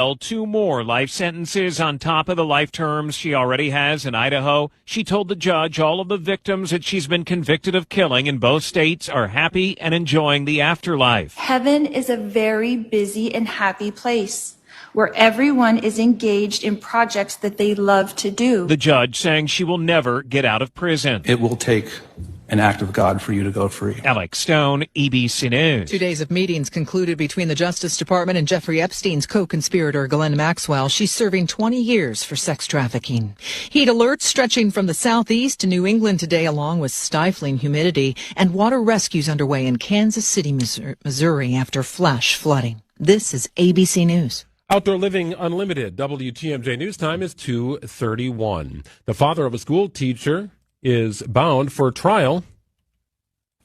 2 more life sentences on top of the life terms she already has in Idaho. She told the judge all of the victims that she's been convicted of killing in both states are happy and enjoying the afterlife. Heaven is a very busy and happy place where everyone is engaged in projects that they love to do. The judge saying she will never get out of prison. It will take an act of God for you to go free. Alex Stone, EBC News. 2 days of meetings concluded between the Justice Department and Jeffrey Epstein's co-conspirator Ghislaine Maxwell. She's serving 20 years for sex trafficking. Heat alerts stretching from the southeast to New England today, along with stifling humidity, and water rescues underway in Kansas City, Missouri, after flash flooding. This is ABC News. Outdoor Living Unlimited. WTMJ News Time is 2:31. The father of a school teacher is bound for trial.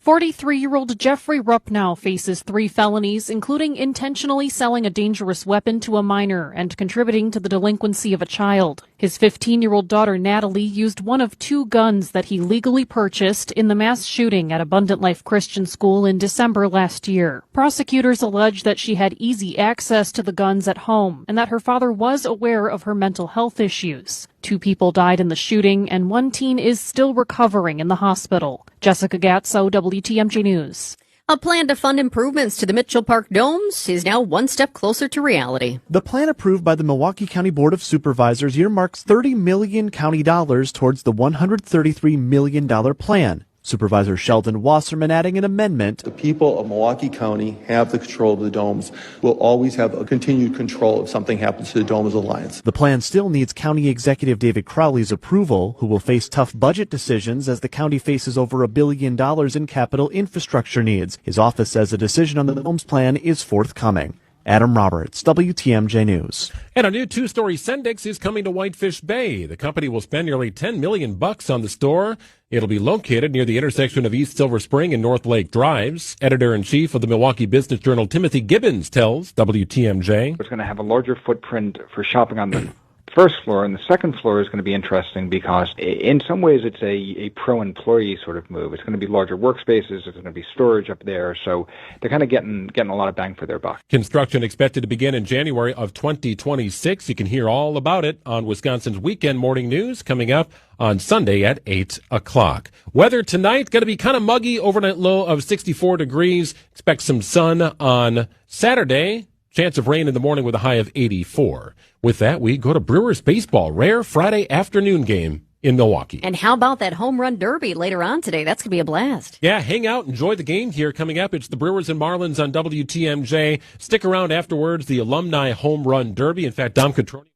43-year-old Jeffrey Rupp now faces 3 felonies, including intentionally selling a dangerous weapon to a minor and contributing to the delinquency of a child. His 15-year-old daughter, Natalie, used one of 2 guns that he legally purchased in the mass shooting at Abundant Life Christian School in December last year. Prosecutors allege that she had easy access to the guns at home and that her father was aware of her mental health issues. 2 people died in the shooting, and 1 teen is still recovering in the hospital. Jessica Gatso, WTMJ News. A plan to fund improvements to the Mitchell Park domes is now one step closer to reality. The plan approved by the Milwaukee County Board of Supervisors earmarks $30 million county dollars towards the $133 million plan. Supervisor Sheldon Wasserman adding an amendment. The people of Milwaukee County have the control of the domes, will always have a continued control if something happens to the Domes Alliance. The plan still needs County Executive David Crowley's approval, who will face tough budget decisions as the county faces over $1 billion in capital infrastructure needs. His office says a decision on the domes plan is forthcoming. Adam Roberts, WTMJ News. And a new 2-story Sendix is coming to Whitefish Bay. The company will spend nearly $10 million on the store. It'll be located near the intersection of East Silver Spring and North Lake Drives. Editor-in-chief of the Milwaukee Business Journal, Timothy Gibbons, tells WTMJ. It's going to have a larger footprint for shopping on the first floor, and the second floor is going to be interesting because in some ways it's a pro-employee sort of move. It's going to be larger workspaces, there's going to be storage up there, so they're kind of getting a lot of bang for their buck. Construction expected to begin in January of 2026. You can hear all about it on Wisconsin's Weekend Morning News coming up on Sunday at 8 o'clock. Weather tonight, going to be kind of muggy, overnight low of 64 degrees. Expect some sun on Saturday. Chance of rain in the morning with a high of 84. With that, we go to Brewers baseball. Rare Friday afternoon game in Milwaukee. And how about that home run derby later on today? That's going to be a blast. Yeah, hang out, enjoy the game here coming up. It's the Brewers and Marlins on WTMJ. Stick around afterwards, the Alumni Home Run Derby. In fact, Dom Catroni.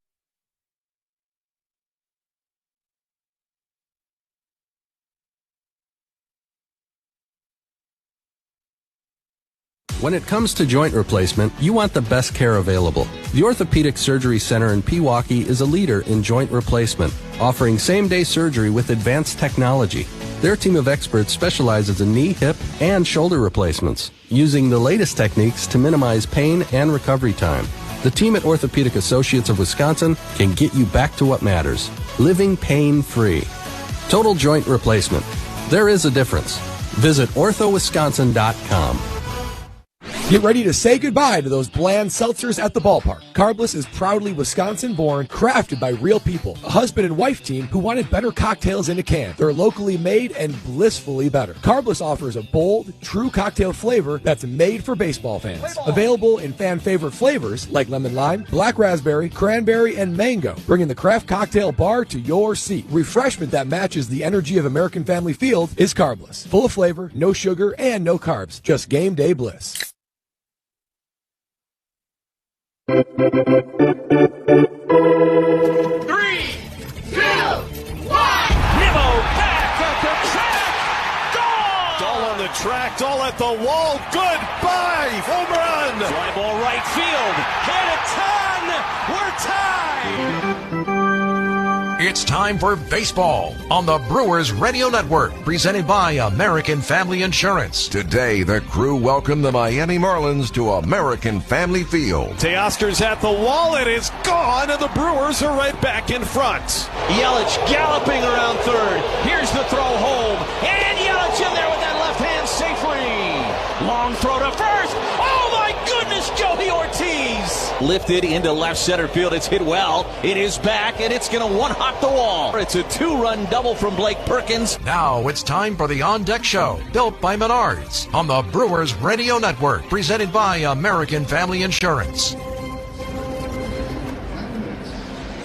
When it comes to joint replacement, you want the best care available. The Orthopedic Surgery Center in Pewaukee is a leader in joint replacement, offering same-day surgery with advanced technology. Their team of experts specializes in knee, hip, and shoulder replacements, using the latest techniques to minimize pain and recovery time. The team at Orthopedic Associates of Wisconsin can get you back to what matters, living pain-free. Total joint replacement. There is a difference. Visit orthowisconsin.com. Get ready to say goodbye to those bland seltzers at the ballpark. Carbless is proudly Wisconsin-born, crafted by real people. A husband and wife team who wanted better cocktails in a can. They're locally made and blissfully better. Carbless offers a bold, true cocktail flavor that's made for baseball fans. Available in fan-favorite flavors like lemon lime, black raspberry, cranberry, and mango, bringing the craft cocktail bar to your seat. Refreshment that matches the energy of American Family Field is Carbless. Full of flavor, no sugar, and no carbs. Just game day bliss. 3, 2, 1. Nimmo back at the track. Gone! Dahl on the track, Dahl at the wall. Goodbye. Home run. Fly ball right field. Hit a ton. We're tied. It's time for baseball on the Brewers Radio Network, presented by American Family Insurance. Today, the crew welcomed the Miami Marlins to American Family Field. Teoscar's at the wall. It is gone, and the Brewers are right back in front. Yelich galloping around third. Here's the throw home. And Yelich in there with that left hand safely. Long throw to first. Oh, my goodness, Joey Ortiz. lifted into left center field. It's hit well. It is back, and it's going to one-hop the wall. It's a 2-run double from Blake Perkins. Now it's time for the On Deck Show, built by Menards on the Brewers Radio Network, presented by American Family Insurance.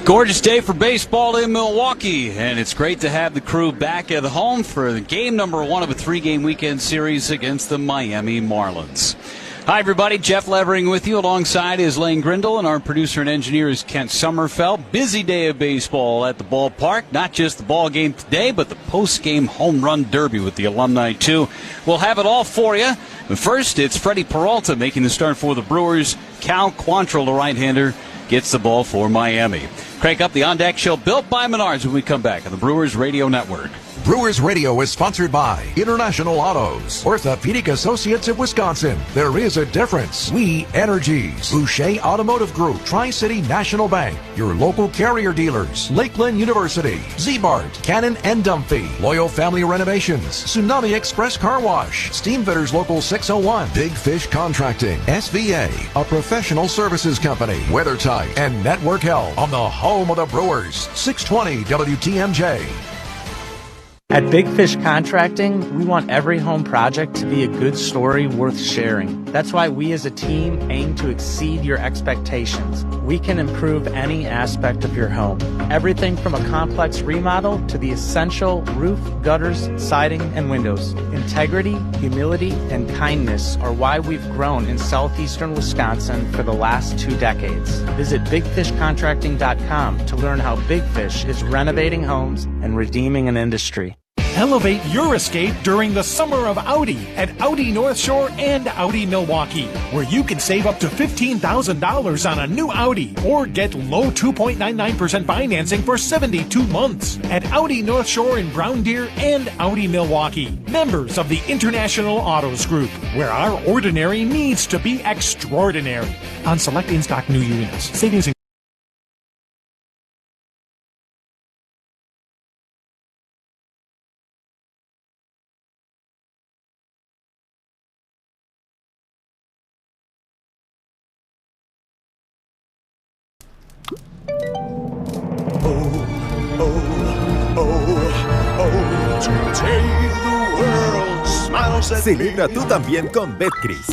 Gorgeous day for baseball in Milwaukee, and it's great to have the crew back at home for game number 1 of a 3-game weekend series against the Miami Marlins. Hi, everybody. Jeff Levering with you. Alongside is Lane Grindle, and our producer and engineer is Kent Sommerfeld. Busy day of baseball at the ballpark. Not just the ball game today, but the post-game home run derby with the alumni, too. We'll have it all for you. But first, it's Freddie Peralta making the start for the Brewers. Cal Quantrill, the right-hander, gets the ball for Miami. Crank up the On Deck Show, built by Menards, when we come back on the Brewers Radio Network. Brewers Radio is sponsored by International Autos, Orthopedic Associates of Wisconsin. There is a difference. We Energies, Boucher Automotive Group, Tri-City National Bank, your local carrier dealers, Lakeland University, Z-Bart, Cannon and Dumphy, Loyal Family Renovations, Tsunami Express Car Wash, Steam Fitters Local 601, Big Fish Contracting, SVA, a professional services company, WeatherTight, and Network Health on the home of the Brewers, 620 WTMJ. At Big Fish Contracting, we want every home project to be a good story worth sharing. That's why we as a team aim to exceed your expectations. We can improve any aspect of your home. Everything from a complex remodel to the essential roof, gutters, siding, and windows. Integrity, humility, and kindness are why we've grown in southeastern Wisconsin for the last 2 decades. Visit BigFishContracting.com to learn how Big Fish is renovating homes and redeeming an industry. Elevate your escape during the summer of Audi at Audi North Shore and Audi Milwaukee, where you can save up to $15,000 on a new Audi or get low 2.99% financing for 72 months at Audi North Shore in Brown Deer and Audi Milwaukee. Members of the International Autos Group, where our ordinary needs to be extraordinary. On select in-stock new units. Savings Celebra tú también con Betcris.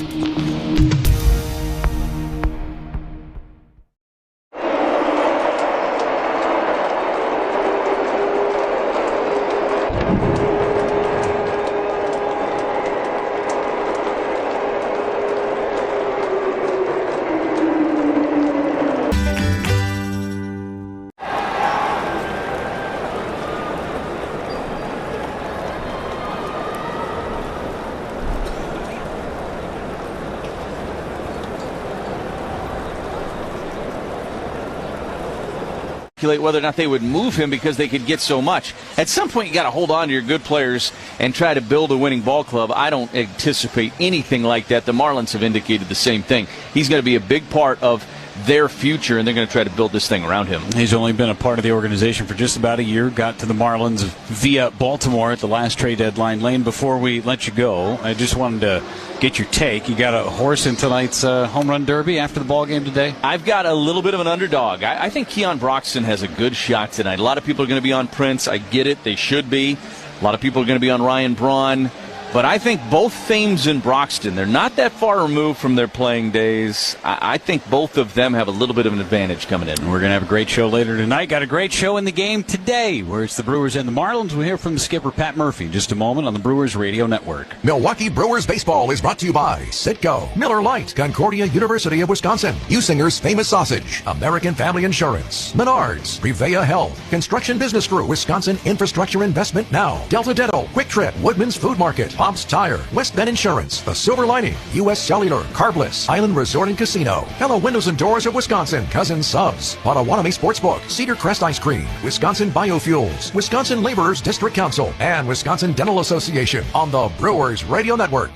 Whether or not they would move him because they could get so much. At some point, you got to hold on to your good players and try to build a winning ball club. I don't anticipate anything like that. The Marlins have indicated the same thing. He's going to be a big part of their future, and they're going to try to build this thing around him. He's only been a part of the organization for just about a year. Got to the Marlins via Baltimore at the last trade deadline. Lane, before we let you go, I just wanted to get your take. You got a horse in tonight's home run derby after the ball game today? I've got a little bit of an underdog. I think Keon Broxton has a good shot tonight. A lot of people are going to be on Prince. I get it. They should be. A lot of people are going to be on Ryan Braun. But I think both Thames and Broxton, they're not that far removed from their playing days. I think both of them have a little bit of an advantage coming in. We're going to have a great show later tonight. Got a great show in the game today, where it's the Brewers and the Marlins. We'll hear from the skipper, Pat Murphy, in just a moment on the Brewers Radio Network. Milwaukee Brewers Baseball is brought to you by Citgo, Miller Lite, Concordia University of Wisconsin, Usinger's Famous Sausage, American Family Insurance, Menards, Prevea Health, Construction Business Group, Wisconsin Infrastructure Investment Now, Delta Dental, Quick Trip, Woodman's Food Market, Pops Tire, West Bend Insurance, The Silver Lining, U.S. Cellular, Carbliss, Island Resort and Casino, Hello Windows and Doors of Wisconsin, Cousins Subs, Potawatomi Sportsbook, Cedar Crest Ice Cream, Wisconsin Biofuels, Wisconsin Laborers District Council, and Wisconsin Dental Association on the Brewers Radio Network.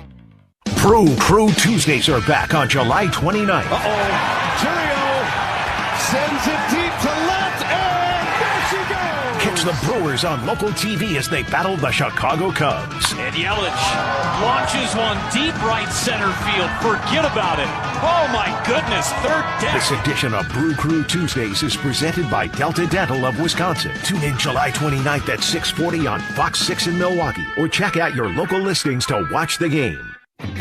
Crew Tuesdays are back on July 29th. Churio sends it deep to left, and there she goes! Catch the Brewers on local TV as they battle the Chicago Cubs. And Yelich launches one deep right center field. Forget about it. Oh, my goodness. Third deck. This edition of Brew Crew Tuesdays is presented by Delta Dental of Wisconsin. Tune in July 29th at 6:40 on Fox 6 in Milwaukee, or check out your local listings to watch the game.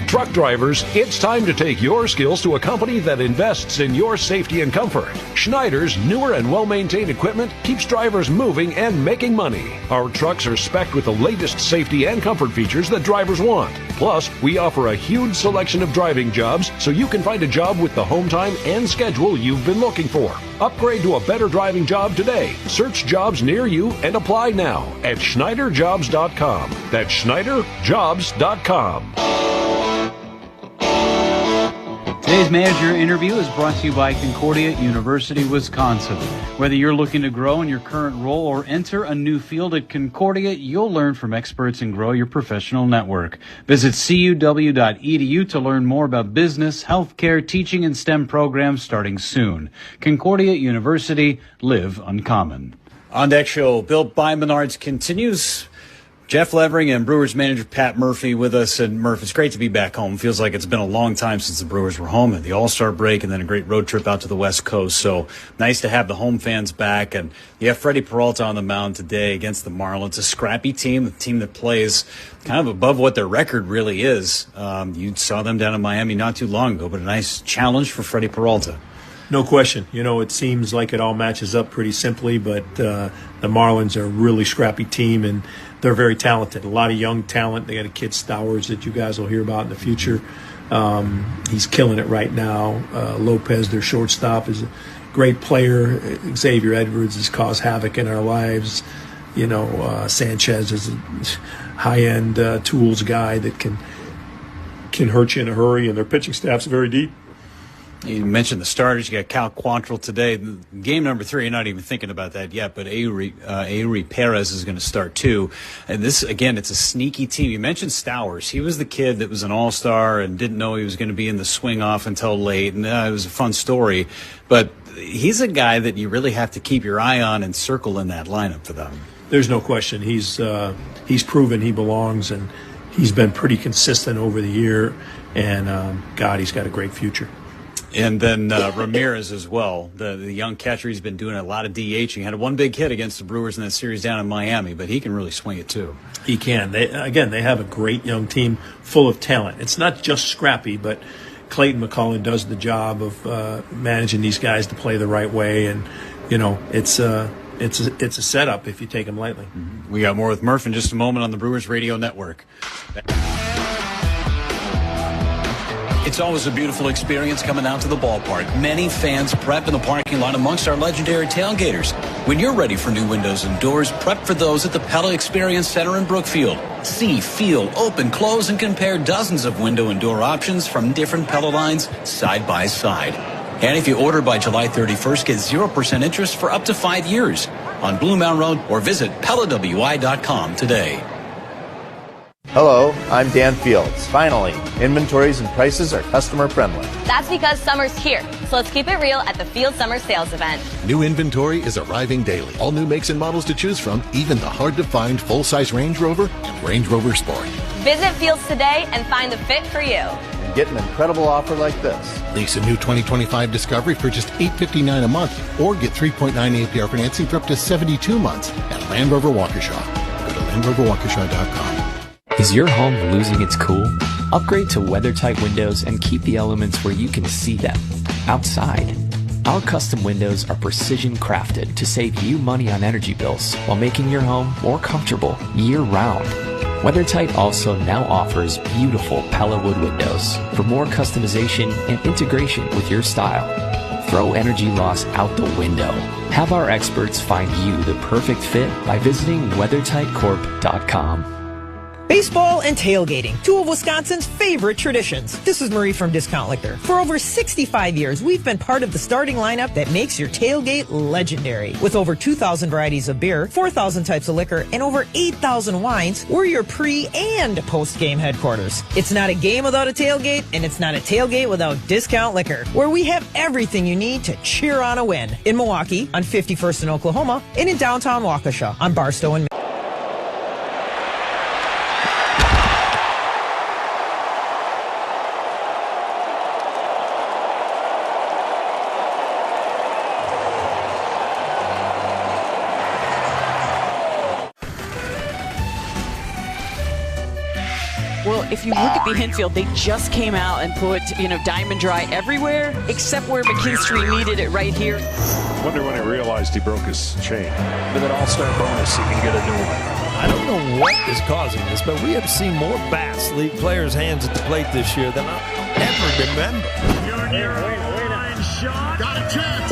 Truck drivers, it's time to take your skills to a company that invests in your safety and comfort. Schneider's newer and well-maintained equipment keeps drivers moving and making money. Our trucks are spec'd with the latest safety and comfort features that drivers want. Plus, we offer a huge selection of driving jobs so you can find a job with the home time and schedule you've been looking for. Upgrade to a better driving job today. Search jobs near you and apply now at SchneiderJobs.com. That's SchneiderJobs.com. Today's manager interview is brought to you by Concordia University, Wisconsin. Whether you're looking to grow in your current role or enter a new field at Concordia, you'll learn from experts and grow your professional network. Visit cuw.edu to learn more about business, healthcare, teaching, and STEM programs starting soon. Concordia University, live uncommon. On Deck Show, Built by Menards continues. Jeff Levering and Brewers manager Pat Murphy with us. And Murph, it's great to be back home. Feels like it's been a long time since the Brewers were home, and the All-Star break, and then a great road trip out to the West Coast. So nice to have the home fans back. And you have Freddie Peralta on the mound today against the Marlins, a scrappy team, a team that plays kind of above what their record really is. You saw them down in Miami not too long ago, but a nice challenge for Freddie Peralta. No question. You know, it seems like it all matches up pretty simply, but the Marlins are a really scrappy team, and they're very talented. A lot of young talent. They got a kid, Stowers, that you guys will hear about in the future. He's killing it right now. Lopez, their shortstop, is a great player. Xavier Edwards has caused havoc in our lives. You know, Sanchez is a high-end tools guy that can hurt you in a hurry, and their pitching staff's very deep. You mentioned the starters. You got Cal Quantrill today. Game number 3, you're not even thinking about that yet, but Eury Perez is going to start too. And this, again, it's a sneaky team. You mentioned Stowers. He was the kid that was an all-star and didn't know he was going to be in the swing-off until late, and it was a fun story. But he's a guy that you really have to keep your eye on and circle in that lineup for them. There's no question. He's proven he belongs, and he's been pretty consistent over the year. And, God, he's got a great future. And then Ramirez as well, the young catcher. He's been doing a lot of DHing. He had one big hit against the Brewers in that series down in Miami, but he can really swing it too. He can. They have a great young team full of talent. It's not just scrappy, but Clayton McCullough does the job of managing these guys to play the right way, and you know it's a setup if you take them lightly. Mm-hmm. We got more with Murph in just a moment on the Brewers Radio Network. It's always a beautiful experience coming out to the ballpark. Many fans prep in the parking lot amongst our legendary tailgaters. When you're ready for new windows and doors, prep for those at the Pella Experience Center in Brookfield. See, feel, open, close, and compare dozens of window and door options from different Pella lines side by side. And if you order by July 31st, get 0% interest for up to 5 years on Blue Mountain Road, or visit PellaWI.com today. Hello, I'm Dan Fields. Finally, inventories and prices are customer friendly. That's because summer's here, so let's keep it real at the Field Summer Sales Event. New inventory is arriving daily. All new makes and models to choose from, even the hard-to-find full-size Range Rover and Range Rover Sport. Visit Fields today and find the fit for you. And get an incredible offer like this. Lease a new 2025 Discovery for just $859 a month, or get 3.9 APR financing for up to 72 months at Land Rover Waukesha. Go to LandRoverWaukesha.com. Is your home losing its cool? Upgrade to weather-tight windows and keep the elements where you can see them, outside. Our custom windows are precision crafted to save you money on energy bills while making your home more comfortable year-round. WeatherTight also now offers beautiful Pella wood windows for more customization and integration with your style. Throw energy loss out the window. Have our experts find you the perfect fit by visiting WeatherTightCorp.com. Baseball and tailgating, two of Wisconsin's favorite traditions. This is Marie from Discount Liquor. For over 65 years, we've been part of the starting lineup that makes your tailgate legendary. With over 2,000 varieties of beer, 4,000 types of liquor, and over 8,000 wines, we're your pre- and post-game headquarters. It's not a game without a tailgate, and it's not a tailgate without Discount Liquor, where we have everything you need to cheer on a win. In Milwaukee, on 51st in Oklahoma, and in downtown Waukesha, on Barstow and Well, if you look at the infield, they just came out and put, Diamond Dry everywhere except where McKinstry needed it right here. Wonder when he realized he broke his chain. With an all-star bonus, he can get a new one. I don't know what is causing this, but we have seen more bats leave players' hands at the plate this year than I ever remember. Line shot. Got a chance.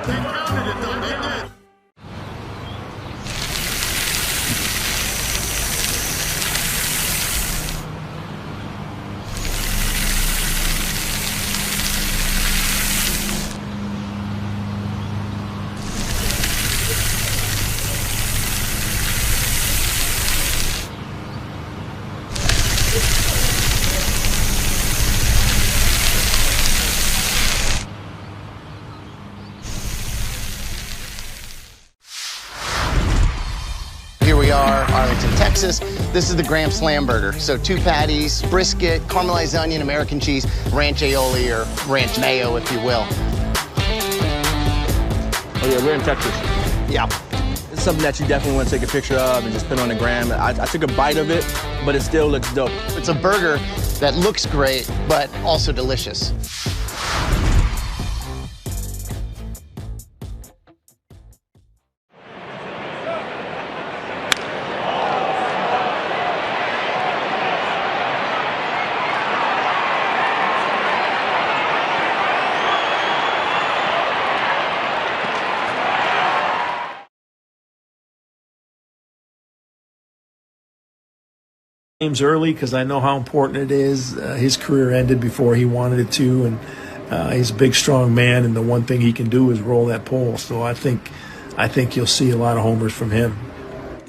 They counted it, though. They did. Here we are, Arlington, Texas. This is the Graham Slam Burger. So 2 patties, brisket, caramelized onion, American cheese, ranch aioli, or ranch mayo, if you will. Oh yeah, we're in Texas. Yeah. It's something that you definitely want to take a picture of and just put on the gram. I took a bite of it, but it still looks dope. It's a burger that looks great, but also delicious. Games early because I know how important it is. His career ended before he wanted it to, and he's a big, strong man, and the one thing he can do is roll that pole. So I think you'll see a lot of homers from him.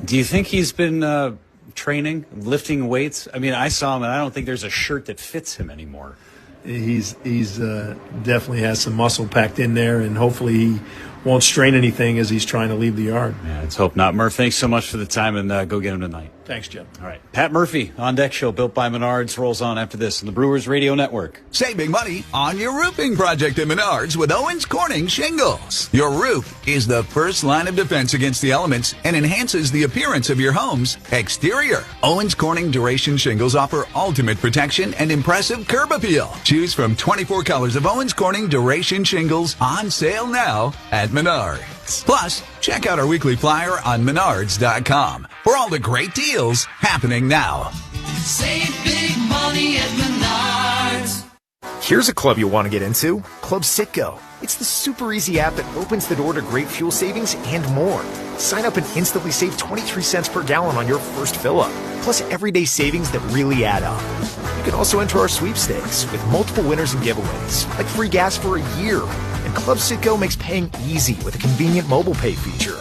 Do you think he's been training, lifting weights? I mean, I saw him, and I don't think there's a shirt that fits him anymore. He's definitely has some muscle packed in there, and hopefully he won't strain anything as he's trying to leave the yard. Yeah, let's hope not. Murph, thanks so much for the time, and go get him tonight. Thanks, Jim. All right. Pat Murphy, On Deck Show, built by Menards, rolls on after this on the Brewers Radio Network. Saving money on your roofing project at Menards with Owens Corning Shingles. Your roof is the first line of defense against the elements and enhances the appearance of your home's exterior. Owens Corning Duration Shingles offer ultimate protection and impressive curb appeal. Choose from 24 colors of Owens Corning Duration Shingles on sale now at Menards. Plus, check out our weekly flyer on Menards.com for all the great deals happening now. Save big money at Menards. Here's a club you'll want to get into, Club Citgo. It's the super easy app that opens the door to great fuel savings and more. Sign up and instantly save 23 cents per gallon on your first fill-up, plus everyday savings that really add up. You can also enter our sweepstakes with multiple winners and giveaways, like free gas for a year. And Club Citgo makes paying easy with a convenient mobile pay feature.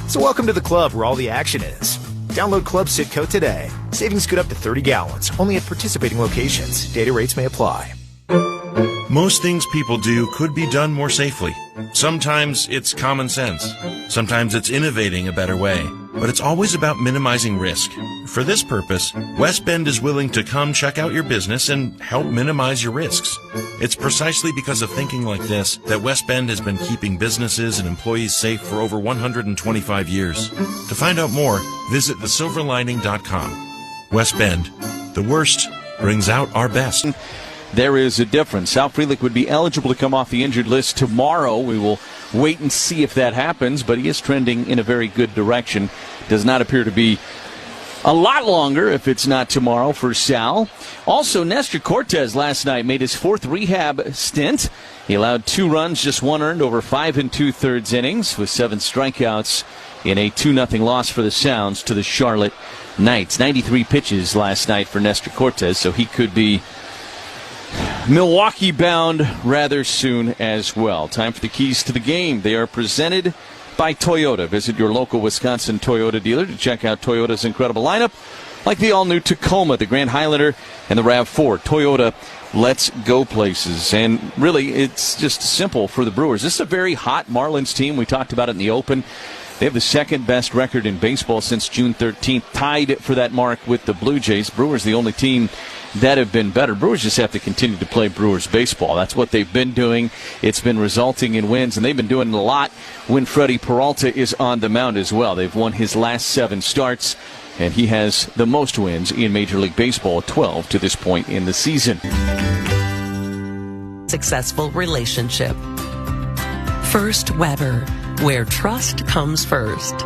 So welcome to the club where all the action is. Download Club Citgo today. Savings good up to 30 gallons, only at participating locations. Data rates may apply. Most things people do could be done more safely. Sometimes it's common sense. Sometimes it's innovating a better way. But it's always about minimizing risk. For this purpose, West Bend is willing to come check out your business and help minimize your risks. It's precisely because of thinking like this that West Bend has been keeping businesses and employees safe for over 125 years. To find out more, visit thesilverlining.com. West Bend, the worst brings out our best. There is a difference. Sal Frelick would be eligible to come off the injured list tomorrow. We will wait and see if that happens, but he is trending in a very good direction. Does not appear to be a lot longer if it's not tomorrow for Sal. Also, Nestor Cortez last night made his 4th rehab stint. He allowed 2 runs, just 1 earned over 5 2/3 innings with 7 strikeouts in a 2-0 loss for the Sounds to the Charlotte Knights. 93 pitches last night for Nestor Cortes, so he could be Milwaukee bound rather soon as well. Time for the keys to the game. They are presented by Toyota. Visit your local Wisconsin Toyota dealer to check out Toyota's incredible lineup, like the all-new Tacoma, the Grand Highlander, and the RAV4. Toyota, let's go places. And really, it's just simple for the Brewers. This is a very hot Marlins team. We talked about it in the Open. They have the second best record in baseball since June 13th, tied for that mark with the Blue Jays. Brewers the only team that have been better. Brewers just have to continue to play Brewers baseball. That's what they've been doing. It's been resulting in wins, and they've been doing it a lot when Freddie Peralta is on the mound as well. They've won his last 7 starts, and he has the most wins in Major League Baseball, 12 to this point in the season. Successful relationship. First Weber, where trust comes first.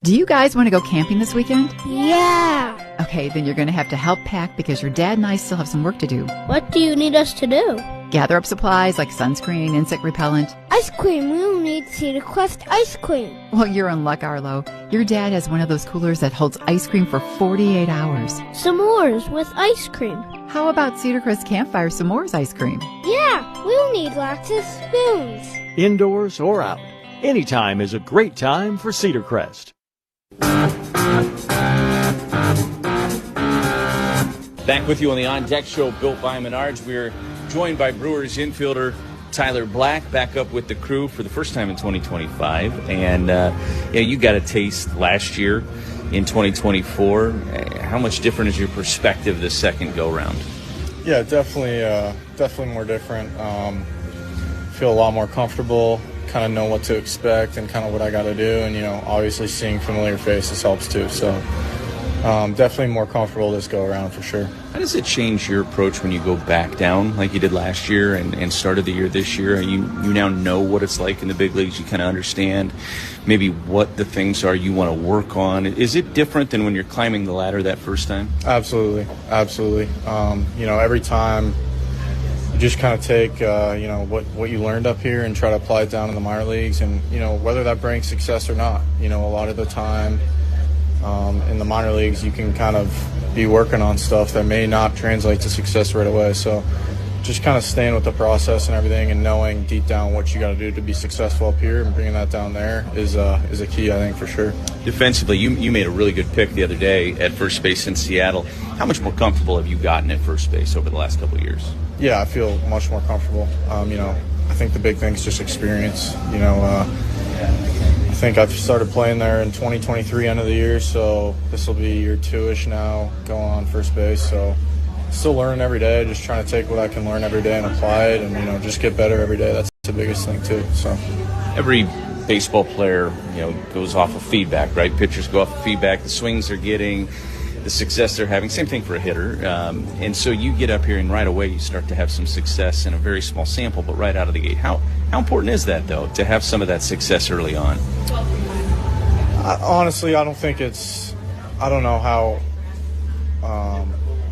Do you guys want to go camping this weekend? Yeah. Okay, then you're going to have to help pack because your dad and I still have some work to do. What do you need us to do? Gather up supplies like sunscreen, insect repellent. Ice cream. We'll need Cedar Crest ice cream. Well, you're in luck, Arlo. Your dad has one of those coolers that holds ice cream for 48 hours. S'mores with ice cream. How about Cedar Crest Campfire S'mores ice cream? Yeah, we'll need lots of spoons. Indoors or out, anytime is a great time for Cedar Crest. Back with you on the On Deck Show, built by Menards. We're joined by Brewers infielder Tyler Black, back up with the crew for the first time in 2025. And you got a taste last year in 2024. How much different is your perspective this second go-round? Yeah, definitely more different. Feel a lot more comfortable, kind of know what to expect and kind of what I got to do. And, obviously seeing familiar faces helps too. So definitely more comfortable this go-around for sure. How does it change your approach when you go back down like you did last year and started the year this year? You now know what it's like in the big leagues. You kind of understand maybe what the things are you want to work on. Is it different than when you're climbing the ladder that first time? Absolutely. Every time you just kind of take, what you learned up here and try to apply it down in the minor leagues. And, whether that brings success or not, a lot of the time in the minor leagues, you can kind of be working on stuff that may not translate to success right away. So just kind of staying with the process and everything and knowing deep down what you got to do to be successful up here and bringing that down there is a key, I think, for sure. Defensively, you made a really good pick the other day at first base in Seattle. How much more comfortable have you gotten at first base over the last couple of years? Yeah, I feel much more comfortable. I think the big thing is just experience. I think I've started playing there in 2023 end of the year, so this will be year 2-ish now going on first base. So still learning every day, just trying to take what I can learn every day and apply it and, just get better every day. That's the biggest thing too. So every baseball player, goes off of feedback, right? Pitchers go off of feedback, the swings they're getting, the success they're having. Same thing for a hitter. And so you get up here and right away you start to have some success in a very small sample, but right out of the gate. How important is that, though, to have some of that success early on? Honestly, I don't think I don't know how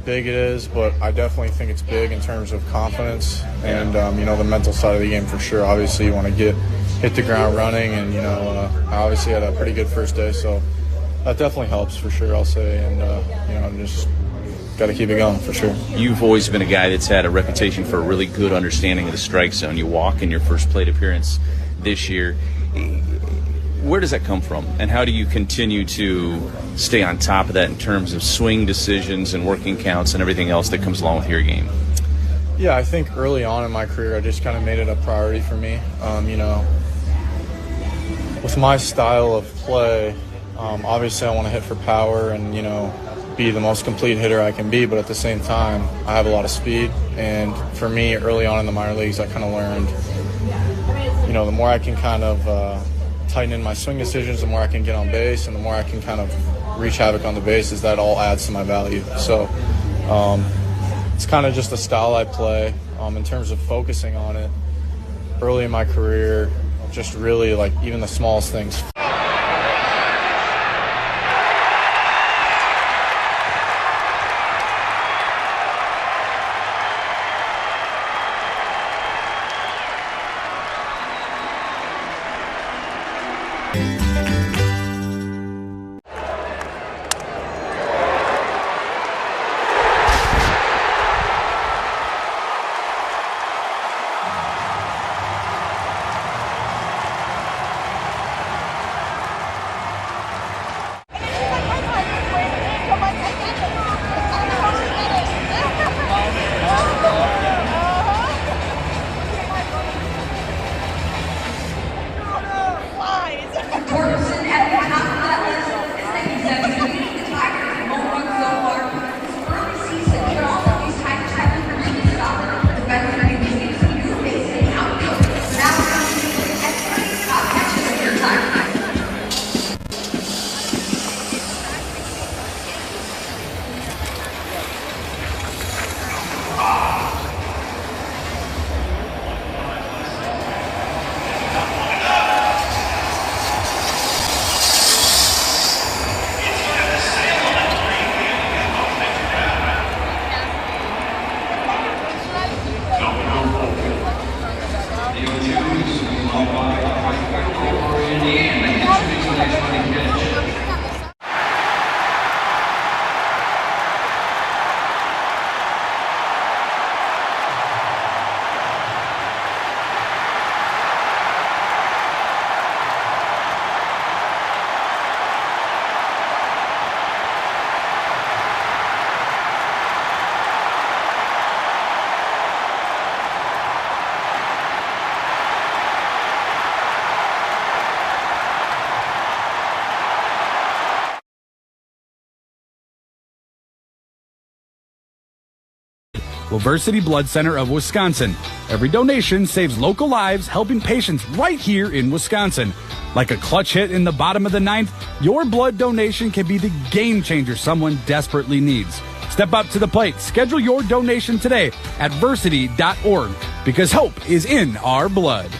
big it is, but I definitely think it's big in terms of confidence and, the mental side of the game for sure. Obviously, you want to hit the ground running, and, I obviously had a pretty good first day, so that definitely helps for sure, I'll say, and, just got to keep it going for sure. You've always been a guy that's had a reputation for a really good understanding of the strike zone. You walk in your first plate appearance this year. Where does that come from, and how do you continue to stay on top of that in terms of swing decisions and working counts and everything else that comes along with your game? Yeah, I think early on in my career, I just kind of made it a priority for me. With my style of play, obviously I want to hit for power and, be the most complete hitter I can be, but at the same time, I have a lot of speed. And for me, early on in the minor leagues, I kind of learned, the more I can kind of tighten in my swing decisions, the more I can get on base, and the more I can kind of wreak havoc on the bases, that all adds to my value. So it's kind of just the style I play. In terms of focusing on it, early in my career, just really like even the smallest things. Versity Blood Center of Wisconsin. Every donation saves local lives, helping patients right here in Wisconsin. Like a clutch hit in the bottom of the ninth, your blood donation can be the game changer someone desperately needs. Step up to the plate. Schedule your donation today at versity.org because hope is in our blood.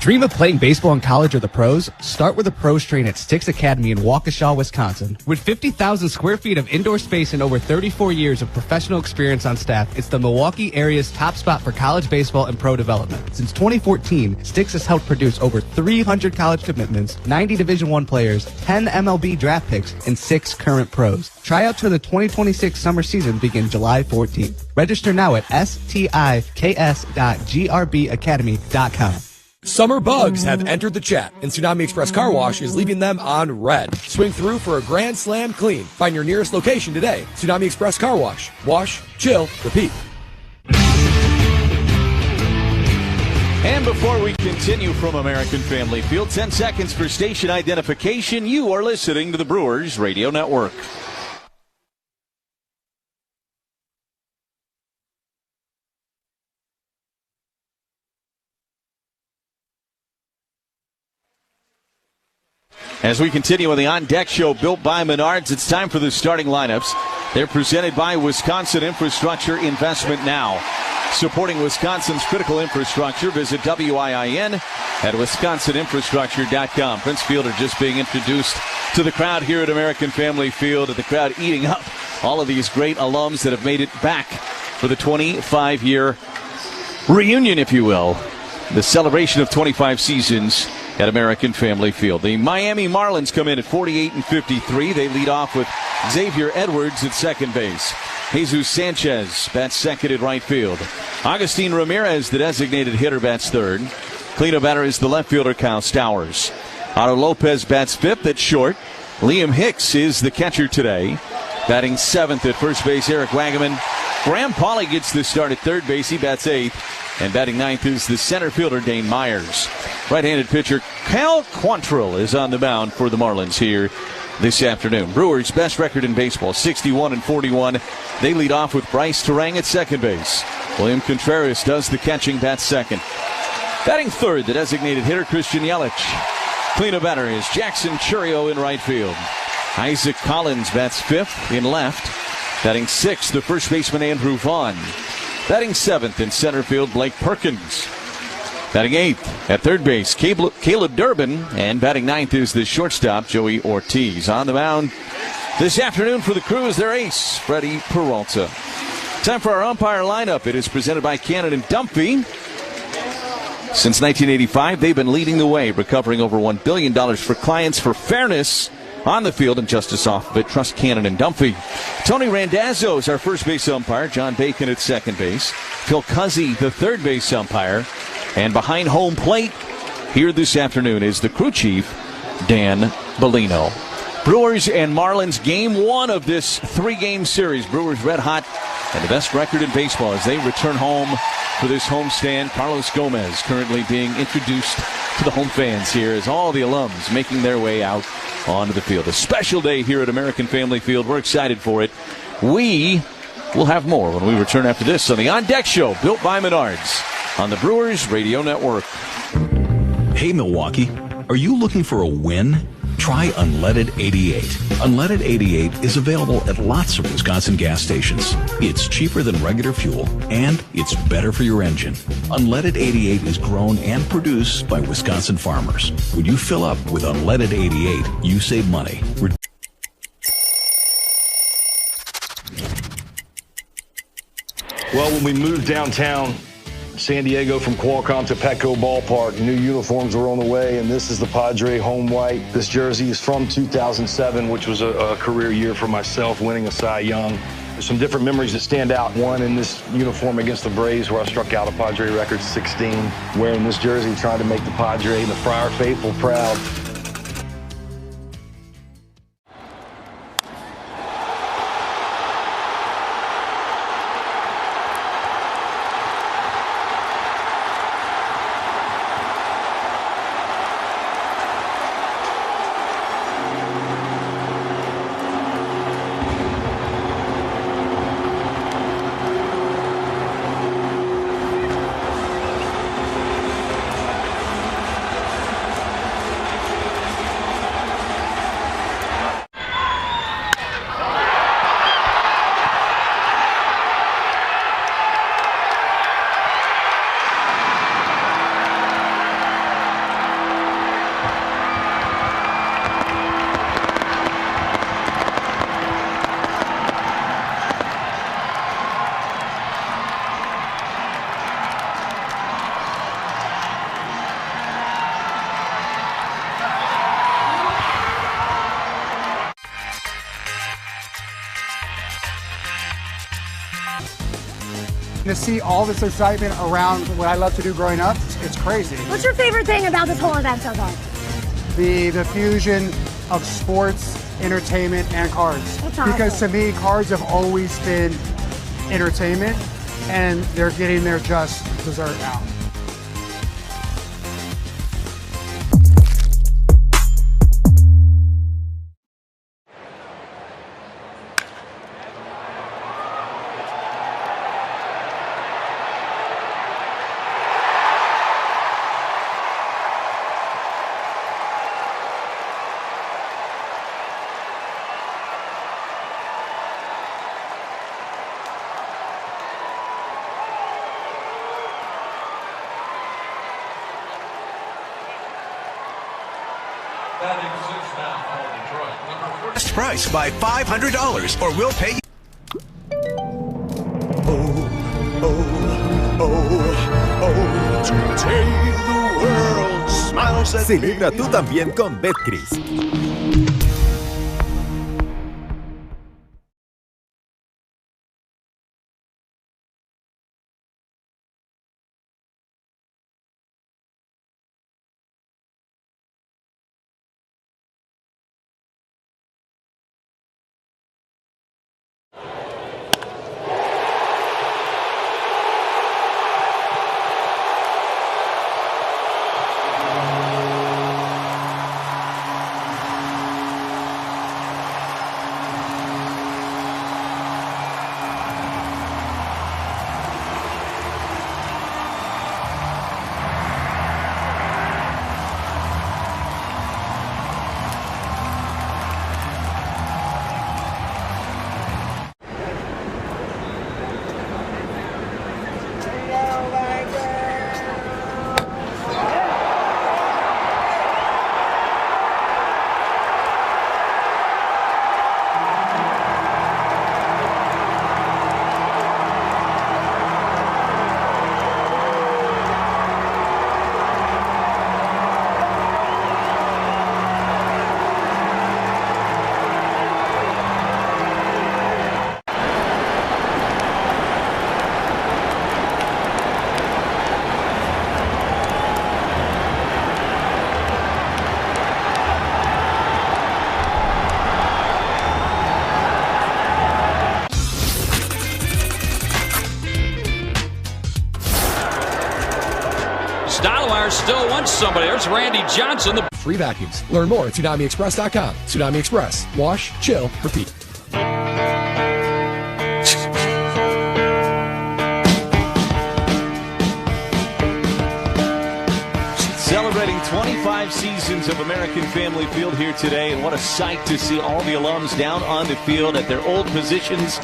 Dream of playing baseball in college or the pros? Start with a pros train at Sticks Academy in Waukesha, Wisconsin. With 50,000 square feet of indoor space and over 34 years of professional experience on staff, it's the Milwaukee area's top spot for college baseball and pro development. Since 2014, Sticks has helped produce over 300 college commitments, 90 Division I players, 10 MLB draft picks, and 6 current pros. Tryouts for the 2026 summer season begin July 14th. Register now at stiks.grbacademy.com. Summer bugs have entered the chat, and Tsunami Express Car Wash is leaving them on red. Swing through for a grand slam clean. Find your nearest location today. Tsunami Express Car Wash. Wash, chill, repeat. And before we continue from American Family Field, 10 seconds for station identification. You are listening to the Brewers Radio Network. As we continue on the On Deck Show built by Menards, it's time for the starting lineups. They're presented by Wisconsin Infrastructure Investment Now. Supporting Wisconsin's critical infrastructure, visit WIIN at wisconsininfrastructure.com. Prince Fielder just being introduced to the crowd here at American Family Field, and the crowd eating up all of these great alums that have made it back for the 25-year reunion, if you will. The celebration of 25 seasons at American Family Field. The Miami Marlins come in at 48-53. They lead off with Xavier Edwards at second base. Jesus Sanchez bats second at right field. Agustin Ramirez, the designated hitter, bats third. Cleanup batter is the left fielder, Kyle Stowers. Otto Lopez bats fifth at short. Liam Hicks is the catcher today. Batting seventh at first base, Eric Wagaman. Graham Pauley gets the start at third base. He bats eighth. And batting ninth is the center fielder, Dane Myers. Right-handed pitcher Cal Quantrill is on the mound for the Marlins here this afternoon. Brewers' best record in baseball, 61-41. They lead off with Bryce Terang at second base. William Contreras does the catching, bats second. Batting third, the designated hitter, Christian Yelich. Cleanup batter is Jackson Churio in right field. Isaac Collins bats fifth in left. Batting sixth, the first baseman, Andrew Vaughn. Batting seventh in center field, Blake Perkins. Batting eighth at third base, Caleb Durbin. And batting ninth is the shortstop, Joey Ortiz. On the mound this afternoon for the Crew is their ace, Freddie Peralta. Time for our umpire lineup. It is presented by Cannon and Dumpy. Since 1985, they've been leading the way, recovering over $1 billion for clients for fairness on the field and justice off of it. Trust Cannon and Dunphy. Tony Randazzo is our first base umpire. John Bacon at second base. Phil Cuzzy, the third base umpire. And behind home plate here this afternoon is the crew chief, Dan Bellino. Brewers and Marlins, game one of this three-game series. Brewers red hot and the best record in baseball as they return home for this homestand. Carlos Gomez currently being introduced to the home fans here as all the alums making their way out onto the field. A special day here at American Family Field. We're excited for it. We will have more when we return after this on the On Deck Show, built by Menards on the Brewers Radio Network. Hey, Milwaukee, are you looking for a win? Try Unleaded 88. Unleaded 88 is available at lots of Wisconsin gas stations. It's cheaper than regular fuel, and it's better for your engine. Unleaded 88 is grown and produced by Wisconsin farmers. When you fill up with Unleaded 88, you save money. Well, when we moved downtown San Diego from Qualcomm to Petco Ballpark, new uniforms were on the way, and this is the Padre home white. This jersey is from 2007, which was a career year for myself, winning a Cy Young. There's some different memories that stand out. One in this uniform against the Braves, where I struck out a Padre record 16, wearing this jersey, trying to make the Padre and the Friar faithful proud. To see all this excitement around what I love to do growing up, it's crazy. What's your favorite thing about this whole event so far? The fusion of sports, entertainment, and cards. Because to me, cards have always been entertainment, and they're getting their just dessert now. Best price by $500 or we'll pay you. Today the world smiles at Celebra tú también con Betcris. Stottlemyre still wants somebody. There's Randy Johnson. Free vacuums. Learn more at TsunamiExpress.com. Tsunami Express. Wash, chill, repeat. Celebrating 25 seasons of American Family Field here today, and what a sight to see all the alums down on the field at their old positions,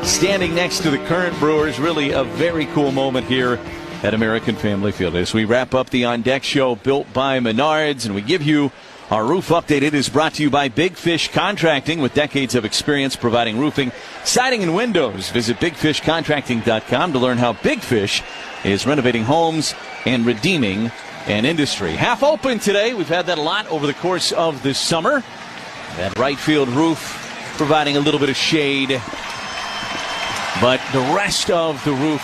standing next to the current Brewers. Really a very cool moment here at American Family Field. As we wrap up the On Deck show built by Menards, and we give you our roof update. It is brought to you by Big Fish Contracting, with decades of experience providing roofing, siding, and windows. Visit bigfishcontracting.com to learn how Big Fish is renovating homes and redeeming an industry. Half open today. We've had that a lot over the course of this summer. That right field roof providing a little bit of shade, but the rest of the roof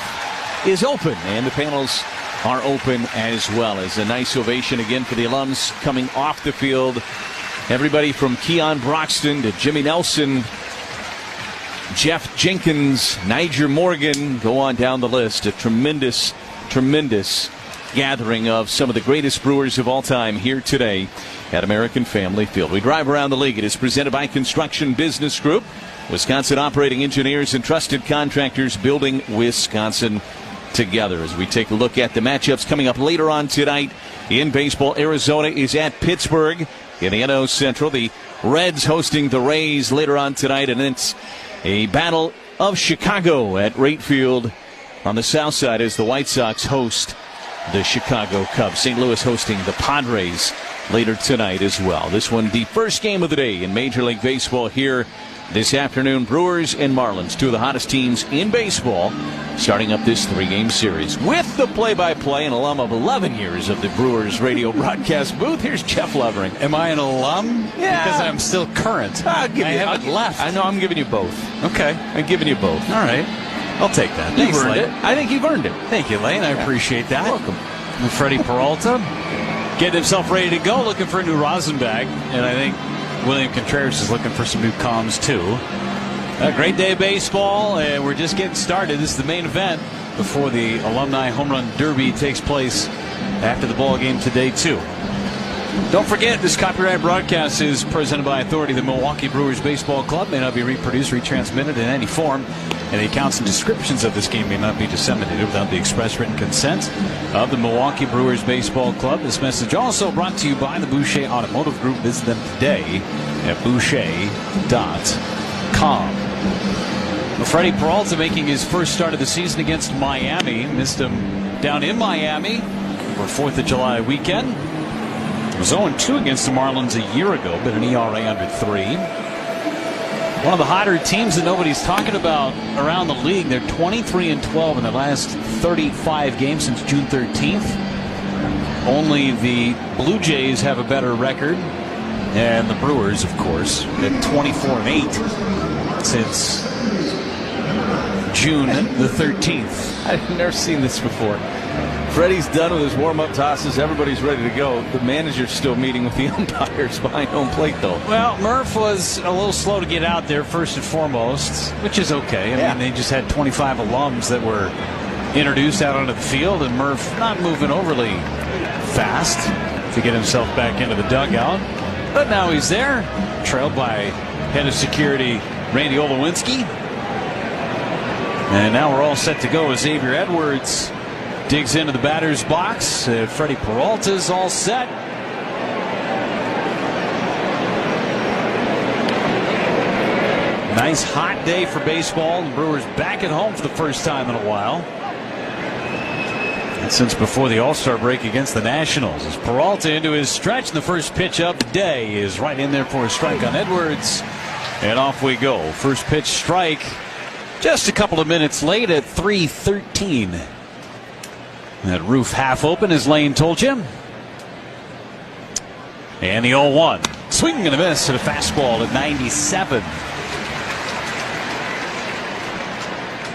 is open, and the panels are open as well. As a nice ovation again for the alums coming off the field. Everybody from Keon Broxton to Jimmy Nelson, Jeff Jenkins, Niger Morgan, go on down the list. A tremendous gathering of some of the greatest Brewers of all time here today at American Family Field. We drive around the league. It is presented by Construction Business Group, Wisconsin operating engineers and trusted contractors, building Wisconsin together. As we take a look at the matchups coming up later on tonight in baseball, Arizona is at Pittsburgh in the NO Central. The Reds hosting the Rays later on tonight, and it's a battle of Chicago at Wright Field on the south side as the White Sox host the Chicago Cubs. St. Louis hosting the Padres later tonight as well. This one, the first game of the day in Major League Baseball here this afternoon. Brewers and Marlins, two of the hottest teams in baseball, starting up this three-game series. With the play-by-play, an alum of 11 years of the Brewers radio broadcast booth, here's Jeff Levering. Am I an alum? Yeah. Because I'm still current. I haven't left. I know, I'm giving you both. Okay. I'm giving you both. All right. I'll take that. You've earned it. I think you've earned it. Thank you, Lane. I appreciate that. You're welcome. And Freddie Peralta getting himself ready to go, looking for a new Rosenbag. And I think William Contreras is looking for some new comms, too. A great day of baseball, and we're just getting started. This is the main event before the Alumni Home Run Derby takes place after the ball game today, too. Don't forget, this copyright broadcast is presented by authority of the Milwaukee Brewers Baseball Club. May not be reproduced, retransmitted in any form, and the accounts and descriptions of this game may not be disseminated without the express written consent of the Milwaukee Brewers Baseball Club. This message also brought to you by the Boucher Automotive Group. Visit them today at boucher.com. Freddie Peralta making his first start of the season against Miami. Missed him down in Miami for 4th of July weekend. Was 0-2 against the Marlins a year ago, but an ERA under 3. One of the hotter teams that nobody's talking about around the league. They're 23-12 in their last 35 games since June 13th. Only the Blue Jays have a better record, and the Brewers, of course, at 24-8 since June the 13th. I've never seen this before. Freddie's done with his warm-up tosses. Everybody's ready to go. The manager's still meeting with the umpires behind home plate, though. Well, Murph was a little slow to get out there first and foremost, which is okay. I mean, they just had 25 alums that were introduced out onto the field, and Murph not moving overly fast to get himself back into the dugout. But now he's there, trailed by head of security Randy Olowinski. And now we're all set to go as Xavier Edwards digs into the batter's box. Freddie Peralta's all set. Nice hot day for baseball. The Brewers back at home for the first time in a while. And since before the All-Star break against the Nationals, as Peralta into his stretch, and the first pitch of the day is right in there for a strike on Edwards. And off we go. First pitch strike just a couple of minutes late at 3:13. That roof half open, as Lane told you. And the 0-1. Swing and a miss at a fastball at 97.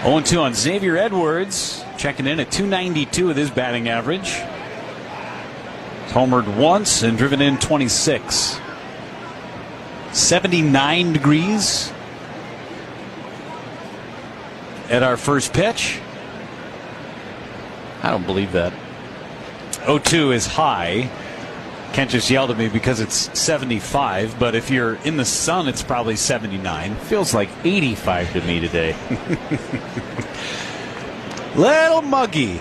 0-2 on Xavier Edwards. Checking in at 292 with his batting average. He's homered once and driven in 26. 79 degrees at our first pitch. I don't believe that. 0-2 is high. Kent just yelled at me because it's 75, but if you're in the sun, it's probably 79. Feels like 85 to me today. Little muggy.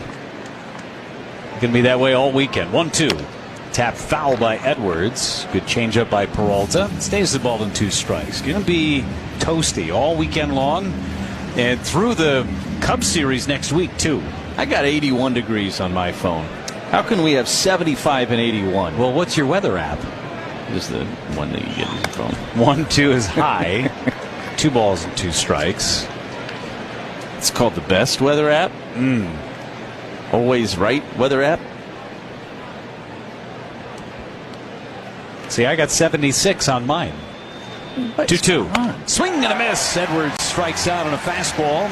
Going to be that way all weekend. 1-2. Tap foul by Edwards. Good changeup by Peralta. Stays the ball in 2 strikes. Going to be toasty all weekend long and through the Cubs series next week, too. I got 81 degrees on my phone. How can we have 75 and 81? Well, what's your weather app? Just the one that you get on your phone. 1-2 is high. 2 balls and 2 strikes. It's called the best weather app. Always right weather app. See, I got 76 on mine. 2-2. Swing and a miss. Edwards strikes out on a fastball.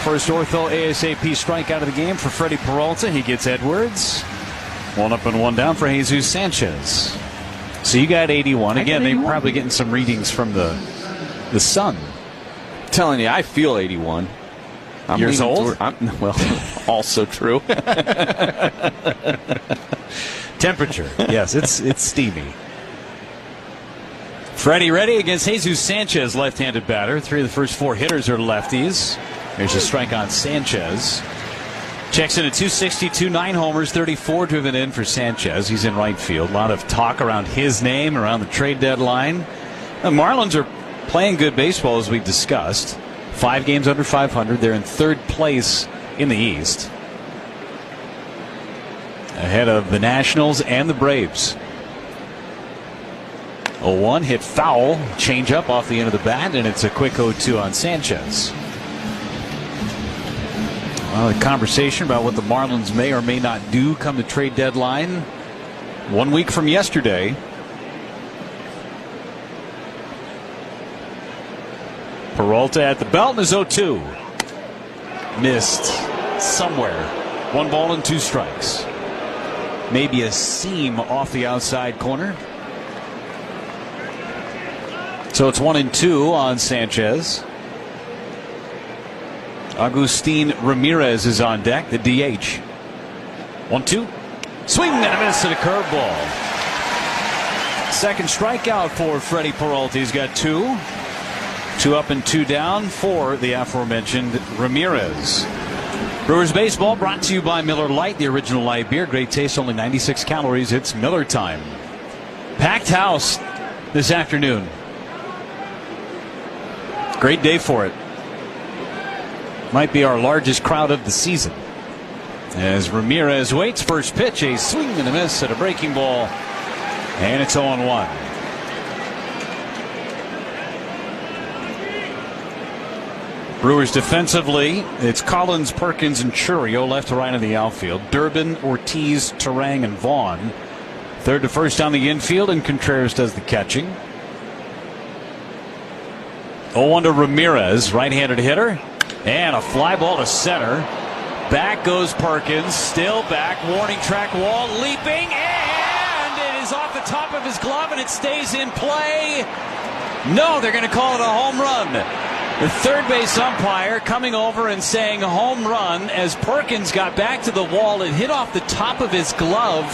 First ortho ASAP strikeout of the game for Freddie Peralta. He gets Edwards. 1 up and 1 down for Jesus Sanchez. So you got 81. Again, they're probably getting some readings from the sun. I'm telling you, I feel 81. I'm years old? Well, also true. Temperature. Yes, it's steamy. Freddie ready against Jesus Sanchez, left-handed batter. 3 of the first 4 hitters are lefties. There's a strike on Sanchez. Checks in at 262, 9 homers, 34 driven in for Sanchez. He's in right field. A lot of talk around his name, around the trade deadline. The Marlins are playing good baseball, as we discussed. 5 games under 500. They're in 3rd place in the East, ahead of the Nationals and the Braves. 0-1 hit foul. Change up off the end of the bat, and it's a quick 0-2 on Sanchez. Well, a conversation about what the Marlins may or may not do come the trade deadline. 1 week from yesterday. Peralta at the belt is 0-2. Missed somewhere. 1 ball and 2 strikes. Maybe a seam off the outside corner. So it's 1-2 on Sanchez. Agustin Ramirez is on deck, the DH. 1-2. Swing and a miss at a curveball. Second strikeout for Freddie Peralta. He's got 2. 2 up and 2 down for the aforementioned Ramirez. Brewers baseball brought to you by Miller Lite, the original light beer. Great taste, only 96 calories. It's Miller time. Packed house this afternoon. Great day for it. Might be our largest crowd of the season. As Ramirez waits, first pitch, a swing and a miss at a breaking ball. And it's 0-1. Brewers defensively, it's Collins, Perkins, and Churio left to right in the outfield. Durbin, Ortiz, Turang, and Vaughn. 3rd to 1st on the infield, and Contreras does the catching. 0-1 to Ramirez, right-handed hitter. And a fly ball to center. Back goes Perkins. Still back. Warning track wall. Leaping. And it is off the top of his glove and it stays in play. No, they're going to call it a home run. The third base umpire coming over and saying home run as Perkins got back to the wall. It hit off the top of his glove.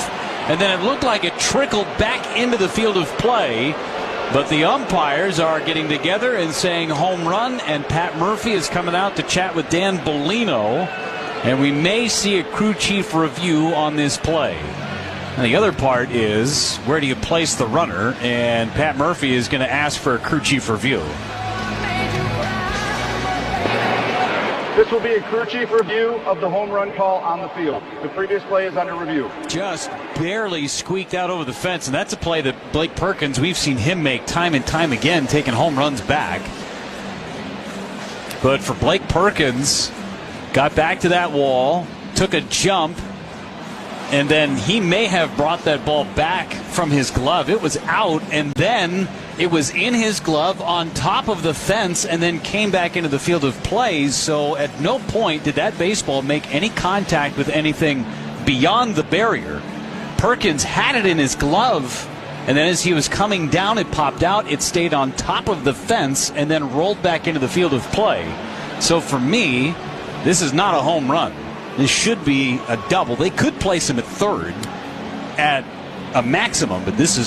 And then it looked like it trickled back into the field of play. But the umpires are getting together and saying home run, and Pat Murphy is coming out to chat with Dan Bellino, and we may see a crew chief review on this play. And the other part is, where do you place the runner? And Pat Murphy is going to ask for a crew chief review. This will be a crew chief review of the home run call on the field. The previous play is under review. Just barely squeaked out over the fence, and that's a play that Blake Perkins, we've seen him make time and time again, taking home runs back. But for Blake Perkins, got back to that wall, took a jump, and then he may have brought that ball back from his glove. It was out, and then it was in his glove on top of the fence and then came back into the field of plays. So at no point did that baseball make any contact with anything beyond the barrier. Perkins had it in his glove, and then as he was coming down, it popped out. It stayed on top of the fence and then rolled back into the field of play. So for me, this is not a home run. This should be a double. They could place him at third at a maximum, but this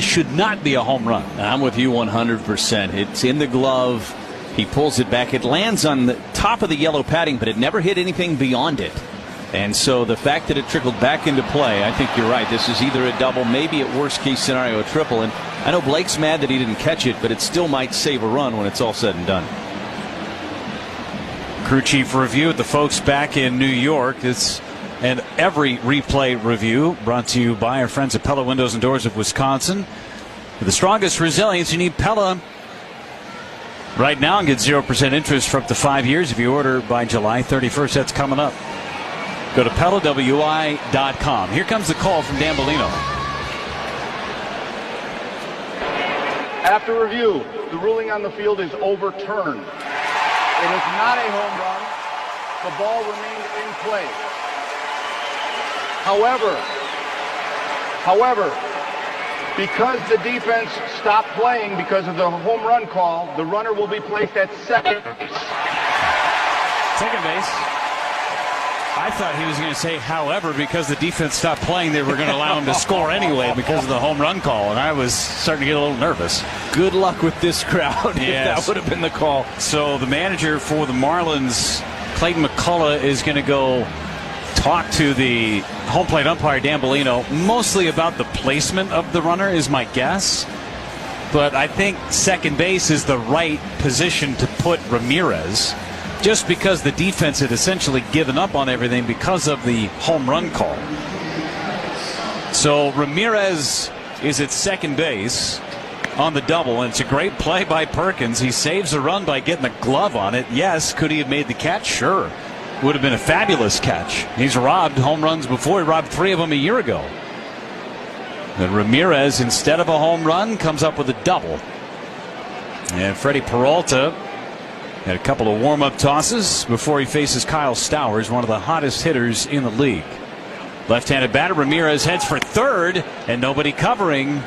should not be a home run. I'm with you 100%. It's in the glove. He pulls it back. It lands on the top of the yellow padding, but it never hit anything beyond it. And so the fact that it trickled back into play, I think you're right. This is either a double, maybe at worst case scenario a triple. And I know Blake's mad that he didn't catch it, but it still might save a run when it's all said and done. Crew chief review with the folks back in New York. And every replay review brought to you by our friends at Pella Windows and Doors of Wisconsin. For the strongest resilience, you need Pella. Right now, and get 0% interest for up to 5 years if you order by July 31st. That's coming up. Go to PellaWI.com. Here comes the call from Dan Bellino. After review, the ruling on the field is overturned. It is not a home run. The ball remained in play. However, because the defense stopped playing because of the home run call, the runner will be placed at second base. Second base. I thought he was going to say, however, because the defense stopped playing, they were going to allow him to score anyway because of the home run call, and I was starting to get a little nervous. Good luck with this crowd. Yes. If that would have been the call. So the manager for the Marlins, Clayton McCullough, is going to go talk to the home plate umpire, Dan Bellino, mostly about the placement of the runner is my guess. But I think second base is the right position to put Ramirez, just because the defense had essentially given up on everything because of the home run call. So Ramirez is at second base on the double, and it's a great play by Perkins. He saves a run by getting the glove on it. Yes, could he have made the catch? Sure. Would have been a fabulous catch. He's robbed home runs before. He robbed 3 of them a year ago. And Ramirez, instead of a home run, comes up with a double. And Freddie Peralta had a couple of warm-up tosses before he faces Kyle Stowers, one of the hottest hitters in the league. Left-handed batter, Ramirez heads for third, and nobody covering.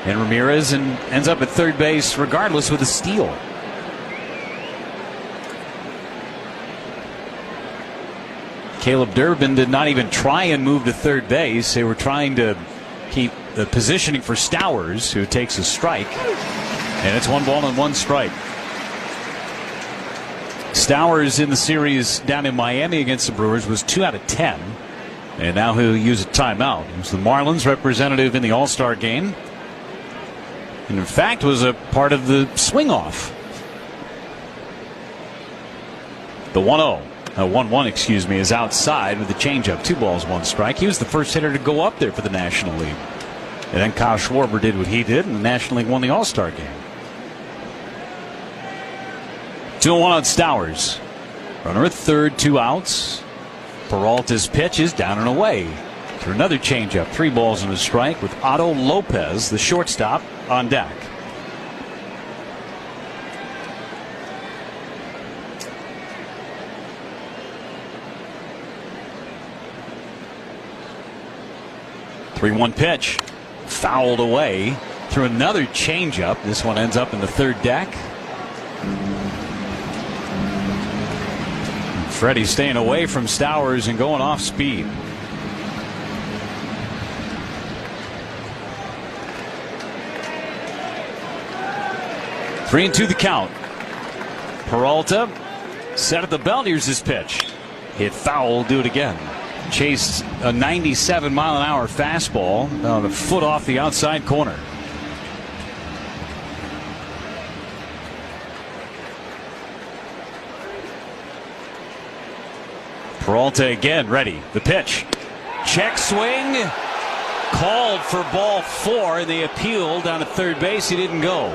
And Ramirez ends up at third base regardless with a steal. Caleb Durbin did not even try and move to third base. They were trying to keep the positioning for Stowers, who takes a strike. And it's 1 ball and 1 strike. Stowers in the series down in Miami against the Brewers was 2 out of 10. And now he'll use a timeout. He was the Marlins representative in the All-Star game. And in fact was a part of the swing-off. The 1-1, excuse me, is outside with the changeup. 2 balls, 1 strike. He was the first hitter to go up there for the National League. And then Kyle Schwarber did what he did, and the National League won the All-Star game. 2-1 on Stowers. Runner at third, 2 outs. Peralta's pitch is down and away. Through another changeup, 3 balls and a strike with Otto Lopez, the shortstop, on deck. Three-one pitch, fouled away through another changeup. This one ends up in the third deck. Freddie staying away from Stowers and going off speed. Three and 2 the count. Peralta set at the belt. Here's his pitch. Hit foul. Do it again. Chased a 97-mile-an-hour fastball on a foot off the outside corner. Peralta again ready. The pitch. Check swing. Called for ball 4, and they appealed down at third base. He didn't go.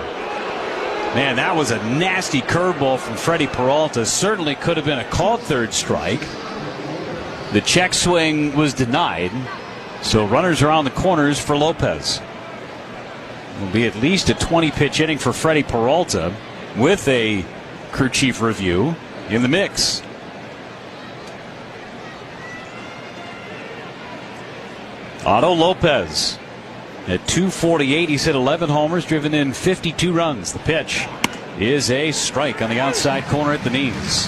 Man, that was a nasty curveball from Freddie Peralta. Certainly could have been a called third strike. The check swing was denied. So runners are on the corners for Lopez. Will be at least a 20-pitch inning for Freddie Peralta with a crew chief review in the mix. Otto Lopez at 248. He's hit 11 homers, driven in 52 runs. The pitch is a strike on the outside corner at the knees.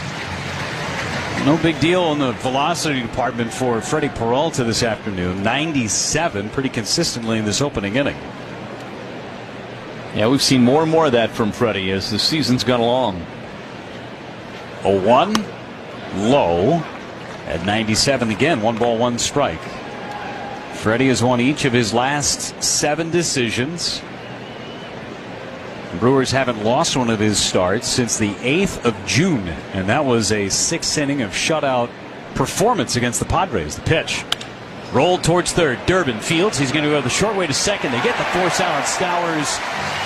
No big deal in the velocity department for Freddie Peralta this afternoon. 97 pretty consistently in this opening inning. Yeah, we've seen more and more of that from Freddie as the season's gone along. 0-1 low at 97 again. 1 ball, 1 strike. Freddie has won each of his last 7 decisions. The Brewers haven't lost one of his starts since the 8th of June, and that was a 6th inning of shutout performance against the Padres. The pitch rolled towards third. Durbin fields. He's going to go the short way to second. They get the force out on Stowers,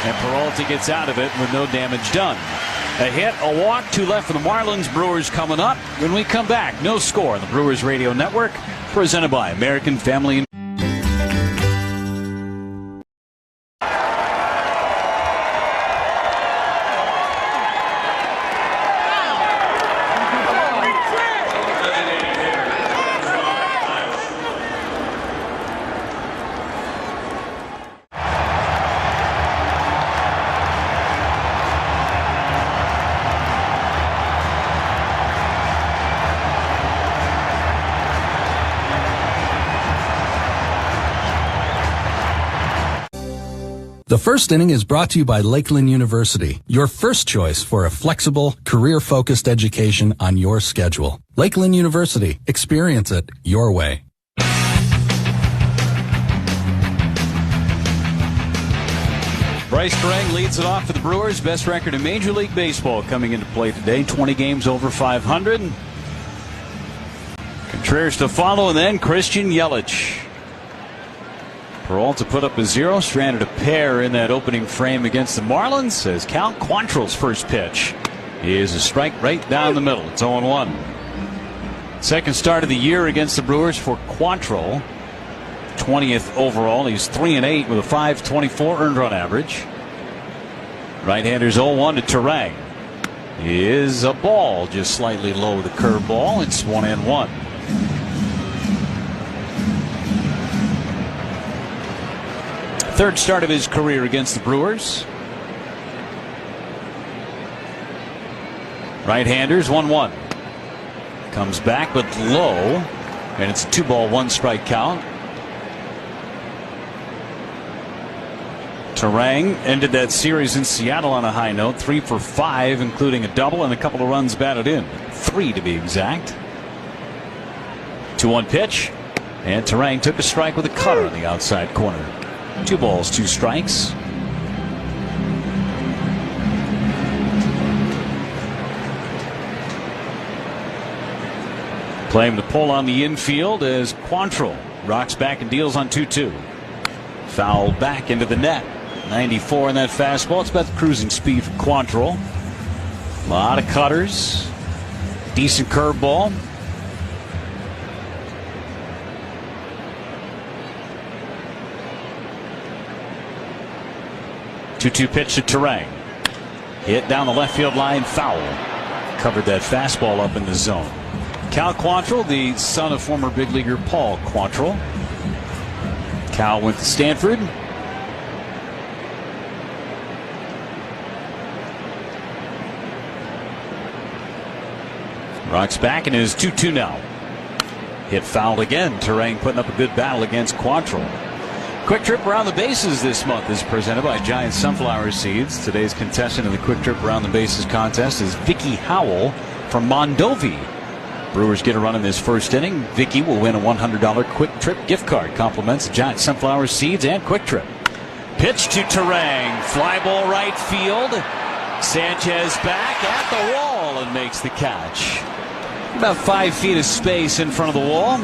and Peralta gets out of it with no damage done. A hit, a walk, 2 left for the Marlins. Brewers coming up. When we come back, No Score on the Brewers Radio Network, presented by American Family. The first inning is brought to you by Lakeland University, your first choice for a flexible, career-focused education on your schedule. Lakeland University, experience it your way. Bryce Turang leads it off for the Brewers. Best record in Major League Baseball coming into play today. 20 games over 500. Contreras to follow, and then Christian Yelich. Peralta put up a 0, stranded a pair in that opening frame against the Marlins as Cal Quantrill's first pitch is a strike right down the middle. It's 0-1. Second start of the year against the Brewers for Quantrill. 20th overall. He's 3-8 with a .524 earned run average. Right-handers 0-1 to Turang. Is a ball just slightly low, the curveball. It's 1-1. Third start of his career against the Brewers. Right-handers 1-1. Comes back but low, and it's a 2-ball 1-strike count. Turang ended that series in Seattle on a high note, 3 for 5, including a double and a couple of runs batted in, 3 to be exact. 2-1 pitch, and Turang took a strike with a cutter on the outside corner. 2 balls, 2 strikes. Playing the pull on the infield as Quantrill rocks back and deals on 2-2. Foul back into the net. 94 in that fastball. It's about the cruising speed for Quantrill. A lot of cutters. Decent curveball. Two pitch to Turang. Hit down the left field line, foul. Covered that fastball up in the zone. Cal Quantrill, the son of former big leaguer Paul Quantrill. Cal went to Stanford. Rocks back and is 2-2 now. Hit fouled again. Turang putting up a good battle against Quantrill. Quick Trip Around the Bases this month is presented by Giant Sunflower Seeds. Today's contestant in the Quick Trip Around the Bases contest is Vicky Howell from Mondovi. Brewers get a run in this first inning. Vicky will win a $100 Quick Trip gift card. Compliments Giant Sunflower Seeds and Quick Trip. Pitch to Turang. Fly ball right field. Sanchez back at the wall and makes the catch. About 5 feet of space in front of the wall.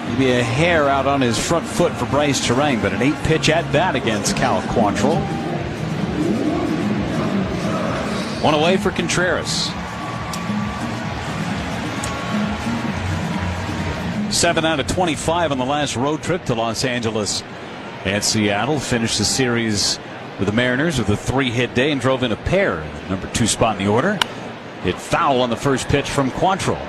Maybe a hair out on his front foot for Bryce Turang, but an 8-pitch at bat against Cal Quantrill. 1 away for Contreras. 7 out of 25 on the last road trip to Los Angeles and Seattle. Finished the series with the Mariners with a 3-hit day and drove in a pair. Number 2 spot in the order. Hit foul on the first pitch from Quantrill.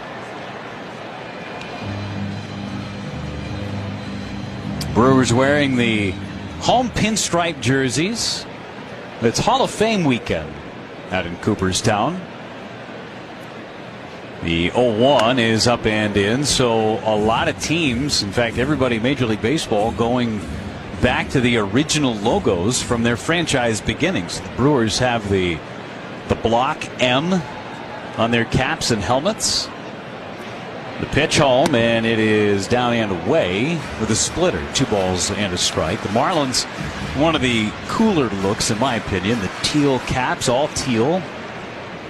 Brewers wearing the home pinstripe jerseys. It's Hall of Fame weekend out in Cooperstown. The 0-1 is up and in, so a lot of teams, in fact everybody in Major League Baseball, going back to the original logos from their franchise beginnings. The Brewers have the block M on their caps and helmets. The pitch home, and it is down and away with a splitter. 2 balls and a strike. The Marlins, one of the cooler looks in my opinion. The teal caps, all teal,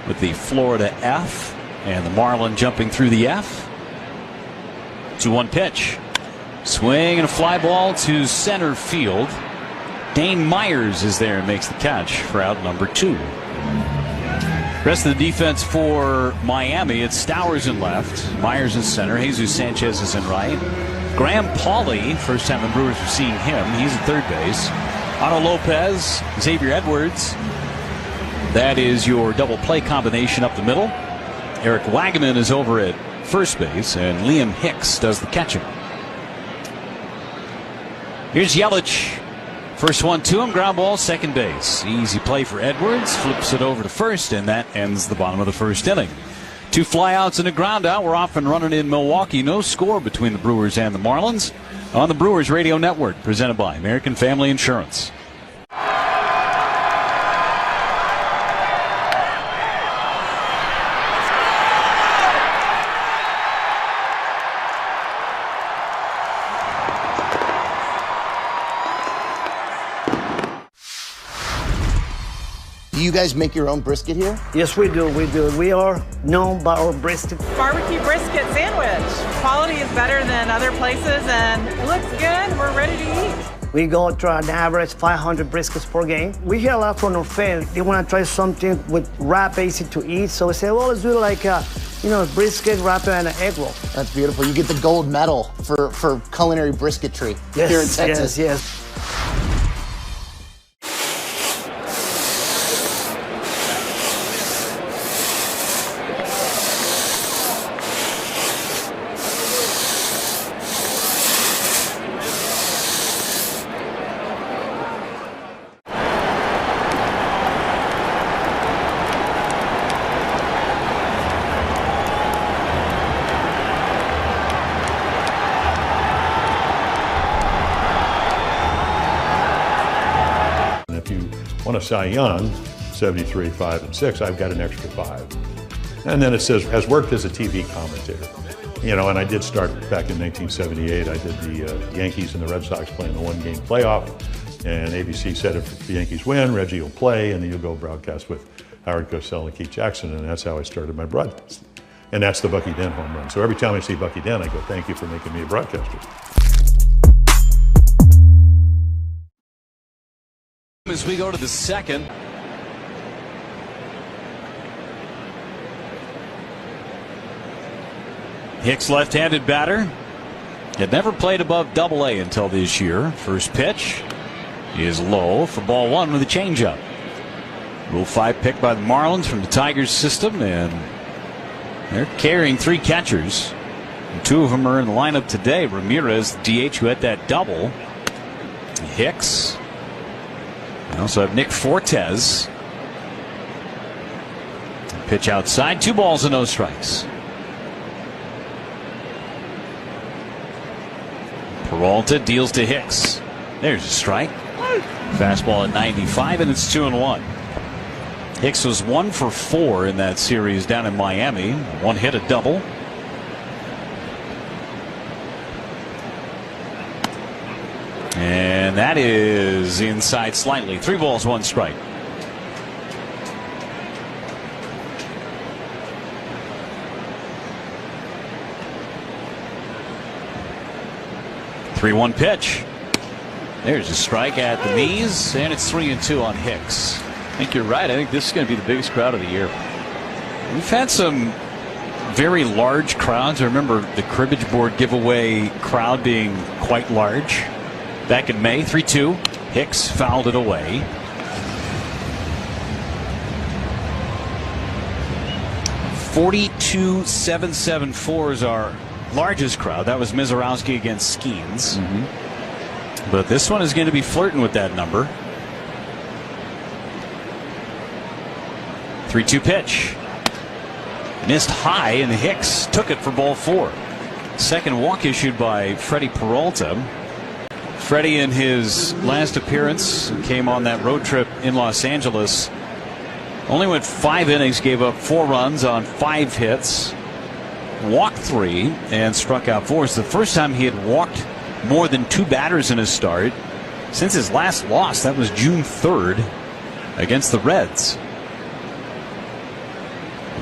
with the Florida F. And the Marlin jumping through the F. 2-1 pitch. Swing and a fly ball to center field. Dane Myers is there and makes the catch for out number 2. Rest of the defense for Miami, it's Stowers in left, Myers in center, Jesus Sanchez is in right. Graham Pauley, first time the Brewers are seeing him, he's at third base. Otto Lopez, Xavier Edwards. That is your double play combination up the middle. Eric Wagaman is over at first base, and Liam Hicks does the catching. Here's Yelich. First one to him, ground ball, second base. Easy play for Edwards, flips it over to first, and that ends the bottom of the first inning. 2 flyouts and a ground out. We're off and running in Milwaukee. No score between the Brewers and the Marlins on the Brewers Radio Network, presented by American Family Insurance. Do you guys make your own brisket here? Yes, we do. We are known by our brisket. Barbecue brisket sandwich. Quality is better than other places, and it looks good. We're ready to eat. We go to an average 500 briskets per game. We hear a lot from our fans. They want to try something with wrap, easy to eat. So we say, well, let's do it like a brisket wrap and an egg roll. That's beautiful. You get the gold medal for culinary brisketry here in Texas. Yes. On a Cy Young, 73, 5, and 6, I've got an extra 5. And then it says, has worked as a TV commentator. You know, and I did start back in 1978. I did the Yankees and the Red Sox playing the 1-game playoff. And ABC said if the Yankees win, Reggie will play, and then you'll go broadcast with Howard Cosell and Keith Jackson. And that's how I started my broadcast. And that's the Bucky Dent home run. So every time I see Bucky Dent, I go, thank you for making me a broadcaster. As we go to the second. Hicks, left-handed batter. Had never played above Double-A until this year. First pitch is low for ball 1 with a changeup. Rule 5 pick by the Marlins from the Tigers system, and they're carrying 3 catchers. And 2 of them are in the lineup today. Ramirez, DH, who had that double. Hicks. We also have Nick Fortes. Pitch outside, 2 balls and no strikes. Peralta deals to Hicks. There's a strike. Fastball at 95, and it's 2-1. Hicks was 1 for 4 in that series down in Miami. 1 hit, a double. And that is inside slightly. 3 balls, 1 strike. Three-one pitch. There's a strike at the knees, and it's 3-2 on Hicks. I think you're right. I think this is going to be the biggest crowd of the year. We've had some very large crowds. I remember the cribbage board giveaway crowd being quite large back in May. 3-2. Hicks fouled it away. $42,774 is our largest crowd. That was Mizorowski against Skeens. But this one is going to be flirting with that number. 3-2 pitch. Missed high, and Hicks took it for ball 4. Second walk issued by Freddie Peralta. Freddie, in his last appearance, came on that road trip in Los Angeles. Only went 5 innings, gave up 4 runs on 5 hits, walked 3, and struck out 4. It's the first time he had walked more than 2 batters in his start since his last loss. That was June 3rd against the Reds.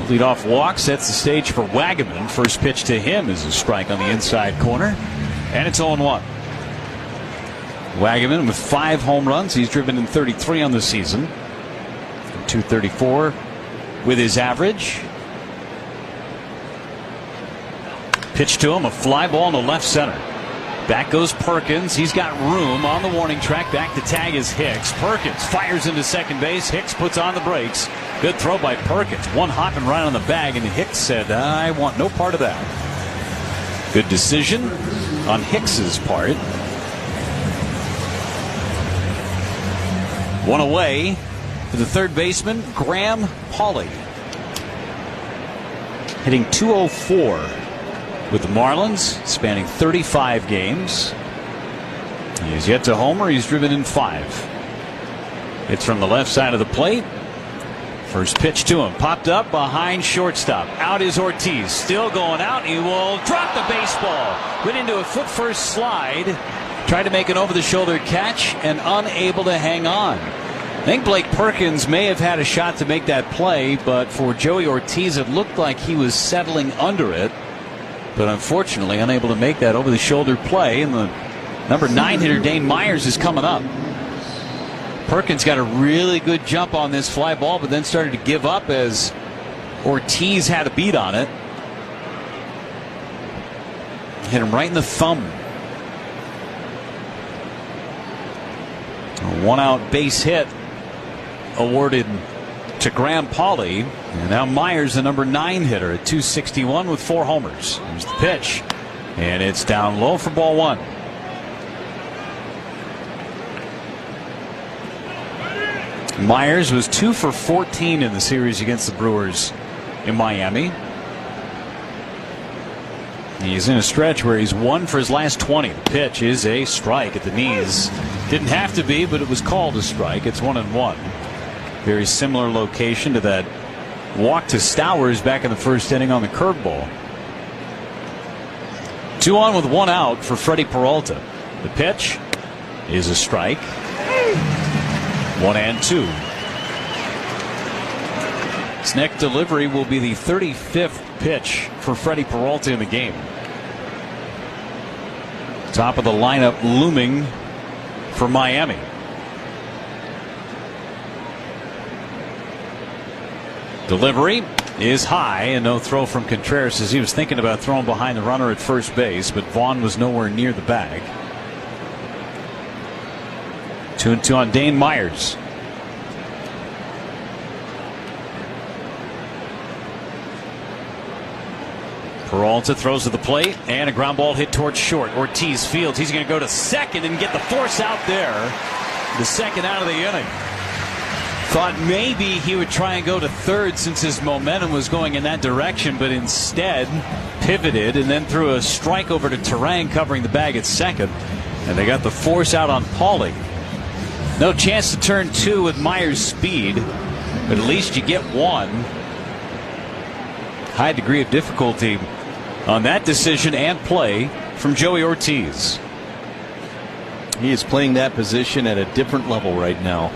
Leadoff walk sets the stage for Wagaman. First pitch to him is a strike on the inside corner, and it's 0-1. Wagaman with 5 home runs. He's driven in 33 on the season. 234 with his average. Pitch to him, a fly ball in the left center. Back goes Perkins. He's got room on the warning track. Back to tag is Hicks. Perkins fires into second base. Hicks puts on the brakes. Good throw by Perkins. One hopping right on the bag, and Hicks said, I want no part of that. Good decision on Hicks's part. One away for the third baseman, Graham Pauley. Hitting .204 with the Marlins, spanning 35 games. He's yet to homer. He's driven in 5. It's from the left side of the plate. First pitch to him, popped up behind shortstop. Out is Ortiz, still going out. He will drop the baseball. Went into a foot-first slide. Tried to make an over-the-shoulder catch and unable to hang on. I think Blake Perkins may have had a shot to make that play, but for Joey Ortiz, it looked like he was settling under it. But unfortunately, unable to make that over-the-shoulder play. And the number 9 hitter, Dane Myers, is coming up. Perkins got a really good jump on this fly ball, but then started to give up as Ortiz had a beat on it. Hit him right in the thumb. A 1-out base hit awarded to Graham Pauley. And now Myers, the number 9 hitter, at .261 with 4 homers. Here's the pitch, and it's down low for ball 1. Myers was 2 for 14 in the series against the Brewers in Miami. He's in a stretch where he's 1 for his last 20. The pitch is a strike at the knees. Didn't have to be, but it was called a strike. It's 1-1. Very similar location to that walk to Stowers back in the first inning on the curveball. 2 on with 1 out for Freddie Peralta. The pitch is a strike. 1-2. His next delivery will be the 35th pitch for Freddie Peralta in the game. Top of the lineup looming for Miami. Delivery is high, and no throw from Contreras as he was thinking about throwing behind the runner at first base, but Vaughn was nowhere near the bag. 2-2 on Dane Myers. Peralta throws to the plate, and a ground ball hit towards short. Ortiz fields. He's going to go to second and get the force out there. The second out of the inning. Thought maybe he would try and go to third since his momentum was going in that direction, but instead pivoted and then threw a strike over to Terang covering the bag at second. And they got the force out on Pauley. No chance to turn 2 with Myers' speed, but at least you get 1. High degree of difficulty on that decision and play from Joey Ortiz. He is playing that position at a different level right now.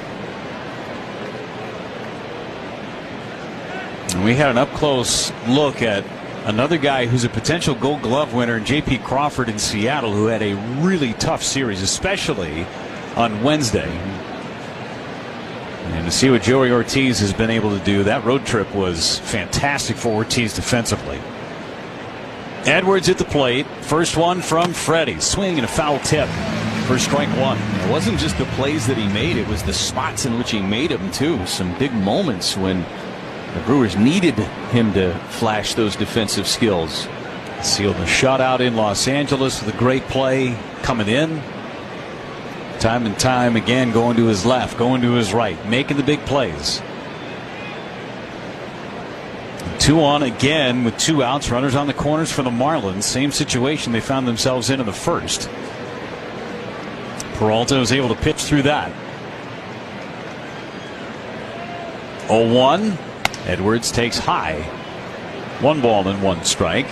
And we had an up-close look at another guy who's a potential Gold Glove winner, J.P. Crawford in Seattle, who had a really tough series, especially on Wednesday. And to see what Joey Ortiz has been able to do, that road trip was fantastic for Ortiz defensively. Edwards at the plate. First one from Freddie. Swing and a foul tip for strike 1. It wasn't just the plays that he made, it was the spots in which he made them too. Some big moments when the Brewers needed him to flash those defensive skills. Sealed the shutout in Los Angeles with a great play coming in. Time and time again, going to his left, going to his right, making the big plays. 2 on again with 2 outs. Runners on the corners for the Marlins. Same situation they found themselves in the first. Peralta was able to pitch through that. 0-1. Edwards takes high. 1 ball and 1 strike.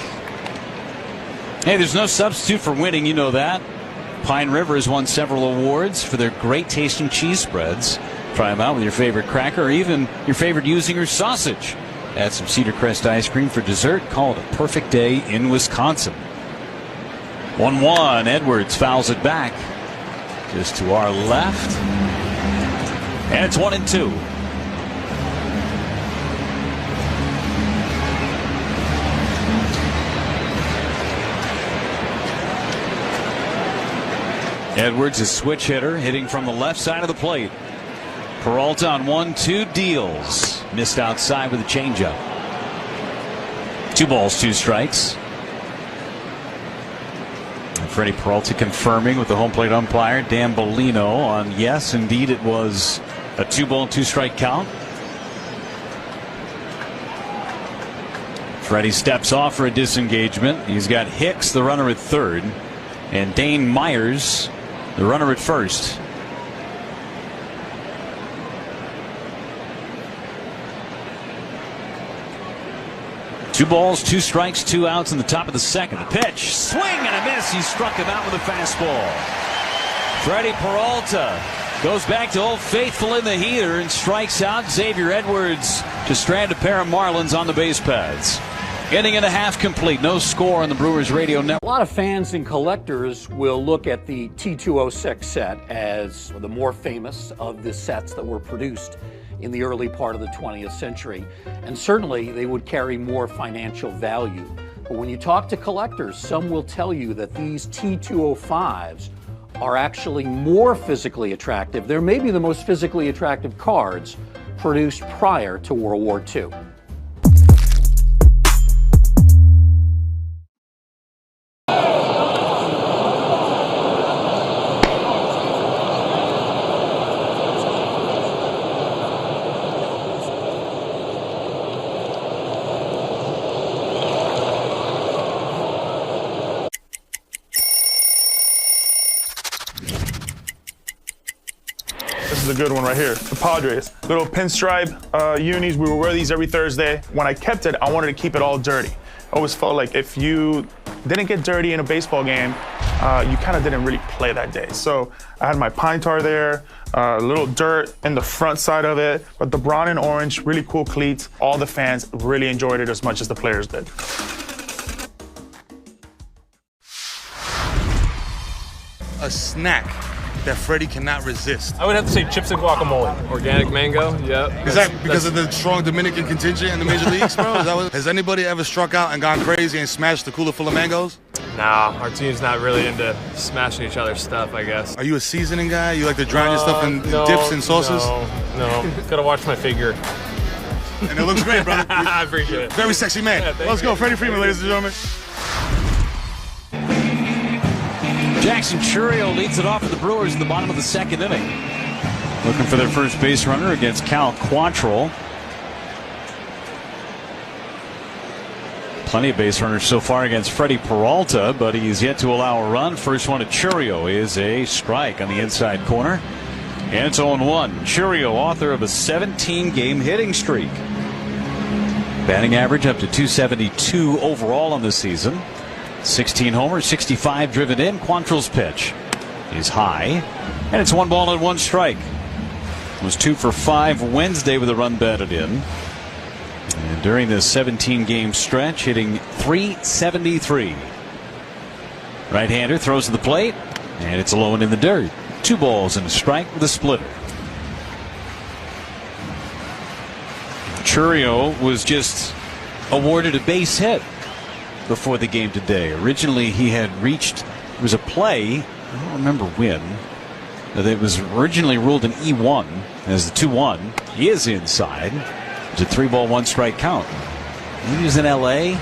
Hey, there's no substitute for winning, you know that. Pine River has won several awards for their great tasting cheese spreads. Try them out with your favorite cracker or even your favorite Usinger sausage. Add some Cedar Crest ice cream for dessert. Call it a perfect day in Wisconsin. 1-1. Edwards fouls it back just to our left. And it's 1-2. Edwards, a switch hitter, hitting from the left side of the plate. Peralta on 1-2 deals. Missed outside with a changeup. 2 balls, 2 strikes. And Freddie Peralta confirming with the home plate umpire, Dan Bellino, on yes, indeed it was a 2-ball, 2-strike count. Freddie steps off for a disengagement. He's got Hicks, the runner at third, and Dane Myers, the runner at first. Two balls, 2 strikes, 2 outs in the top of the second. The pitch, swing and a miss. He struck him out with a fastball. Freddie Peralta goes back to Old Faithful in the heater and strikes out Xavier Edwards to strand a pair of Marlins on the base paths. Inning and a half complete. No score on the Brewers radio network. A lot of fans and collectors will look at the T206 set as the more famous of the sets that were produced in the early part of the 20th century. And certainly they would carry more financial value. But when you talk to collectors, some will tell you that these T205s are actually more physically attractive. They're maybe the most physically attractive cards produced prior to World War II. This is a good one right here. The Padres. Little pinstripe unis. We would wear these every Thursday. When I kept it, I wanted to keep it all dirty. I always felt like if you didn't get dirty in a baseball game, you kind of didn't really play that day. So I had my pine tar there, a little dirt in the front side of it, but the brown and orange, really cool cleats. All the fans really enjoyed it as much as the players did. A snack that Freddie cannot resist. I would have to say chips and guacamole. Organic mango, yep. Is that because of the strong Dominican contingent in the major leagues, bro? Has anybody ever struck out and gone crazy and smashed the cooler full of mangoes? Nah, our team's not really into smashing each other's stuff, I guess. Are you a seasoning guy? You like to drown your stuff in dips and sauces? No. Gotta watch my figure. And it looks great, brother. I appreciate it. Very sexy man. Yeah, Let's go, Freddie Freeman, ladies and gentlemen. Jackson Churio leads it off for the Brewers in the bottom of the second inning. Looking for their first base runner against Cal Quantrill. Plenty of base runners so far against Freddie Peralta, but he's yet to allow a run. First one to Churio is a strike on the inside corner. And it's 0-1. Churio, author of a 17-game hitting streak. Batting average up to .272 overall on the season. 16 homers, 65 driven in. Quantrill's pitch is high, and it's 1 ball and 1 strike. It was 2 for 5 Wednesday with a run batted in. And during this 17-game stretch, hitting .373. Right-hander throws to the plate, and it's low and in the dirt. 2 balls and a strike with a splitter. Churio was just awarded a base hit before the game today. Originally he had reached, it was a play, I don't remember when, that it was originally ruled an E1 as the 2-1. He is inside. It's a 3-ball 1 strike count. Maybe he was in LA.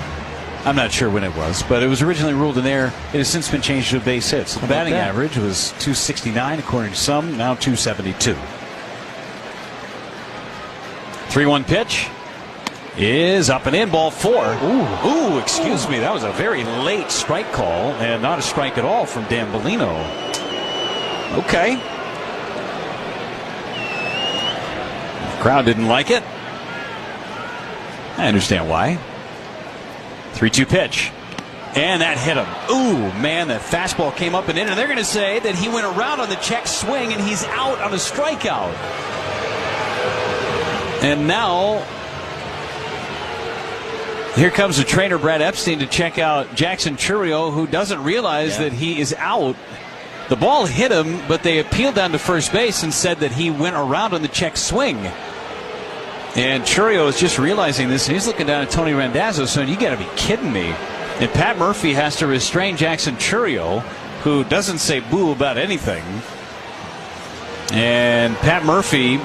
I'm not sure when it was, but it was originally ruled in there. It has since been changed to a base hit. So the batting average was .269 according to some, now .272. 3-1 pitch. is up and in, ball 4. Ooh, excuse me. That was a very late strike call and not a strike at all from Dan Bellino. Okay. The crowd didn't like it. I understand why. 3-2 pitch. And that hit him. Ooh, man, that fastball came up and in, and they're going to say that he went around on the check swing and he's out on a strikeout. And now here comes the trainer, Brad Epstein, to check out Jackson Chourio, who doesn't realize that he is out. The ball hit him, but they appealed down to first base and said that he went around on the check swing. And Chourio is just realizing this, and he's looking down at Tony Randazzo saying, you got to be kidding me. And Pat Murphy has to restrain Jackson Chourio, who doesn't say boo about anything. And Pat Murphy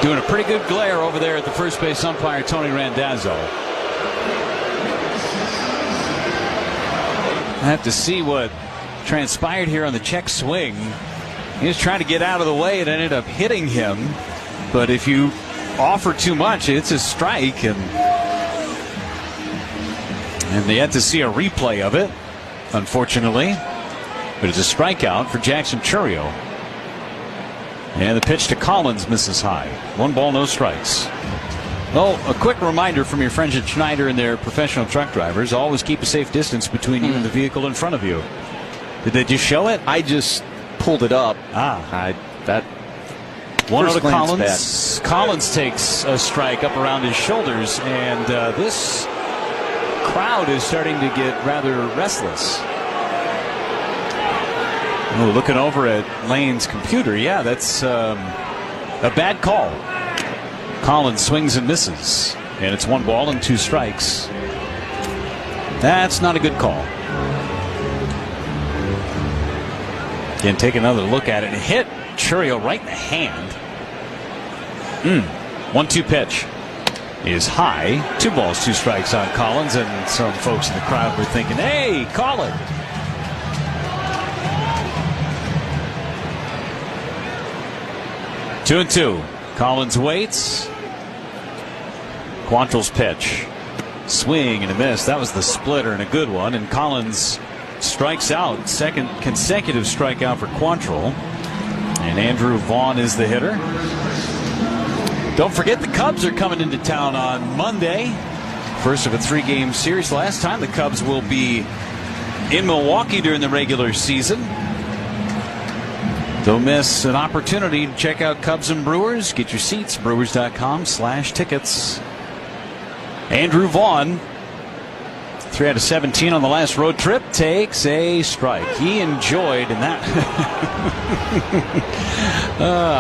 doing a pretty good glare over there at the first base umpire, Tony Randazzo. I have to see what transpired here on the check swing. He was trying to get out of the way. It ended up hitting him. But if you offer too much, it's a strike. And they had to see a replay of it, unfortunately. But it's a strikeout for Jackson Chourio. And the pitch to Collins misses high. 1 ball, no strikes. Well, a quick reminder from your friends at Schneider and their professional truck drivers: always keep a safe distance between you and the vehicle in front of you. Did they just show it? I just pulled it up. That 1-0 to Collins. Collins takes a strike up around his shoulders, and this crowd is starting to get rather restless. Oh, looking over at Lane's computer, yeah, that's a bad call. Collins swings and misses, and it's 1 ball and 2 strikes. That's not a good call. Again, take another look at it. It hit Chourio right in the hand. 1-2 pitch is high. 2 balls, 2 strikes on Collins, and some folks in the crowd were thinking, hey, call it. Two and 2. Collins waits. Quantrill's pitch. Swing and a miss. That was the splitter, and a good one. And Collins strikes out. Second consecutive strikeout for Quantrill. And Andrew Vaughn is the hitter. Don't forget the Cubs are coming into town on Monday. First of a 3-game series. Last time the Cubs will be in Milwaukee during the regular season. Don't miss an opportunity to check out Cubs and Brewers. Get your seats, brewers.com/tickets. Andrew Vaughn, 3 out of 17 on the last road trip, takes a strike. He enjoyed, and that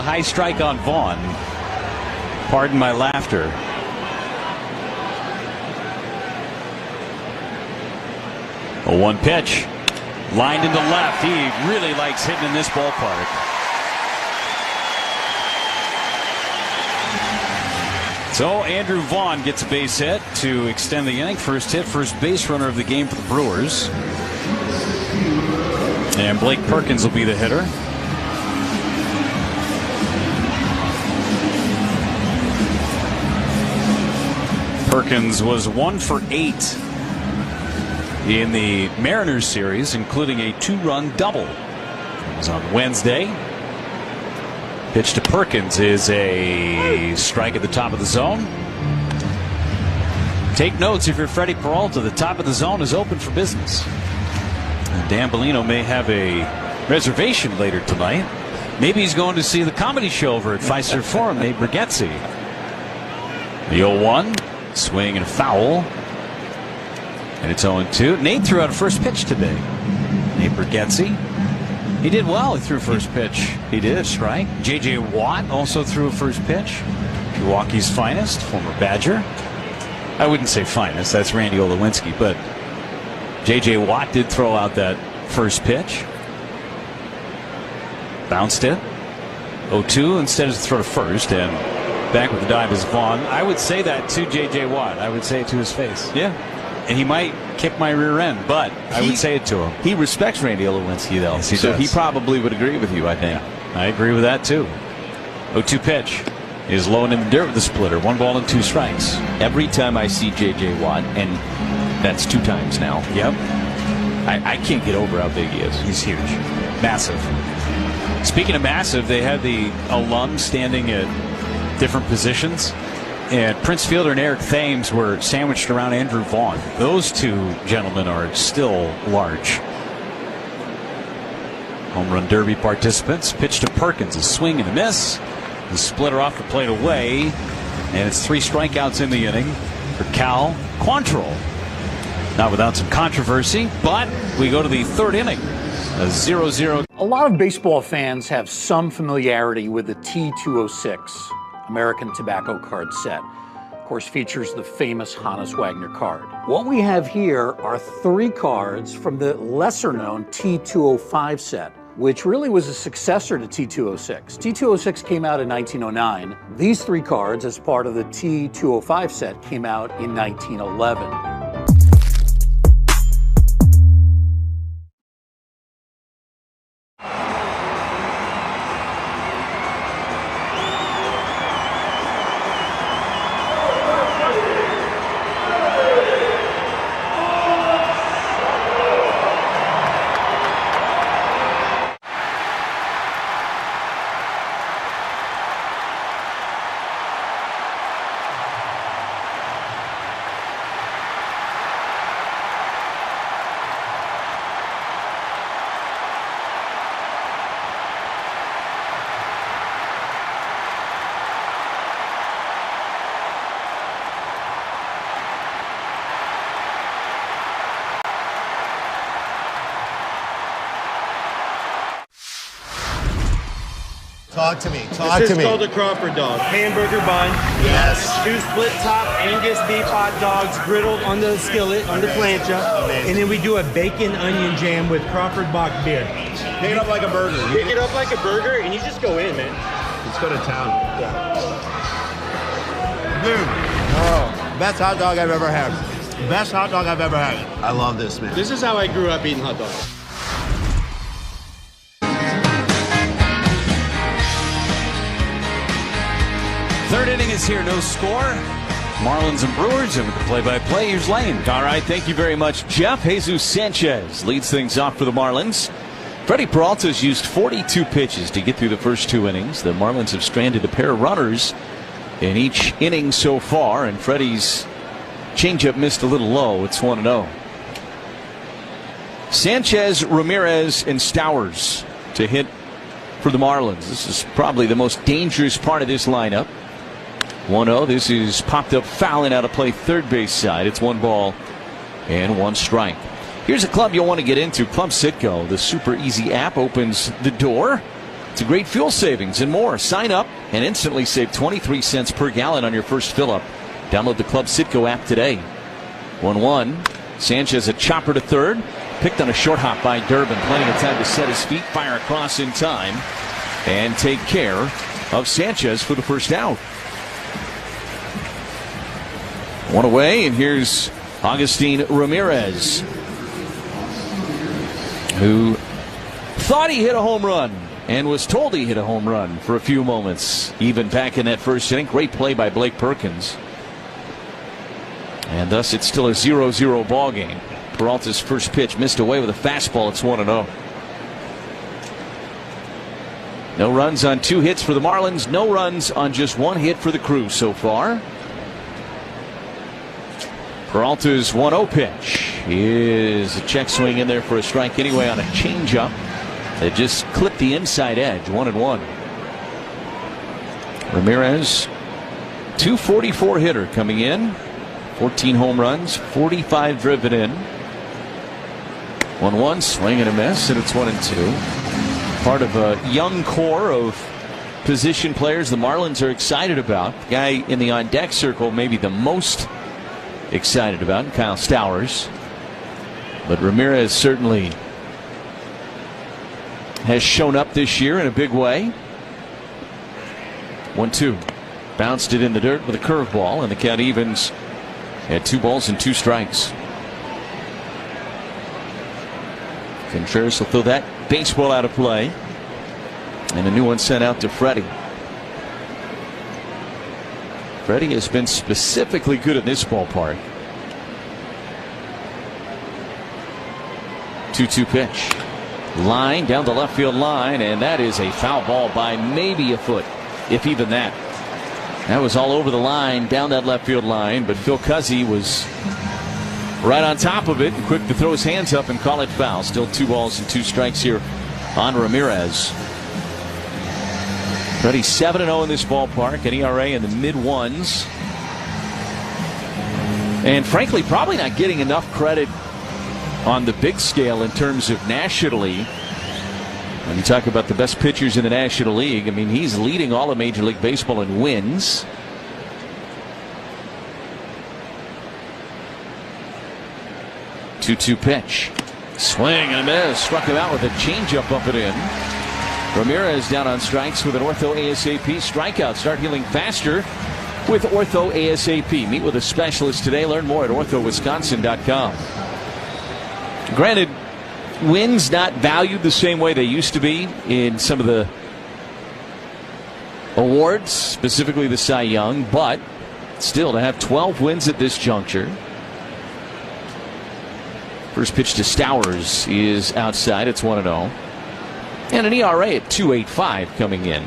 high strike on Vaughn. Pardon my laughter. A 1 pitch. Lined into left. He really likes hitting in this ballpark. So Andrew Vaughn gets a base hit to extend the inning. First hit, first base runner of the game for the Brewers. And Blake Perkins will be the hitter. Perkins was 1 for 8 in the Mariners series, including a 2-run double. It was on Wednesday. Pitch to Perkins is a strike at the top of the zone. Take notes if you're Freddie Peralta. The top of the zone is open for business. And Dan Bellino may have a reservation later tonight. Maybe he's going to see the comedy show over at Fiserv Forum, Nate Bargatze. The 0-1, swing and foul. And it's 0-2. Nate threw out a first pitch today. Nate Bargatze. He did well. He threw first pitch. He did. Strike. J.J. Watt also threw a first pitch. Milwaukee's finest, former Badger. I wouldn't say finest. That's Randy Olowinski. But J.J. Watt did throw out that first pitch. Bounced it. 0-2 instead of throw to first. And back with the dive is Vaughn. I would say that to J.J. Watt. I would say it to his face. Yeah. And he might kick my rear end, but I would say it to him. He respects Randy Olowinski, though. Yes, he so does. He probably would agree with you, I think. I agree with that, too. 0-2 pitch is low and in the dirt with the splitter. 1 ball and 2 strikes. Every time I see J.J. Watt, and that's 2 times now. Yep. I can't get over how big he is. He's huge. Massive. Speaking of massive, they had the alums standing at different positions. And Prince Fielder and Eric Thames were sandwiched around Andrew Vaughn. Those 2 gentlemen are still large. Home run derby participants. Pitch to Perkins. A swing and a miss. The splitter off the plate away. And it's 3 strikeouts in the inning for Cal Quantrill. Not without some controversy, but we go to the 3rd inning. A 0-0. A lot of baseball fans have some familiarity with the T206 American Tobacco card set. Of course, features the famous Hannes Wagner card. What we have here are 3 cards from the lesser-known T205 set, which really was a successor to T206. T206 came out in 1909. These 3 cards, as part of the T205 set, came out in 1911. Talk to me. This is called a Crawford dog. Hamburger bun. Yes. 2 split top Angus beef hot dogs griddled on the skillet, on the plancha. And then we do a bacon onion jam with Crawford Bock beer. Pick it up like a burger. Pick it up like a burger and you just go in, man. Let's go to town. Dude. Oh, best hot dog I've ever had. Best hot dog I've ever had. I love this, man. This is how I grew up eating hot dogs. Third inning is here, no score. Marlins and Brewers, and with the play-by-play, here's Lane. All right, thank you very much, Jeff. Jesus Sanchez leads things off for the Marlins. Freddie Peralta's used 42 pitches to get through the first 2 innings. The Marlins have stranded a pair of runners in each inning so far, and Freddie's changeup missed a little low. It's 1-0. Sanchez, Ramirez, and Stowers to hit for the Marlins. This is probably the most dangerous part of this lineup. 1-0. This is popped up fouling out of play, third base side. It's 1 ball and 1 strike. Here's a club you'll want to get into. Club Citgo. The super easy app opens the door to great fuel savings and more. Sign up and instantly save 23 cents per gallon on your first fill up. Download the Club Citgo app today. 1-1. Sanchez a chopper to third. Picked on a short hop by Durbin. Plenty of time to set his feet, fire across in time, and take care of Sanchez for the first out. 1 away, and here's Agustin Ramirez, who thought he hit a home run and was told he hit a home run for a few moments, even back in that first inning. Great play by Blake Perkins. And thus it's still a 0-0 ball game. Peralta's first pitch missed away with a fastball. It's 1-0. No runs on 2 hits for the Marlins. No runs on just 1 hit for the Crew so far. Peralta's 1-0 pitch is a check swing in there for a strike anyway on a changeup that just clipped the inside edge. 1-1. Ramirez, 244 hitter coming in. 14 home runs, 45 driven in. 1-1, swing and a miss, and it's 1-2. Part of a young core of position players the Marlins are excited about. The guy in the on-deck circle maybe the most excited about, Kyle Stowers. But Ramirez certainly has shown up this year in a big way. 1-2. Bounced it in the dirt with a curveball, and the count evens at 2 balls and 2 strikes. Contreras will throw that baseball out of play, and a new one sent out to Freddie. Freddie has been specifically good in this ballpark. 2-2 pitch. Line down the left field line, and that is a foul ball by maybe a foot, if even that. That was all over the line, down that left field line, but Phil Cuzzy was right on top of it and quick to throw his hands up and call it foul. Still 2 balls and 2 strikes here on Ramirez. Freddie 7-0 in this ballpark, an ERA in the mid-1s. And frankly, probably not getting enough credit on the big scale in terms of nationally. When you talk about the best pitchers in the National League, I mean, he's leading all of Major League Baseball in wins. Two-two pitch. Swing and a miss. Struck him out with a changeup up and in. Ramirez down on strikes with an Ortho ASAP strikeout. Start healing faster with Ortho ASAP. Meet with a specialist today. Learn more at orthowisconsin.com. Granted, wins not valued the same way they used to be in some of the awards, specifically the Cy Young, but still to have 12 wins at this juncture. First pitch to Stowers is outside. It's 1-0. And an ERA at 2.85 coming in.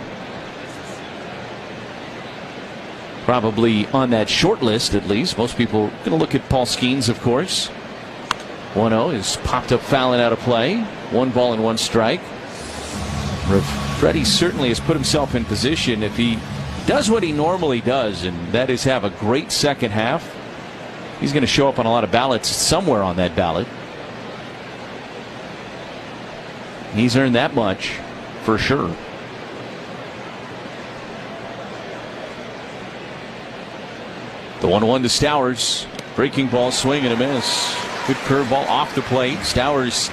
Probably on that short list at least. Most people are going to look at Paul Skeens, of course. 1-0 is popped up foul and out of play. 1 ball and 1 strike. Freddie certainly has put himself in position if he does what he normally does, and that is have a great second half. He's going to show up on a lot of ballots somewhere on that ballot. He's earned that much for sure. The 1-1 to Stowers. Breaking ball, swing and a miss. Good curveball off the plate. Stowers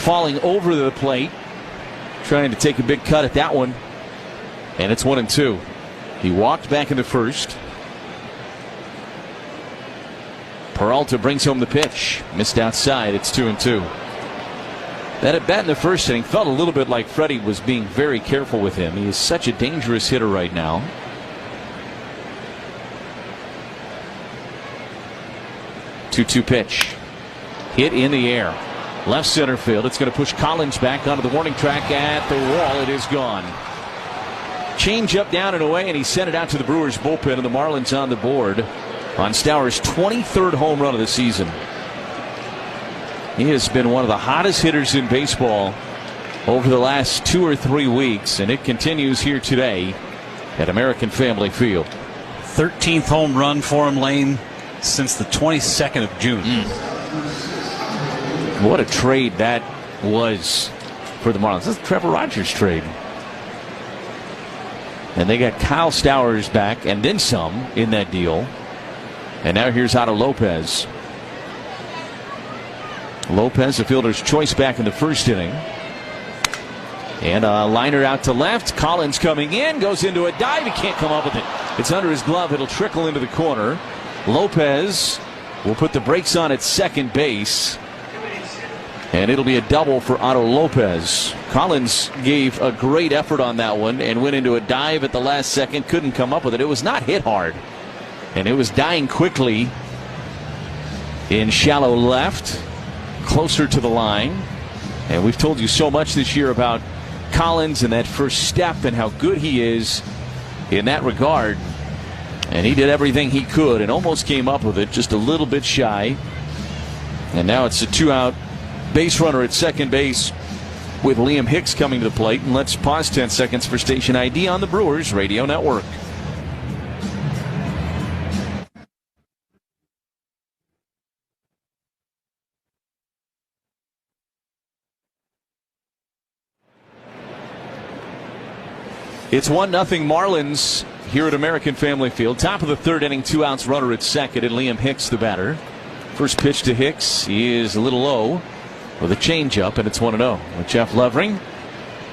falling over the plate, trying to take a big cut at that one. And it's 1-2. He walked back in the first. Peralta brings home the pitch. Missed outside. It's 2-2. That at bat in the first inning felt a little bit like Freddie was being very careful with him. He is such a dangerous hitter right now. Two-two pitch. Hit in the air. Left center field. It's going to push Collins back onto the warning track at the wall. It is gone. Change up, down and away, and he sent it out to the Brewers bullpen, and the Marlins on the board on Stowers' 23rd home run of the season. He has been one of the hottest hitters in baseball over the last 2 or 3 weeks, and it continues here today at American Family Field. 13th home run for him, Lane, since the 22nd of June. What a trade that was for the Marlins. This is the Trevor Rogers trade. And they got Kyle Stowers back and then some in that deal. And now here's Otto Lopez. Lopez, the fielder's choice back in the first inning. And a liner out to left. Collins coming in, goes into a dive. He can't come up with it. It's under his glove. It'll trickle into the corner. Lopez will put the brakes on at second base. And it'll be a double for Otto Lopez. Collins gave a great effort on that one and went into a dive at the last second. Couldn't come up with it. It was not hit hard. And it was dying quickly in shallow left, closer to the line. And we've told you so much this year about Collins and that first step and how good he is in that regard. And he did everything he could and almost came up with it, just a little bit shy. And now it's a 2-out base runner at second base with Liam Hicks coming to the plate. And let's pause 10 seconds for station ID on the Brewers Radio Network. It's 1-0 Marlins here at American Family Field. Top of the third inning, 2 outs, runner at second, and Liam Hicks the batter. First pitch to Hicks is a little low with a changeup, and it's 1-0 with Jeff Levering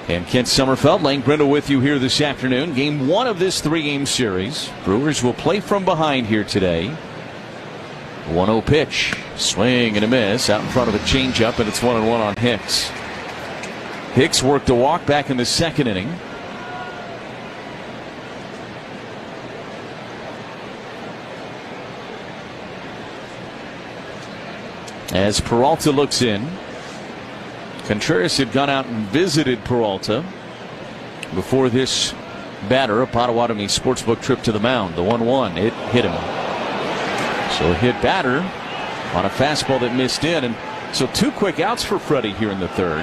and Kent Sommerfeld. Lane Grindle with you here this afternoon. Game 1 of this 3-game series. Brewers will play from behind here today. 1-0 pitch. Swing and a miss out in front of a changeup, and it's 1-1 on Hicks. Hicks worked a walk back in the second inning. as Peralta looks in. Contreras had gone out and visited Peralta before this batter, a Potawatomi Sportsbook trip to the mound. The 1-1, it hit him. So a hit batter on a fastball that missed in. And so 2 quick outs for Freddie here in the third.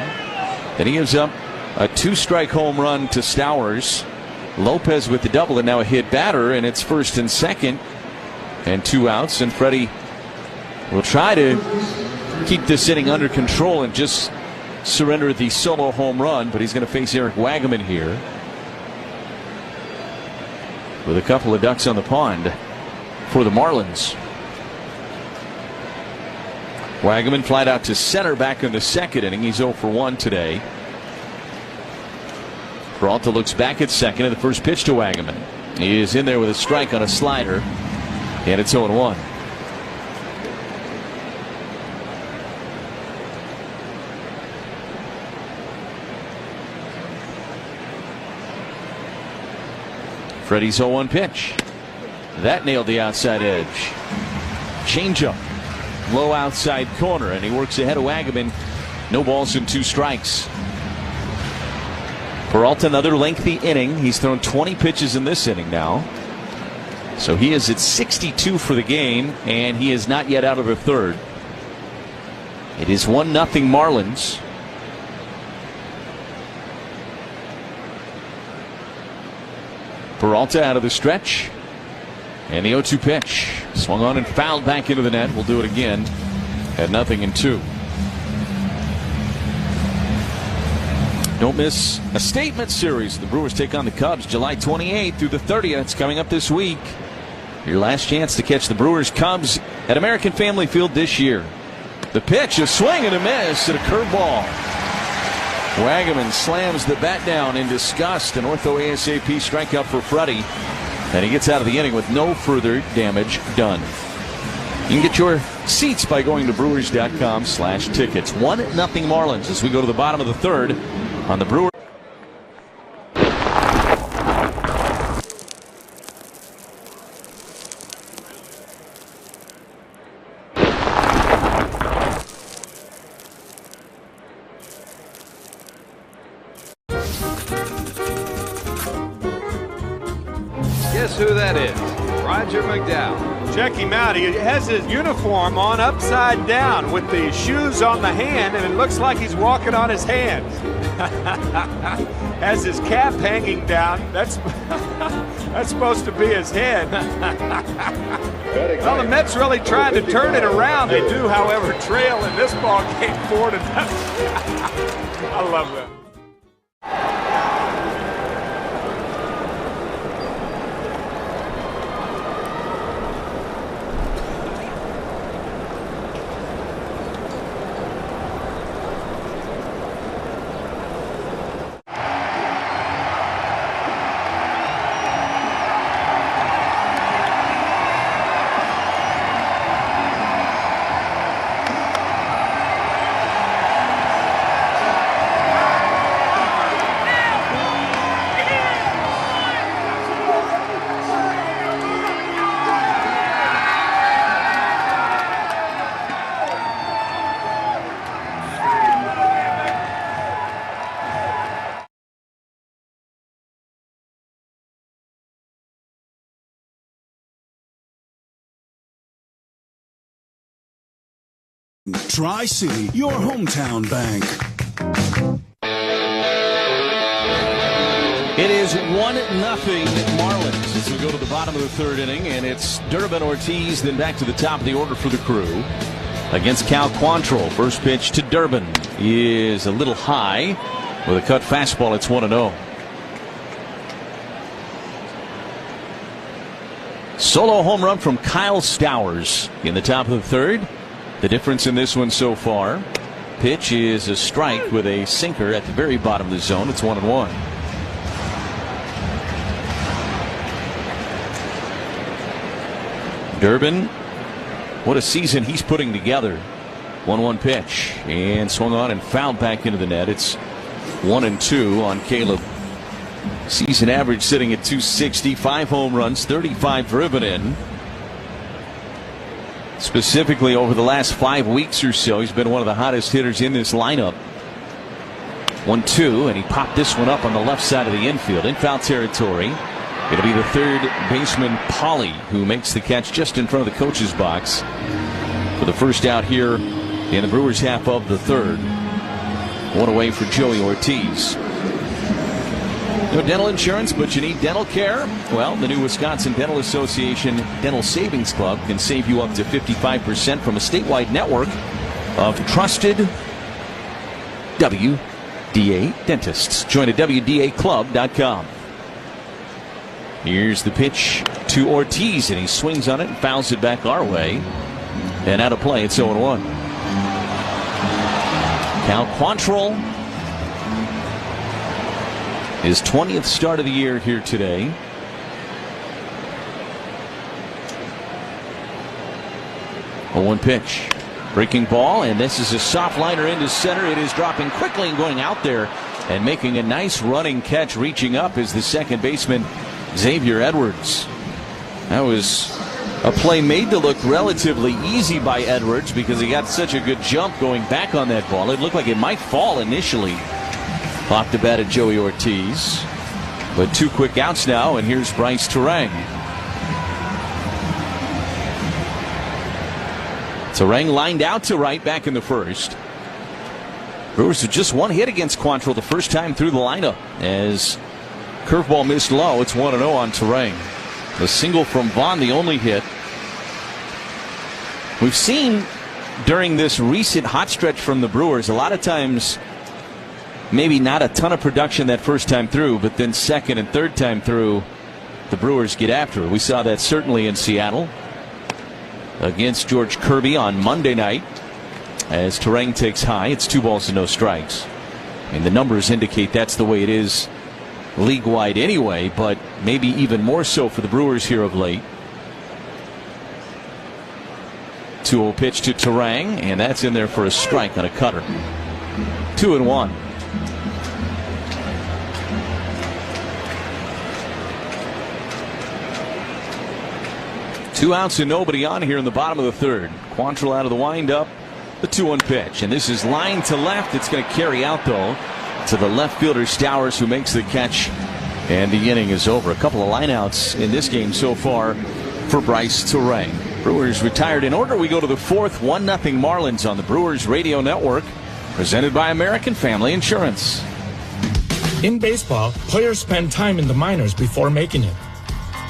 Then he gives up a 2-strike home run to Stowers. Lopez with the double, and now a hit batter, and it's first and second and 2 outs. And Freddie will try to keep this inning under control and just surrender the solo home run, but he's going to face Eric Wagaman here with a couple of ducks on the pond for the Marlins. Wagaman flied out to center back in the second inning. He's 0 for 1 today. Peralta looks back at second, and the first pitch to Wagaman. He is in there with a strike on a slider, and it's 0-1. Freddie's 0-1 pitch. That nailed the outside edge. Changeup. Low outside corner, and he works ahead of Wagaman. No balls and 2 strikes. Peralta, another lengthy inning. He's thrown 20 pitches in this inning now. So he is at 62 for the game, and he is not yet out of the third. It is 1-0 Marlins. Peralta out of the stretch. And the 0-2 pitch. Swung on and fouled back into the net. We'll do it again at 0-2. Don't miss a statement series. The Brewers take on the Cubs July 28th through the 30th. It's coming up this week. Your last chance to catch the Brewers Cubs at American Family Field this year. The pitch, a swing and a miss at a curveball. Wagaman slams the bat down in disgust. An ortho ASAP strikeout for Freddie. And he gets out of the inning with no further damage done. You can get your seats by going to Brewers.com/tickets. 1-0 Marlins as we go to the bottom of the third on the Brewers. Guess who that is? Roger McDowell. Check him out. He has his uniform on upside down with the shoes on the hand, and it looks like he's walking on his hands. Has his cap hanging down. That's supposed to be his head. Well, the Mets really trying to turn it around. They do, however, trail in this ball game 4-0. I love that. Tri-City, your hometown bank. It is 1-0 Marlins as we go to the bottom of the third inning, and it's Durbin, Ortiz, then back to the top of the order for the Crew against Cal Quantrill. First pitch to Durbin is a little high with a cut fastball. It's 1-0. Solo home run from Kyle Stowers in the top of the third. The difference in this one so far, pitch is a strike with a sinker at the very bottom of the zone. It's 1-1. Durbin, what a season he's putting together. 1-1 pitch and swung on and fouled back into the net. It's 1-2 on Caleb. Season average sitting at 260, 5 home runs, 35 driven in. Specifically over the last 5 weeks or so, he's been one of the hottest hitters in this lineup. 1-2, and he popped this one up on the left side of the infield in foul territory. It'll be the third baseman, Pauly, who makes the catch just in front of the coach's box for the first out here in the Brewers' half of the third. One away for Joey Ortiz. No dental insurance, but you need dental care? Well, the new Wisconsin Dental Association Dental Savings Club can save you up to 55% from a statewide network of trusted WDA dentists. Join at WDAclub.com. Here's the pitch to Ortiz, and he swings on it and fouls it back our way. And out of play, it's 0-1. Cal Quantrill, his 20th start of the year here today. A 1 pitch. Breaking ball, and this is a soft liner into center. It is dropping quickly and going out there and making a nice running catch. Reaching up is the second baseman, Xavier Edwards. That was a play made to look relatively easy by Edwards because he got such a good jump going back on that ball. It looked like it might fall initially. Off the bat at Joey Ortiz. But 2 quick outs now, and here's Bryce Turang. Turang lined out to right back in the first. Brewers with just 1 hit against Quantrill the first time through the lineup. As curveball missed low, it's 1-0 on Turang. The single from Vaughn, the only hit. We've seen during this recent hot stretch from the Brewers, a lot of times maybe not a ton of production that first time through, but then second and third time through, the Brewers get after it. We saw that certainly in Seattle against George Kirby on Monday night as Turang takes high. It's 2 balls and no strikes. And the numbers indicate that's the way it is league-wide anyway, but maybe even more so for the Brewers here of late. 2-0 pitch to Turang, and that's in there for a strike on a cutter. 2-1. Two outs and nobody on here in the bottom of the third. Quantrill out of the windup. The 2-1 pitch, and this is line to left. It's going to carry out though to the left fielder Stowers, who makes the catch, and the inning is over. A couple of lineouts in this game so far for Bryce Turang. Brewers retired in order. We go to the fourth. 1-0 Marlins on the Brewers Radio Network, presented by American Family Insurance. In baseball, players spend time in the minors before making it.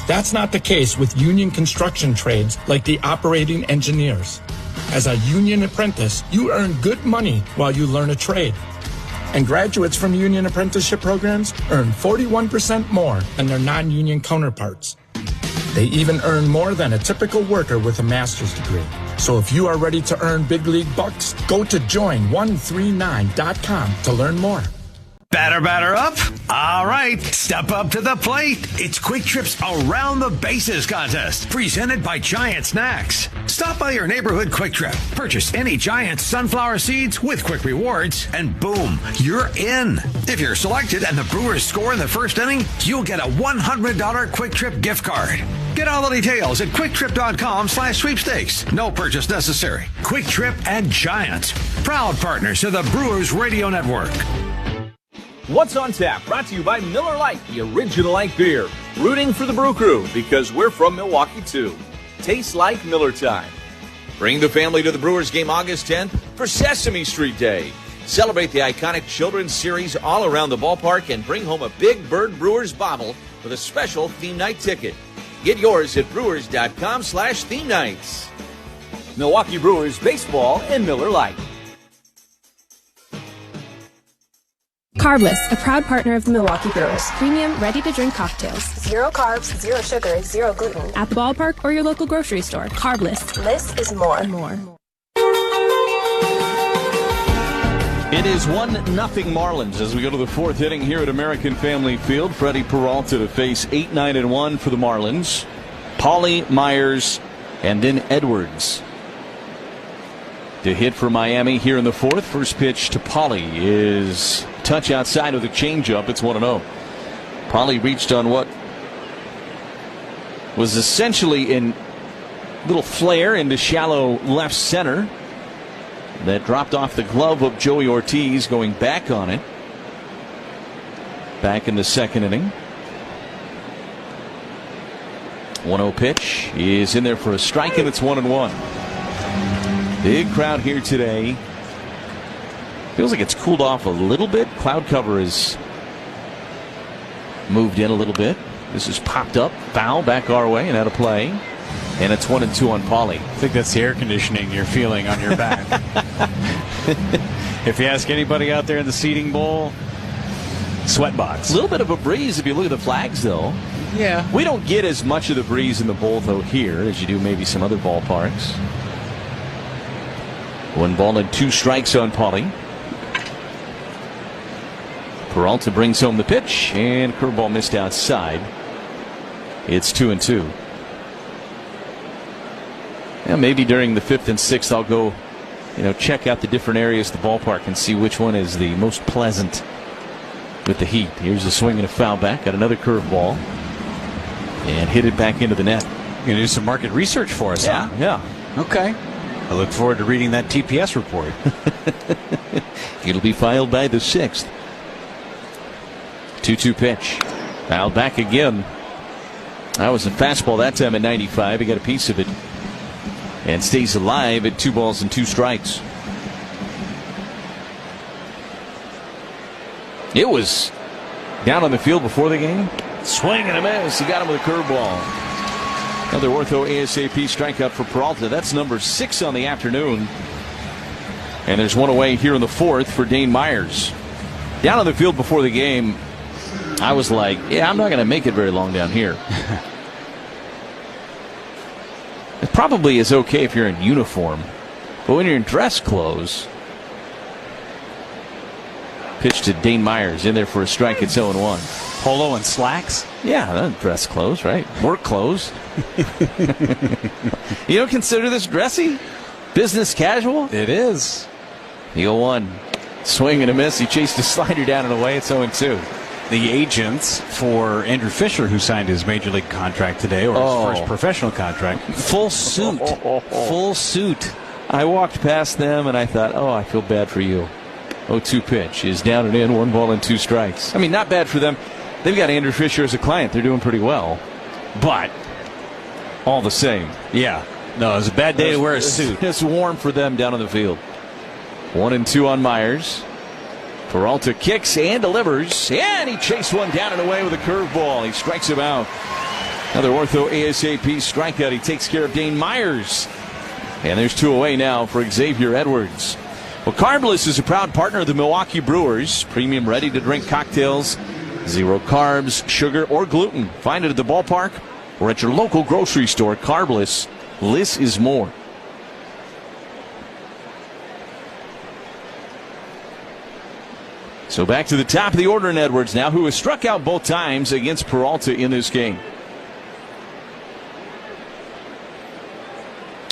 That's not the case with union construction trades like the operating engineers. As a union apprentice, you earn good money while you learn a trade. And graduates from union apprenticeship programs earn 41% more than their non-union counterparts. They even earn more than a typical worker with a master's degree. So if you are ready to earn big league bucks, go to join139.com to learn more. Batter up? All right, step up to the plate. It's Quick Trip's Around the Bases contest, presented by Giant Snacks. Stop by your neighborhood Quick Trip, purchase any Giant sunflower seeds with Quick Rewards, and boom, you're in. If you're selected and the Brewers score in the first inning, you'll get a $100 Quick Trip gift card. Get all the details at quicktrip.com/sweepstakes. No purchase necessary. Quick Trip and Giant, proud partners of the Brewers Radio Network. What's on Tap? Brought to you by Miller Lite, the original light beer. Rooting for the Brew Crew because we're from Milwaukee too. Tastes like Miller time. Bring the family to the Brewers game August 10th for Sesame Street Day. Celebrate the iconic children's series all around the ballpark and bring home a Big Bird Brewers bottle with a special theme night ticket. Get yours at brewers.com/theme nights. Milwaukee Brewers baseball and Miller Lite. Carbless, a proud partner of the Milwaukee Brewers. Premium, ready-to-drink cocktails. 0 carbs, 0 sugar, 0 gluten. At the ballpark or your local grocery store. Carbless. Less is more. It is 1-0 Marlins as we go to the fourth inning here at American Family Field. Freddie Peralta to face 8-9-1 for the Marlins. Pauly, Myers, and then Edwards to hit for Miami here in the fourth. First pitch to Pauly is touch outside with a changeup. It's 1-0. Pauly reached on what was essentially an Little flare into shallow left center. That dropped off the glove of Joey Ortiz, going back on it. Back in the second inning. 1-0 pitch is in there for a strike, and it's 1-1. Big crowd here today. Feels like it's cooled off a little bit. Cloud cover is moved in a little bit. This is popped up, foul back our way and out of play. And it's 1-2 on Pauly. I think that's the air conditioning you're feeling on your back. If you ask anybody out there in the seating bowl, sweatbox. A little bit of a breeze if you look at the flags, though. Yeah. We don't get as much of the breeze in the bowl, though, here as you do maybe some other ballparks. 1-2 strikes on Pauly. Peralta brings home the pitch, and curveball missed outside. It's 2-2. Yeah, maybe during the 5th and 6th, I'll go, check out the different areas of the ballpark and see which one is the most pleasant with the heat. Here's a swing and a foul back. Got another curveball, and hit it back into the net. You're going to do some market research for us, huh? Yeah. Okay. I look forward to reading that TPS report. It'll be filed by the 6th. 2-2 pitch. Fouled back again. That was a fastball that time at 95. He got a piece of it. And stays alive at 2 balls and 2 strikes. It was down on the field before the game. Swing and a miss. He got him with a curveball. Another ortho ASAP strikeout for Peralta. That's number 6 on the afternoon. And there's one away here in the 4th for Dane Myers. Down on the field before the game, I was like, yeah, I'm not going to make it very long down here. It probably is okay if you're in uniform, but when you're in dress clothes. Pitch to Dane Myers, in there for a strike. It's 0-1. Polo and slacks? Yeah, dress clothes, right? Work clothes. You don't consider this dressy? Business casual? It is. The 0-1. Swing and a miss. He chased a slider down and away. It's 0-2. The agents for Andrew Fisher, who signed his major league contract today, or his first professional contract. Full suit. Full suit. I walked past them and I thought, oh, I feel bad for you. 0-2 pitch is down and in, 1 ball and 2 strikes. I mean, not bad for them. They've got Andrew Fisher as a client. They're doing pretty well. But all the same. Yeah. No, it was a bad day to wear a suit. It's warm for them down on the field. 1-2 on Myers. Peralta kicks and delivers, and he chased one down and away with a curveball. He strikes him out. Another ortho ASAP strikeout. He takes care of Dane Myers. And there's 2 away now for Xavier Edwards. Well, Carbless is a proud partner of the Milwaukee Brewers. Premium ready-to-drink cocktails. 0 carbs, sugar, or gluten. Find it at the ballpark or at your local grocery store. Carbless. Less is more. So back to the top of the order in Edwards now, who has struck out both times against Peralta in this game.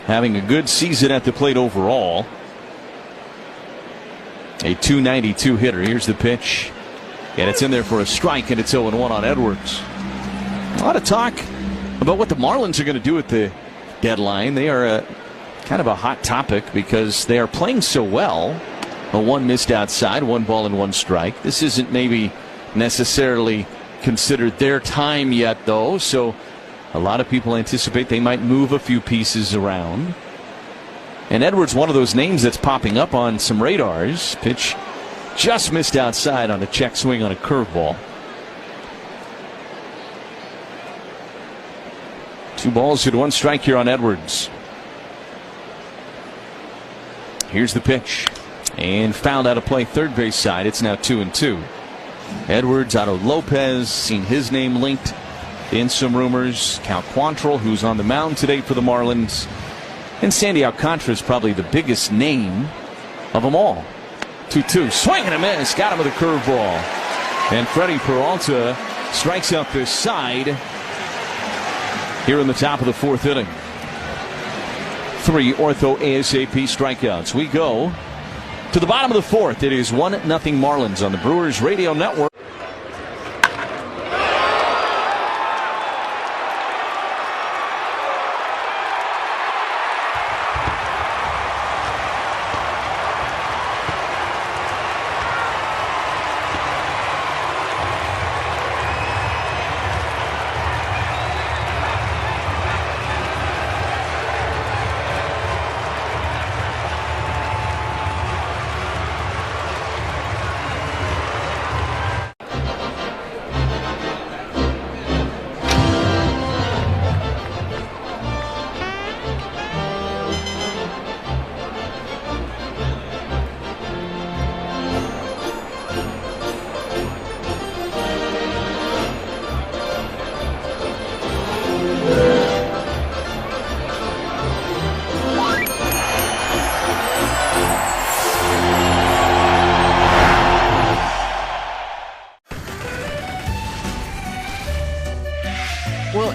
Having a good season at the plate overall. A .292 hitter. Here's the pitch. And it's in there for a strike, and it's 0-1 on Edwards. A lot of talk about what the Marlins are going to do at the deadline. They are kind of a hot topic because they are playing so well. A 1 missed outside, 1 ball and 1 strike. This isn't maybe necessarily considered their time yet, though, so a lot of people anticipate they might move a few pieces around. And Edwards, one of those names that's popping up on some radars. Pitch just missed outside on a check swing on a curveball. 2 balls and 1 strike here on Edwards. Here's the pitch. And fouled out of play, third base side. It's now 2-2. Edwards out of Lopez, seen his name linked in some rumors. Cal Quantrill, who's on the mound today for the Marlins. And Sandy Alcantara is probably the biggest name of them all. 2-2. Swing and a miss. Got him with a curveball. And Freddie Peralta strikes out this side here in the top of the 4th inning. 3 ortho ASAP strikeouts. We go to the bottom of the 4th. It is 1-0 Marlins on the Brewers Radio Network.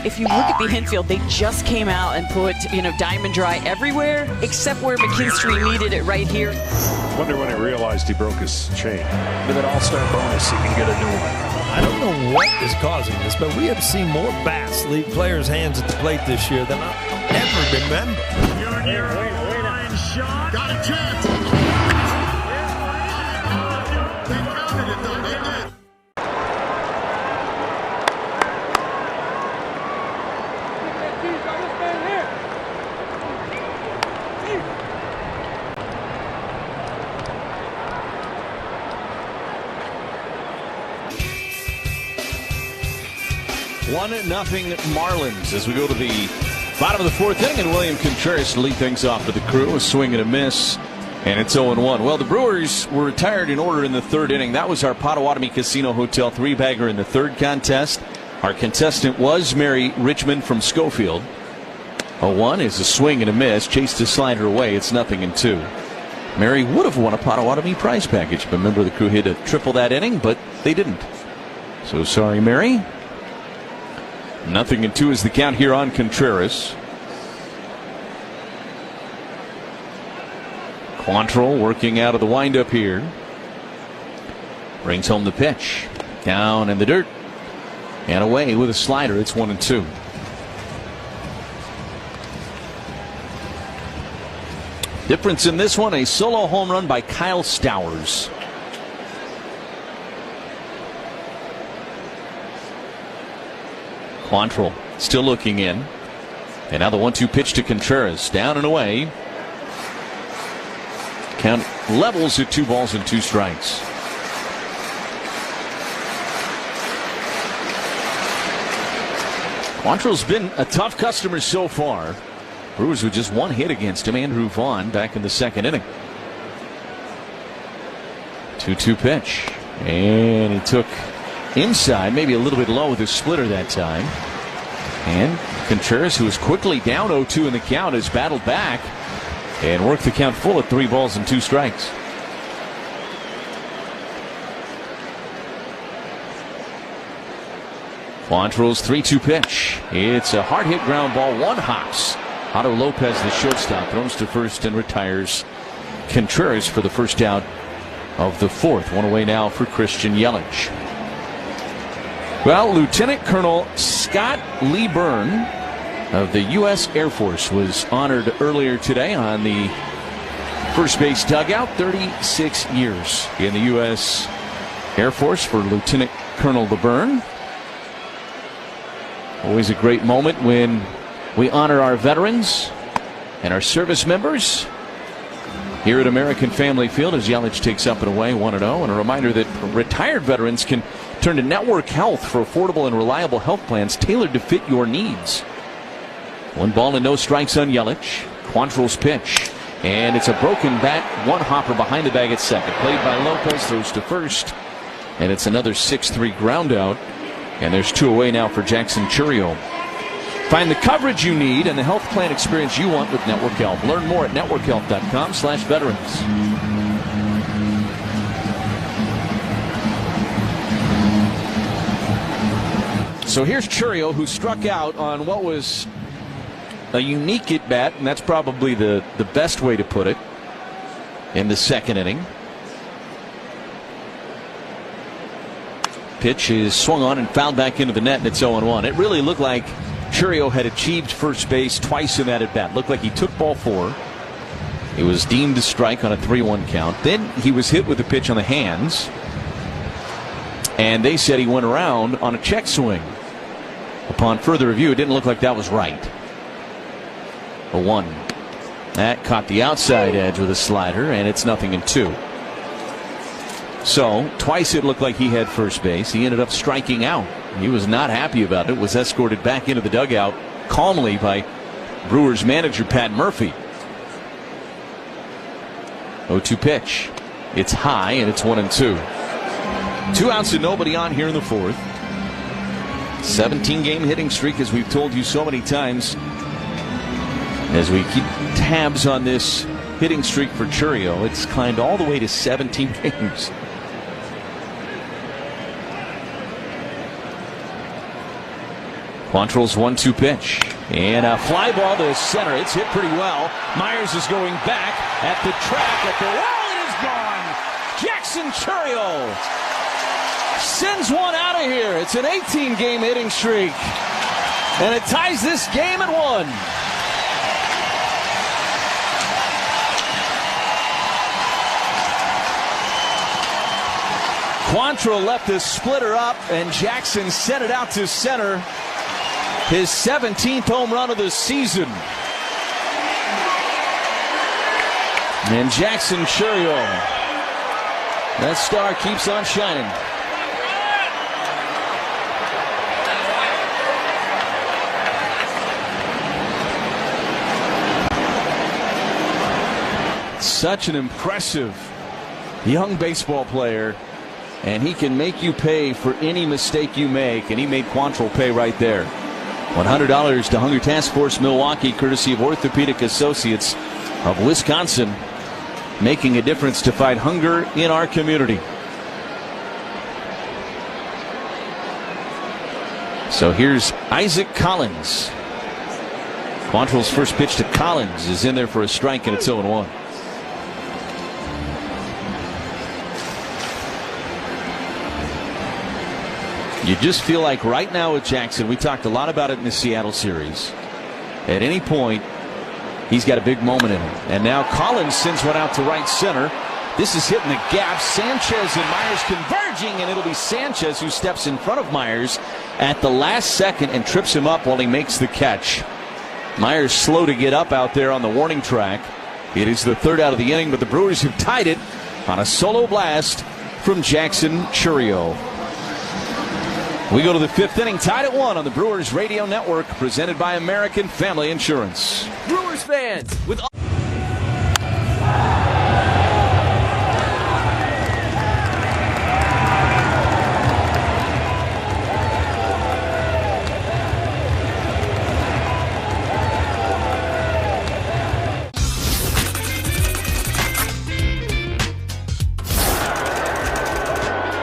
If you look at the infield, they just came out and put, Diamond Dry everywhere except where McKinstry needed it right here. Wonder when he realized he broke his chain. With an all-star bonus, he can get a new one. I don't know what is causing this, but we have seen more bats leave players' hands at the plate this year than I ever remember. You're near a line shot. Got a chance. They counted it, though. They did. One nothing Marlins as we go to the bottom of the fourth inning, and William Contreras to lead things off for the Crew. A swing and a miss, and it's 0-1. Well, the Brewers were retired in order in the third inning. That was our Potawatomi Casino Hotel three-bagger in the third contest. Our contestant was Mary Richmond from Schofield. 0-1 is a swing and a miss. Chased the slider away. It's 0-2. Mary would have won a Potawatomi prize package, but remember the Crew hit a triple that inning, but they didn't. So sorry, Mary. 0-2 is the count here on Contreras. Quantrill working out of the windup here. Brings home the pitch. Down in the dirt. And away with a slider. It's 1-2. Difference in this one, a solo home run by Kyle Stowers. Quantrill still looking in. And now the 1-2 pitch to Contreras. Down and away. Count levels at 2 balls and 2 strikes. Quantrill's been a tough customer so far. Brewers with just 1 hit against him. Andrew Vaughn back in the second inning. 2-2 pitch. And he took inside, maybe a little bit low with his splitter that time. And Contreras, who was quickly down 0-2 in the count, has battled back and worked the count full at 3 balls and 2 strikes. Quantrill's 3-2 pitch. It's a hard hit ground ball. 1 hops. Otto Lopez, the shortstop, throws to first and retires Contreras for the first out of the fourth. 1 away now for Christian Yelich. Well, Lieutenant Colonel Scott Lee Byrne of the U.S. Air Force was honored earlier today on the first base dugout. 36 years in the U.S. Air Force for Lieutenant Colonel LeBurn. Always a great moment when we honor our veterans and our service members here at American Family Field as Yelich takes up and away 1-0. And a reminder that retired veterans can turn to Network Health for affordable and reliable health plans tailored to fit your needs. 1 ball and no strikes on Yelich. Quantrill's pitch. And it's a broken bat. 1 hopper behind the bag at second. Played by Lopez. Throws to first. And it's another 6-3 ground out. And there's 2 away now for Jackson Chourio. Find the coverage you need and the health plan experience you want with Network Health. Learn more at networkhealth.com/veterans. So here's Chourio, who struck out on what was a unique at-bat, and that's probably the best way to put it, in the second inning. Pitch is swung on and fouled back into the net, and it's 0-1. It really looked like Chourio had achieved first base twice in that at-bat. Looked like he took ball 4. It was deemed a strike on a 3-1 count. Then he was hit with a pitch on the hands, and they said he went around on a check swing. Upon further review, it didn't look like that was right. 0-1. That caught the outside edge with a slider, and it's 0-2. So twice it looked like he had first base. He ended up striking out. He was not happy about it. Was escorted back into the dugout calmly by Brewers manager Pat Murphy. 0-2 pitch. It's high, and it's 1-2. 2 outs and nobody on here in the fourth. 17-game hitting streak, as we've told you so many times. As we keep tabs on this hitting streak for Chourio, it's climbed all the way to 17 games. Quantrill's 1-2 pitch. And a fly ball to center. It's hit pretty well. Myers is going back at the track. At the wall, it is gone. Jackson Chourio sends one out of here. It's an 18-game hitting streak. And it ties this game at 1. Quantrill left the splitter up, and Jackson sent it out to center. His 17th home run of the season. And Jackson Chourio, that star keeps on shining. Such an impressive young baseball player, and he can make you pay for any mistake you make, and he made Quantrill pay right there. $100 to Hunger Task Force Milwaukee, courtesy of Orthopedic Associates of Wisconsin, making a difference to fight hunger in our community. So here's Isaac Collins. Quantrill's first pitch to Collins is in there for a strike, and it's 0-1. You just feel like right now with Jackson, we talked a lot about it in the Seattle series. At any point, he's got a big moment in him. And now Collins sends one out to right center. This is hitting the gap. Sanchez and Myers converging, and it'll be Sanchez who steps in front of Myers at the last second and trips him up while he makes the catch. Myers slow to get up out there on the warning track. It is the third out of the inning, but the Brewers have tied it on a solo blast from Jackson Chourio. We go to the 5th inning, tied at 1 on the Brewers Radio Network, presented by American Family Insurance. Brewers fans, with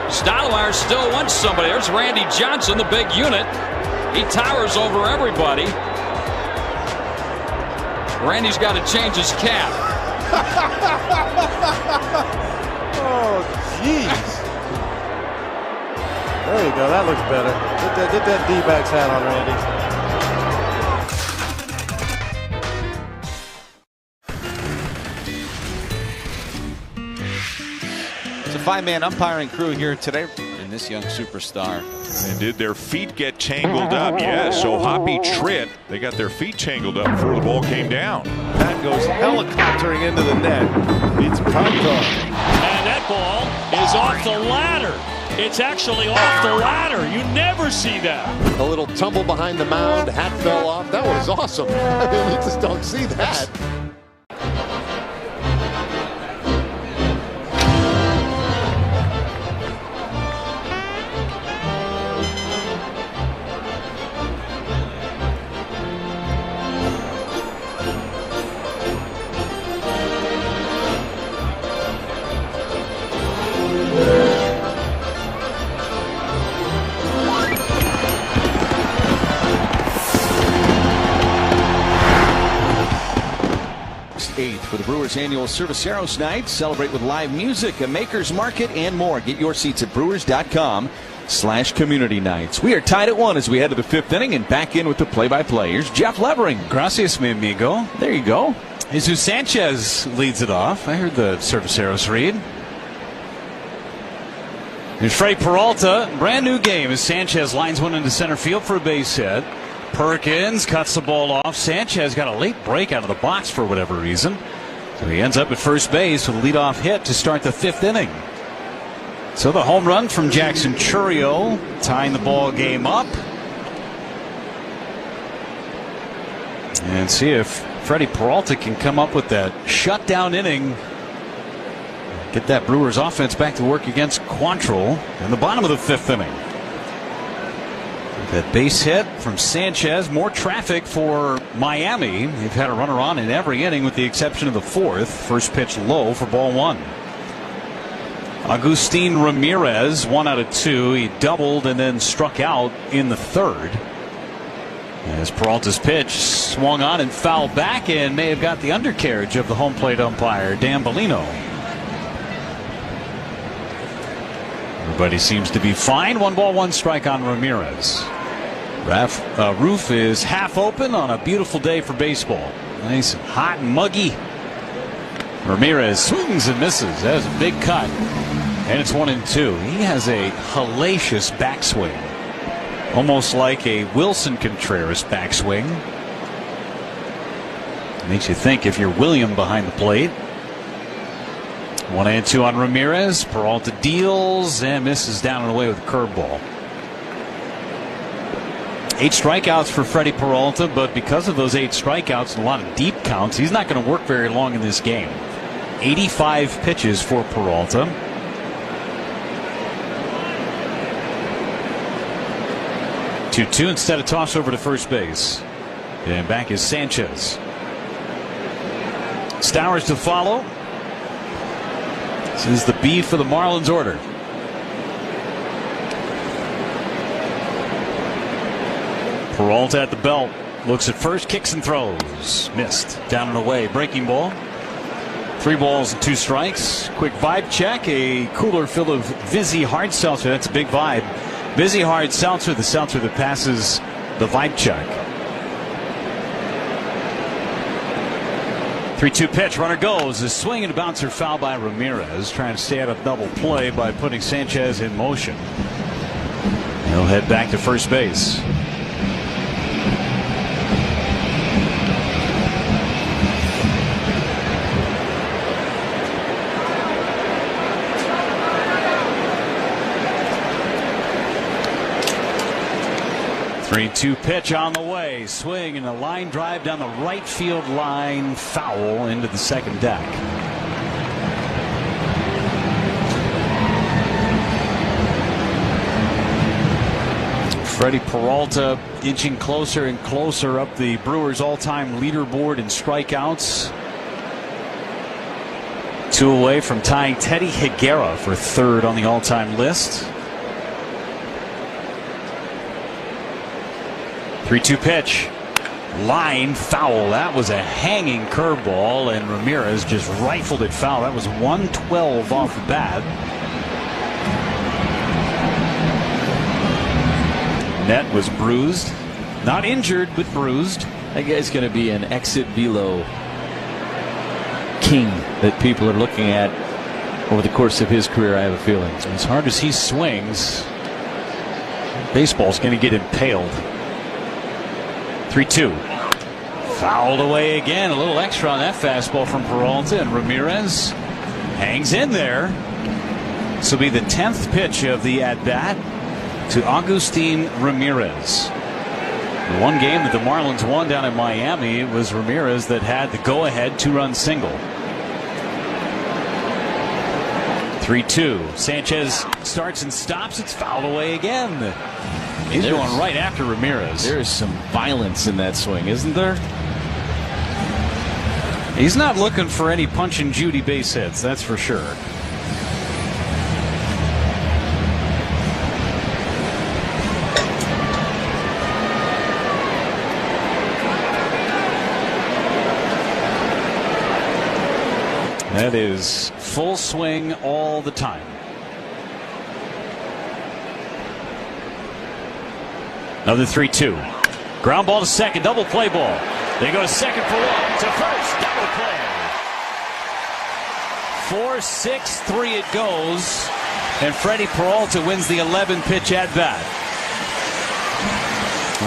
Stottlemyre still wants somebody. There's Randy Johnson, the big unit. He towers over everybody. Randy's got to change his cap. Oh, jeez. There you go. That looks better. Get that D-backs hat on, Randy. It's a 5-man umpiring crew here today, and this young superstar. And did their feet get tangled up? Yes, so Hoppy Tritt, they got their feet tangled up before the ball came down. That goes helicoptering into the net. Beats Proctor. And that ball is off the ladder. It's actually off the ladder. You never see that. A little tumble behind the mound, hat fell off. That was awesome. I mean, you just don't see that. For the Brewers annual Cerveceros Night. Celebrate with live music, a maker's market, and more. Get your seats at brewers.com/community nights. We are tied at 1 as we head to the 5th inning and back in with the play-by-play. Here's Jeff Levering. Gracias, mi amigo. There you go. Jesus Sanchez leads it off. I heard the Cerveceros read. Here's Freddie Peralta. Brand new game as Sanchez lines one into center field for a base hit. Perkins cuts the ball off. Sanchez got a late break out of the box for whatever reason. So he ends up at first base with a leadoff hit to start the 5th inning. So the home run from Jackson Chourio, tying the ball game up. And see if Freddie Peralta can come up with that shutdown inning. Get that Brewers offense back to work against Quantrill in the bottom of the 5th inning. That base hit from Sanchez. More traffic for Miami. They've had a runner on in every inning with the exception of the 4th. First pitch low for ball 1. Agustin Ramirez, 1 out of 2. He doubled and then struck out in the 3rd. As Peralta's pitch swung on and fouled back and may have got the undercarriage of the home plate umpire, Dan Bellino. Everybody seems to be fine. 1 ball, 1 strike on Ramirez. Roof is half open on a beautiful day for baseball. Nice and hot and muggy. Ramirez swings and misses. That was a big cut. And it's 1-2. He has a hellacious backswing. Almost like a Wilson Contreras backswing. Makes you think if you're William behind the plate. 1-2 on Ramirez. Peralta deals and misses down and away with a curveball. 8 strikeouts for Freddie Peralta, but because of those 8 strikeouts and a lot of deep counts, he's not going to work very long in this game. 85 pitches for Peralta. 2-2 instead of toss over to first base. And back is Sanchez. Stowers to follow. This is the B for the Marlins order. Peralta at the belt. Looks at first, kicks and throws. Missed. Down and away. Breaking ball. 3 balls and 2 strikes. Quick vibe check. A cooler full of Vizzy Hard Seltzer. That's a big vibe. Vizzy Hard Seltzer, the seltzer that passes the vibe check. 3-2 pitch. Runner goes. A swing and a bouncer foul by Ramirez. Trying to stay out of double play by putting Sanchez in motion. He'll head back to first base. Three-two pitch on the way. Swing and a line drive down the right field line. Foul into the second deck. Freddie Peralta inching closer and closer up the Brewers all-time leaderboard in strikeouts. 2 away from tying Teddy Higuera for 3rd on the all-time list. 3-2 pitch. Line foul. That was a hanging curveball, and Ramirez just rifled it foul. That was 112 off the bat. Net was bruised. Not injured, but bruised. That guy's going to be an exit velo king that people are looking at over the course of his career, I have a feeling. As hard as he swings, baseball's going to get impaled. 3-2. Fouled away again. A little extra on that fastball from Peralta, and Ramirez hangs in there. This will be the 10th pitch of the at-bat to Agustin Ramirez. The one game that the Marlins won down in Miami, it was Ramirez that had the go-ahead 2-run single. 3-2. Sanchez starts and stops. It's fouled away again. He's going right after Ramirez. There is some violence in that swing, isn't there? He's not looking for any Punch and Judy base hits, that's for sure. That is full swing all the time. Another 3-2. Ground ball to second. Double play ball. They go to second for 1. To first. Double play. 4-6-3 it goes. And Freddie Peralta wins the 11-pitch at bat.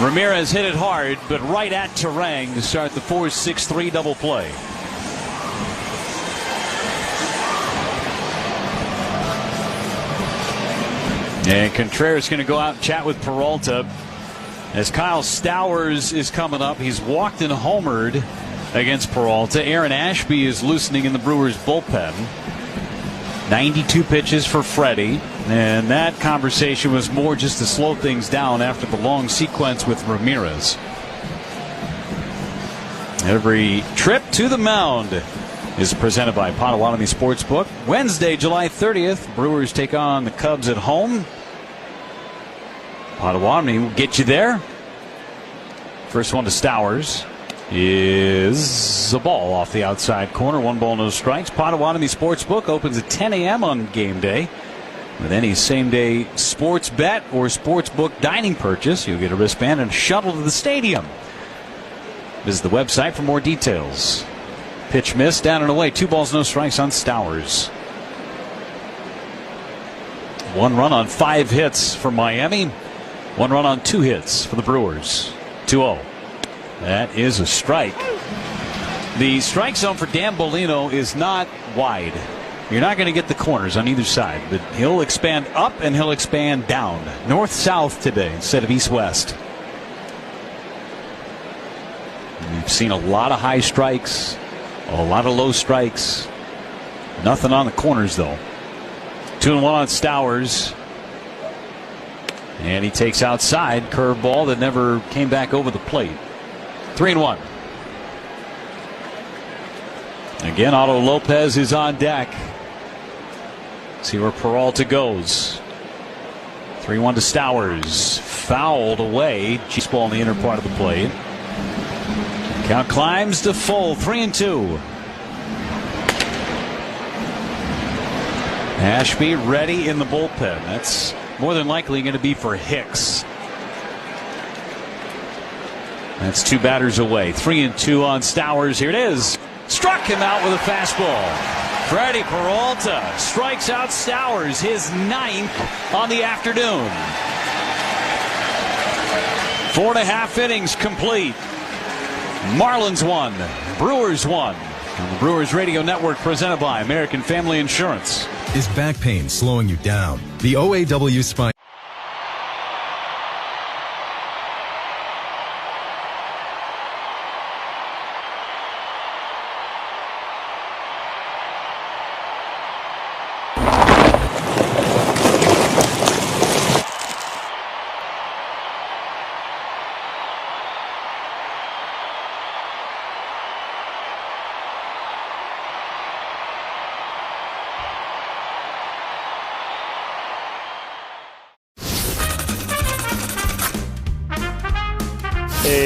Ramirez hit it hard, but right at Terang to start the 4-6-3 double play. And Contreras going to go out and chat with Peralta. As Kyle Stowers is coming up, he's walked and homered against Peralta. Aaron Ashby is loosening in the Brewers bullpen. 92 pitches for Freddie, and that conversation was more just to slow things down after the long sequence with Ramirez. Every trip to the mound is presented by Potawatomi Sportsbook. Wednesday, July 30th, Brewers take on the Cubs at home. Potawatomi will get you there. First one to Stowers is a ball off the outside corner. 1 ball, no strikes. Potawatomi Sportsbook opens at 10 a.m. on game day. With any same-day sports bet or sportsbook dining purchase, you'll get a wristband and a shuttle to the stadium. Visit the website for more details. Pitch missed, down and away. 2 balls, no strikes on Stowers. 1 run on 5 hits for Miami. 1 run on 2 hits for the Brewers. 2-0. That is a strike. The strike zone for Dan Bellino is not wide. You're not going to get the corners on either side, but he'll expand up and he'll expand down. North-south today instead of east-west. We've seen a lot of high strikes, a lot of low strikes. Nothing on the corners, though. 2-1 on Stowers. And he takes outside. Curveball that never came back over the plate. 3-1. Again, Otto Lopez is on deck. See where Peralta goes. 3-1 to Stowers. Fouled away. Cheese ball in the inner part of the plate. Count climbs to full. 3-2. Ashby ready in the bullpen. That's more than likely going to be for Hicks. That's 2 batters away. 3-2 on Stowers. Here it is. Struck him out with a fastball. Freddie Peralta strikes out Stowers, his 9th on the afternoon. 4.5 innings complete. Marlins won. Brewers won. On the Brewers Radio Network, presented by American Family Insurance. Is back pain slowing you down? The OAW Spine.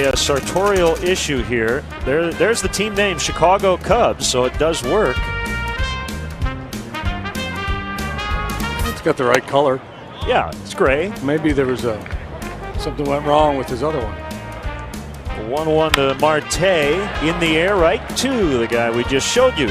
A sartorial issue here. There's the team name, Chicago Cubs, so it does work. It's got the right color. Yeah, it's gray. Maybe there was something went wrong with his other one. 1-1 to Marte in the air, right to the guy we just showed you.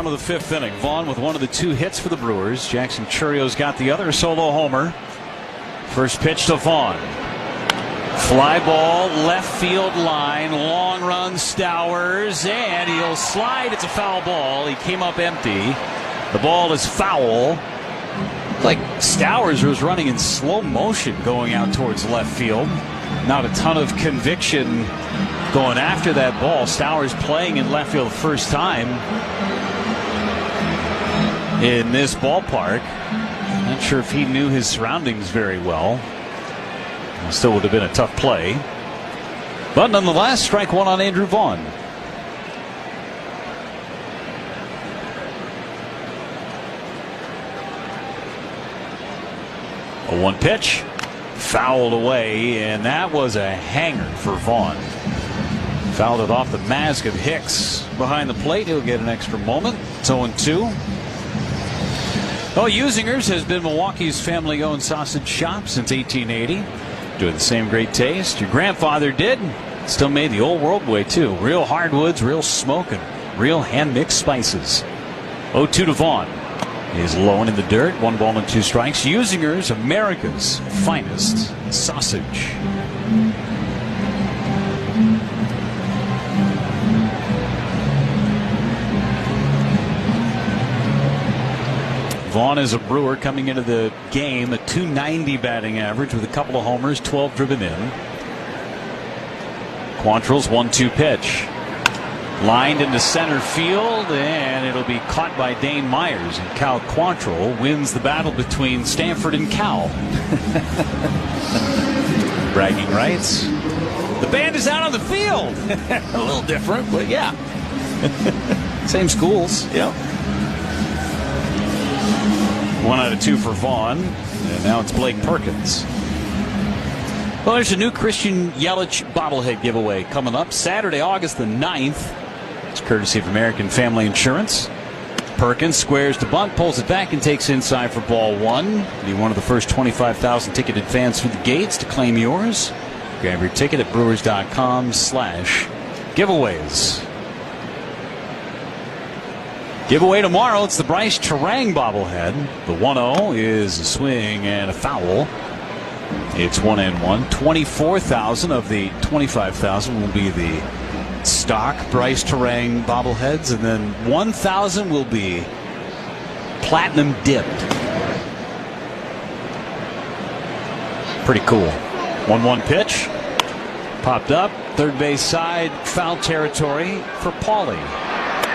The 5th inning. Vaughn with one of the 2 hits for the Brewers. Jackson Churrio's got the other solo homer. First pitch to Vaughn. Fly ball, left field line, long run Stowers, and he'll slide. It's a foul ball. He came up empty. The ball is foul. Like Stowers was running in slow motion going out towards left field. Not a ton of conviction going after that ball. Stowers playing in left field the first time in this ballpark. Not sure if he knew his surroundings very well. It still would have been a tough play. But nonetheless, strike 1 on Andrew Vaughn. A 1 pitch. Fouled away, and that was a hanger for Vaughn. Fouled it off the mask of Hicks behind the plate. He'll get an extra moment. It's 0-2. Well, Usingers has been Milwaukee's family-owned sausage shop since 1880. Doing the same great taste your grandfather did. Still made the old world way, too. Real hardwoods, real smoke, and real hand-mixed spices. 0-2 to Vaughn. is low and in the dirt. 1 ball and 2 strikes. Usinger's America's finest sausage. Vaughn is a Brewer coming into the game, a .290 batting average with a couple of homers, 12 driven in. Quantrill's 1-2 pitch. Lined into center field, and it'll be caught by Dane Myers. And Cal Quantrill wins the battle between Stanford and Cal. Bragging rights. The band is out on the field. A little different, but yeah. Same schools. Yeah. 1 out of 2 for Vaughn, and now it's Blake Perkins. Well, there's a new Christian Yelich bobblehead giveaway coming up Saturday, August the 9th. It's courtesy of American Family Insurance. Perkins squares to bunt, pulls it back, and takes inside for ball 1. Be one of the first 25,000 ticketed fans through the gates to claim yours. Grab your ticket at brewers.com/giveaways. Giveaway tomorrow, it's the Bryce Terang bobblehead. The 1-0 is a swing and a foul. It's 1-1. 24,000 of the 25,000 will be the stock Bryce Terang bobbleheads, and then 1,000 will be platinum dipped. Pretty cool. 1-1 pitch. Popped up. Third base side. Foul territory for Paulie.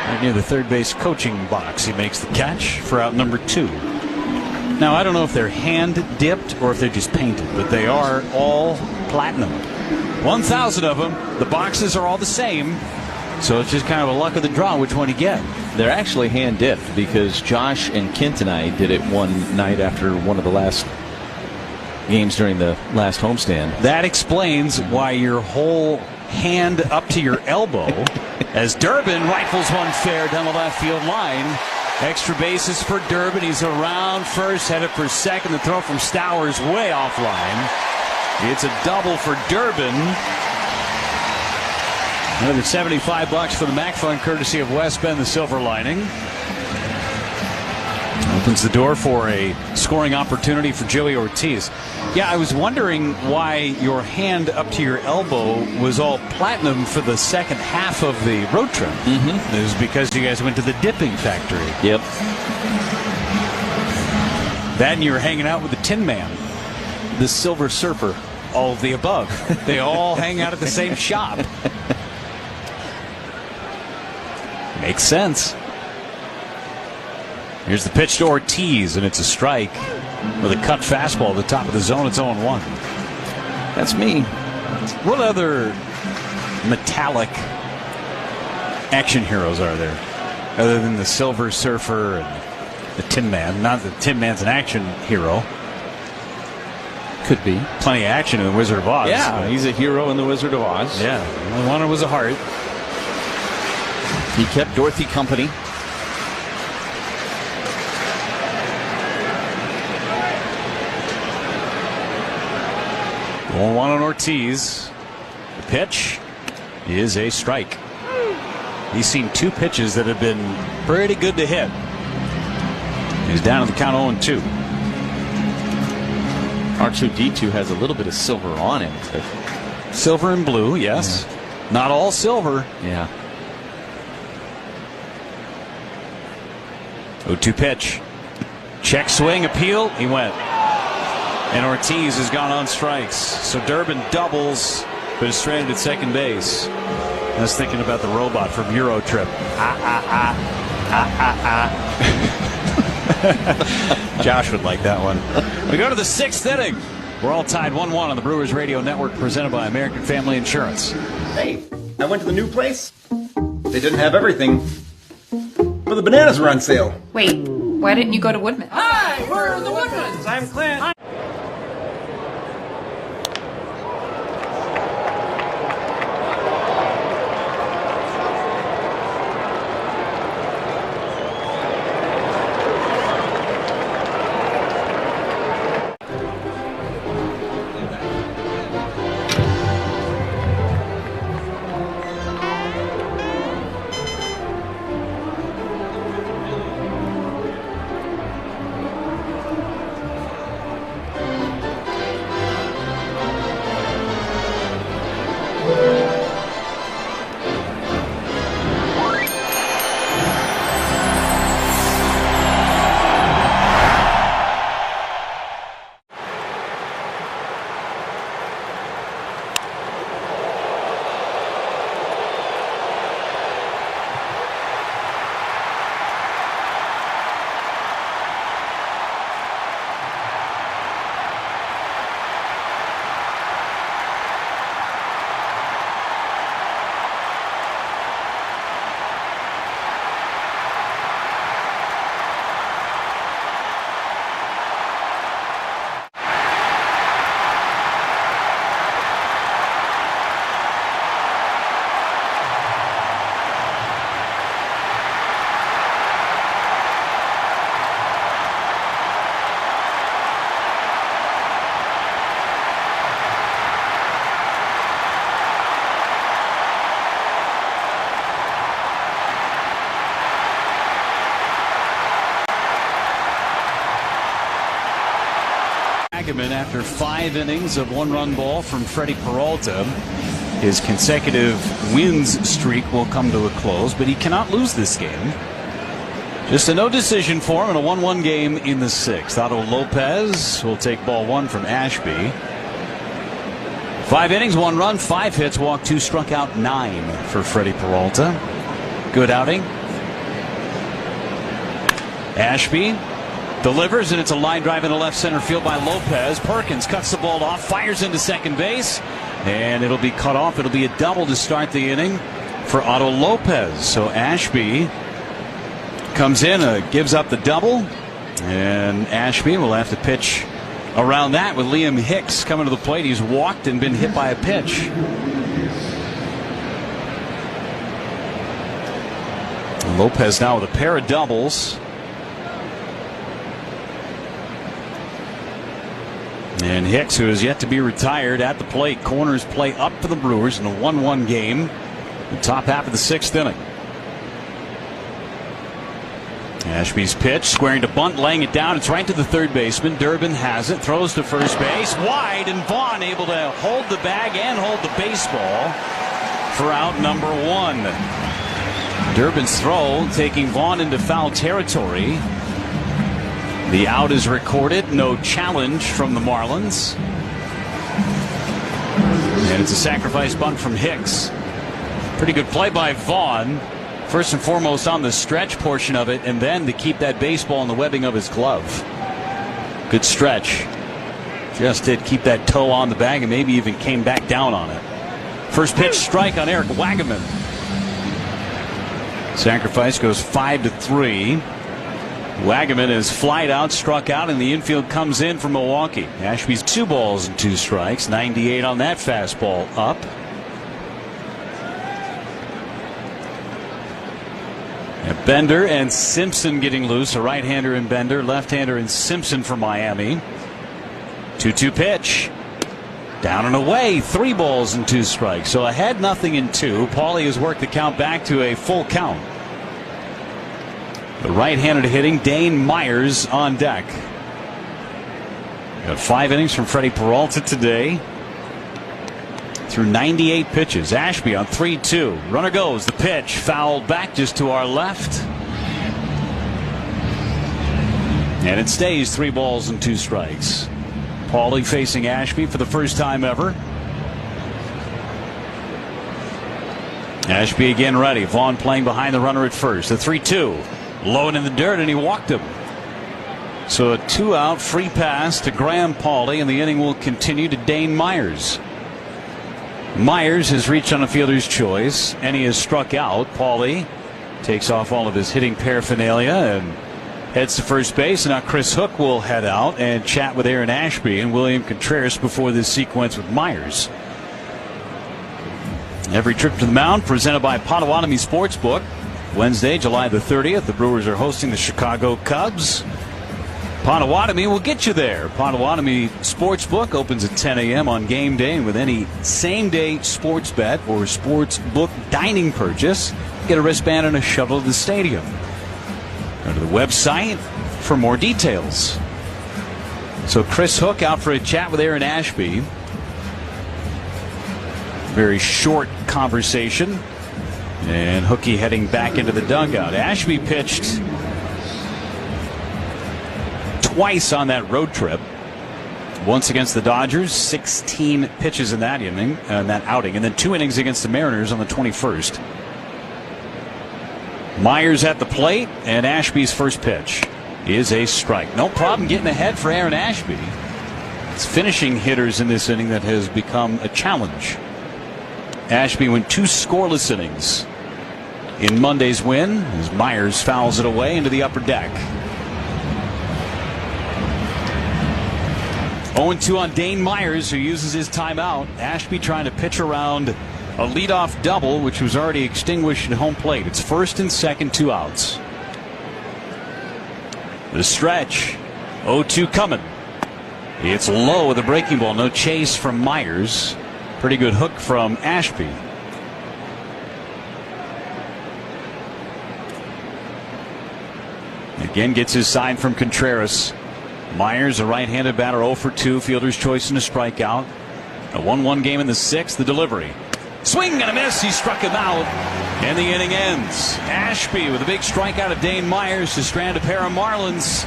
Right near the third base coaching box. He makes the catch for out number 2. Now, I don't know if they're hand dipped or if they're just painted, but they are all platinum. 1,000 of them. The boxes are all the same, so it's just kind of a luck of the draw which one you get. They're actually hand dipped because Josh and Kent and I did it one night after one of the last games during the last homestand. That explains why your whole hand up to your elbow as Durbin rifles one fair down the left field line. Extra bases for Durbin. He's around first, headed for second. The throw from Stowers way offline. It's a double for Durbin. Another $75 for the Mac Fund, courtesy of West Bend, the Silver Lining. Opens the door for a scoring opportunity for Joey Ortiz. Yeah, I was wondering why your hand up to your elbow was all platinum for the second half of the road trip. It was because you guys went to the dipping factory. Yep. Then you were hanging out with the Tin Man. The Silver Surfer. All of the above. They all hang out at the same shop. Makes sense. Here's the pitch to Ortiz, and it's a strike with a cut fastball at the top of the zone. It's 0-1. That's me. What other metallic action heroes are there other than the Silver Surfer and the Tin Man? Not that Tin Man's an action hero. Could be. Plenty of action in the Wizard of Oz. Yeah, he's a hero in the Wizard of Oz. Yeah, the only one was a heart. He kept Dorothy company. One on Ortiz. The pitch is a strike. He's seen 2 pitches that have been pretty good to hit. He's down to the count 0-2. R2-D2 has a little bit of silver on him. Silver and blue, yes. Yeah. Not all silver. Yeah. 0-2 pitch. Check swing, appeal. He went. And Ortiz has gone on strikes. So Durbin doubles, but is stranded at second base. I was thinking about the robot from Euro Trip. Josh would like that one. We go to the 6th inning. We're all tied 1-1 on the Brewers Radio Network, presented by American Family Insurance. Hey, I went to the new place. They didn't have everything, but the bananas were on sale. Wait, why didn't you go to Woodman? Hi, we're the Woodmans. I'm Clint. Wagaman after 5 innings of 1-run ball from Freddie Peralta. His consecutive wins streak will come to a close, but he cannot lose this game. Just a no decision for him in a 1-1 game in the 6th. Otto Lopez will take ball 1 from Ashby. 5 innings, 1 run, 5 hits, walked 2, struck out 9 for Freddie Peralta. Good outing. Ashby delivers, and it's a line drive into left center field by Lopez. Perkins cuts the ball off, fires into second base, and it'll be cut off. It'll be a double to start the inning for Otto Lopez. So Ashby comes in, gives up the double, and Ashby will have to pitch around that with Liam Hicks coming to the plate. He's walked and been hit by a pitch. Lopez now with a pair of doubles. And Hicks, who is yet to be retired, at the plate. Corners play up for the Brewers in a 1-1 game. The top half of the 6th inning. Ashby's pitch, squaring to bunt, laying it down. It's right to the third baseman. Durbin has it, throws to first base, wide, and Vaughn able to hold the bag and hold the baseball for out number 1. Durbin's throw taking Vaughn into foul territory. The out is recorded. No challenge from the Marlins. And it's a sacrifice bunt from Hicks. Pretty good play by Vaughn. First and foremost on the stretch portion of it, and then to keep that baseball in the webbing of his glove. Good stretch. Just did keep that toe on the bag and maybe even came back down on it. First pitch strike on Eric Wagaman. Sacrifice goes 5-3. Wagaman is flied out, struck out, and the infield comes in for Milwaukee. Ashby's 2 balls and 2 strikes. 98 on that fastball up. And Bender and Simpson getting loose. A right-hander in Bender, left-hander in Simpson for Miami. 2-2 pitch. Down and away. 3 balls and 2 strikes. So ahead, 0-2. Paulie has worked the count back to a full count. The right-handed hitting, Dane Myers on deck. Got 5 innings from Freddie Peralta today. Through 98 pitches. Ashby on 3-2. Runner goes. The pitch fouled back just to our left. And it stays 3 balls and 2 strikes. Paulie facing Ashby for the first time ever. Ashby again ready. Vaughn playing behind the runner at first. The 3-2. Low in the dirt, and he walked him. So a 2-out free pass to Graham Paulie, and the inning will continue to Dane Myers. Myers has reached on a fielder's choice, and he has struck out. Paulie takes off all of his hitting paraphernalia and heads to first base. And now Chris Hook will head out and chat with Aaron Ashby and William Contreras before this sequence with Myers. Every trip to the mound presented by Potawatomi Sportsbook. Wednesday, July the 30th, the Brewers are hosting the Chicago Cubs. Potawatomi will get you there. Potawatomi Sportsbook opens at 10 a.m. on game day, and with any same-day sports bet or sportsbook dining purchase, get a wristband and a shuttle to the stadium. Go to the website for more details. So Chris Hook out for a chat with Aaron Ashby. Very short conversation. And Hookie heading back into the dugout. Ashby pitched twice on that road trip. Once against the Dodgers, 16 pitches in that inning, that outing, and then 2 innings against the Mariners on the 21st. Myers at the plate, and Ashby's first pitch is a strike. No problem getting ahead for Aaron Ashby. It's finishing hitters in this inning that has become a challenge. Ashby went 2 scoreless innings in Monday's win as Myers fouls it away into the upper deck. 0-2 on Dane Myers, who uses his timeout. Ashby trying to pitch around a leadoff double, which was already extinguished at home plate. It's first and second, 2 outs. The stretch. 0-2 coming. It's low with a breaking ball. No chase from Myers. Pretty good hook from Ashby. Again gets his sign from Contreras. Myers, a right-handed batter, 0 for 2. Fielder's choice and a strikeout. A 1-1 game in the 6th. The delivery. Swing and a miss. He struck him out. And the inning ends. Ashby with a big strikeout of Dane Myers to strand a pair of Marlins.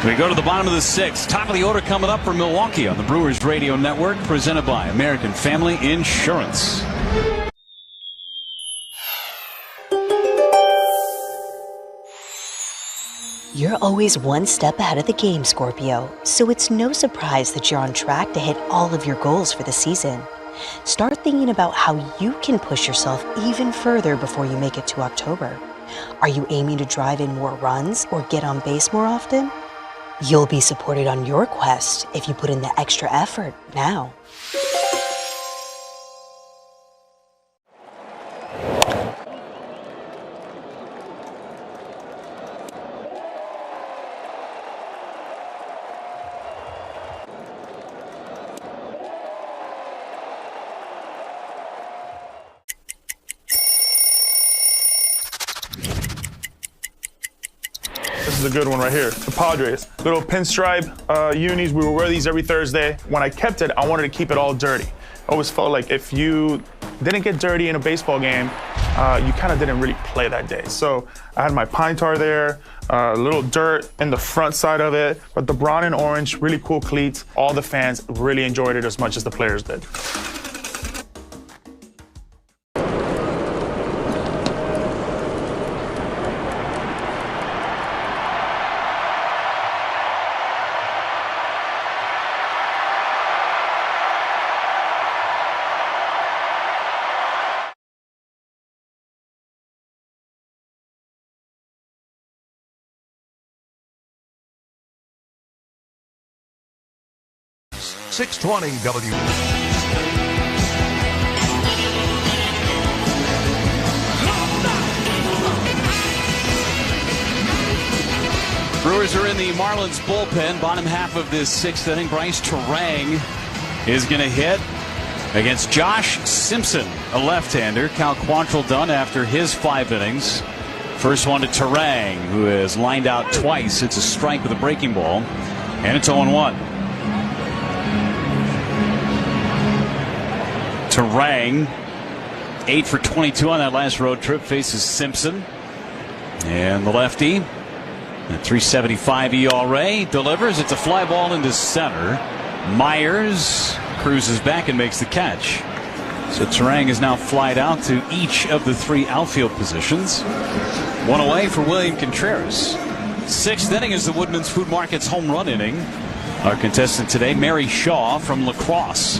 We go to the bottom of the 6th. Top of the order coming up for Milwaukee on the Brewers Radio Network, presented by American Family Insurance. You're always one step ahead of the game, Scorpio, so it's no surprise that you're on track to hit all of your goals for the season. Start thinking about how you can push yourself even further before you make it to October. Are you aiming to drive in more runs or get on base more often? You'll be supported on your quest if you put in the extra effort now. This is a good one right here. The Padres. Little pinstripe unis. We will wear these every Thursday. When I kept it, I wanted to keep it all dirty. I always felt like if you didn't get dirty in a baseball game, you kind of didn't really play that day. So I had my pine tar there, a little dirt in the front side of it, but the brown and orange, really cool cleats. All the fans really enjoyed it as much as the players did. .620 W. Brewers are in the Marlins bullpen. Bottom half of this 6th inning. Bryce Terang is going to hit against Josh Simpson, a left-hander. Cal Quantrill done after his 5 innings. First one to Terang, who has lined out twice. It's a strike with a breaking ball, and it's 0-1. Terang, 8 for 22 on that last road trip, faces Simpson. And the lefty, at 375 ERA, delivers. It's a fly ball into center. Myers cruises back and makes the catch. So Terang is now flied out to each of the 3 outfield positions. One away for William Contreras. 6th inning is the Woodman's Food Market's home run inning. Our contestant today, Mary Shaw from La Crosse.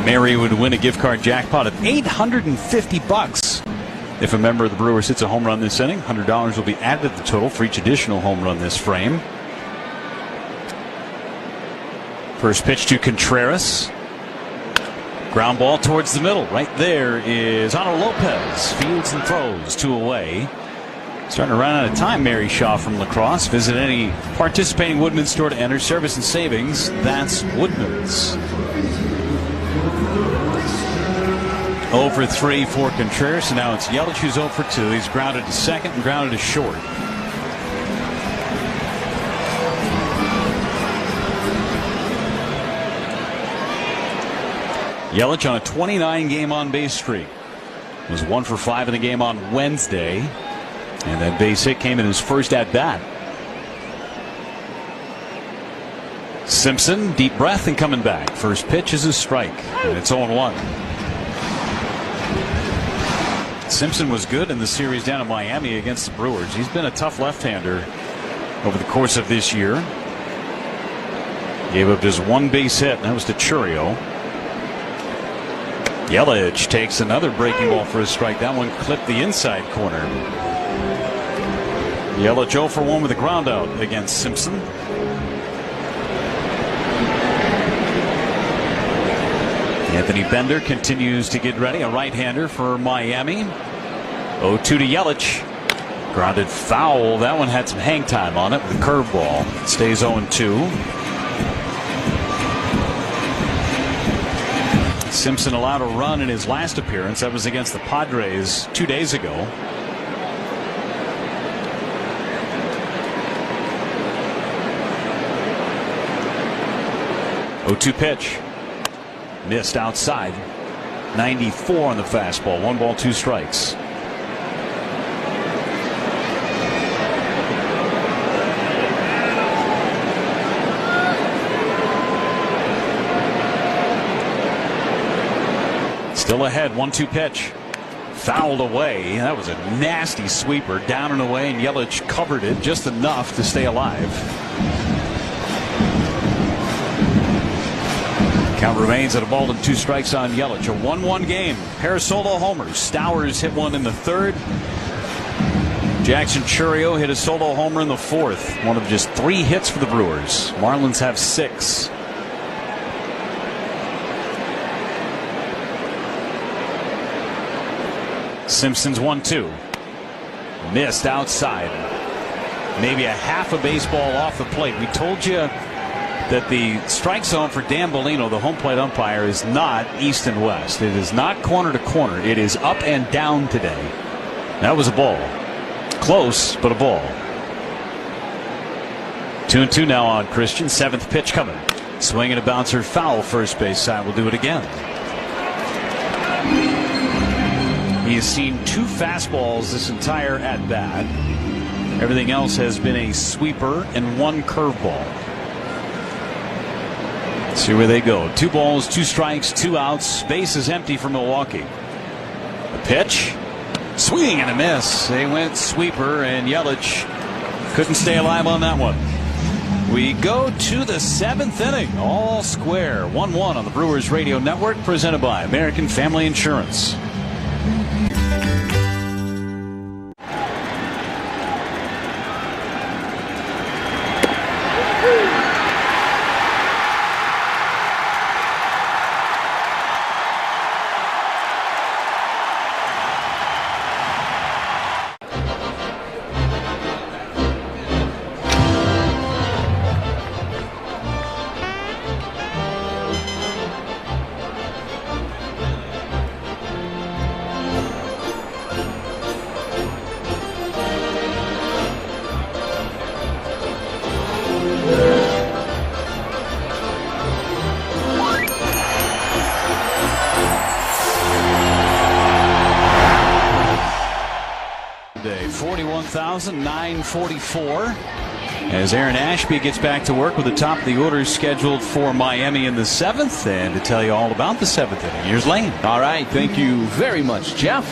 Mary would win a gift card jackpot of $850 if a member of the Brewers hits a home run this inning. $100 will be added to the total for each additional home run this frame. First pitch to Contreras. Ground ball towards the middle. Right there is Ana Lopez. Fields and throws 2 away. Starting to run out of time, Mary Shaw from La Crosse. Visit any participating Woodman's store to enter. Service and savings, that's Woodman's. 0 for 3 for Contreras, and now it's Yelich who's 0 for 2. He's grounded to second and grounded to short. Yelich on a 29-game on-base streak. Was 1 for 5 in the game on Wednesday, and that base hit came in his first at-bat. Simpson, deep breath and coming back. First pitch is a strike, and it's 0-1. Simpson was good in the series down in Miami against the Brewers. He's been a tough left-hander over the course of this year. Gave up just 1 base hit, and that was to Churio. Yelich takes another breaking ball for a strike. That one clipped the inside corner. Yelich 0 for 1 with a ground out against Simpson. Anthony Bender continues to get ready, a right-hander for Miami. 0-2 to Yelich. Grounded foul. That one had some hang time on it with a curveball. It stays 0-2. Simpson allowed a run in his last appearance. That was against the Padres 2 days ago. 0-2 pitch. Missed outside. 94 on the fastball. 1 ball, 2 strikes. Still ahead. 1-2 pitch. Fouled away. That was a nasty sweeper. Down and away, and Yelich covered it just enough to stay alive. Count remains at 1 ball and 2 strikes on Yelich. A 1-1 game. Pair of solo homers. Stowers hit one in the 3rd. Jackson Chourio hit a solo homer in the 4th. One of just 3 hits for the Brewers. Marlins have 6. Simpson's 1-2. Missed outside. Maybe a half a baseball off the plate. We told you that the strike zone for Dan Bellino, the home plate umpire, is not east and west. It is not corner to corner. It is up and down today. That was a ball. Close, but a ball. 2-2 now on Christian. 7th pitch coming. Swing and a bouncer foul first base side. Will do it again. He has seen 2 fastballs this entire at bat. Everything else has been a sweeper and 1 curveball. See where they go. 2 balls, 2 strikes, 2 outs. Base is empty for Milwaukee. The pitch. Swing and a miss. They went sweeper, and Yelich couldn't stay alive on that one. We go to the 7th inning. All square. 1-1 on the Brewers Radio Network, presented by American Family Insurance. Day 41,944 as Aaron Ashby gets back to work with the top of the order scheduled for Miami in the 7th. And to tell you all about the 7th inning, here's Lane. All right, thank you very much, Jeff.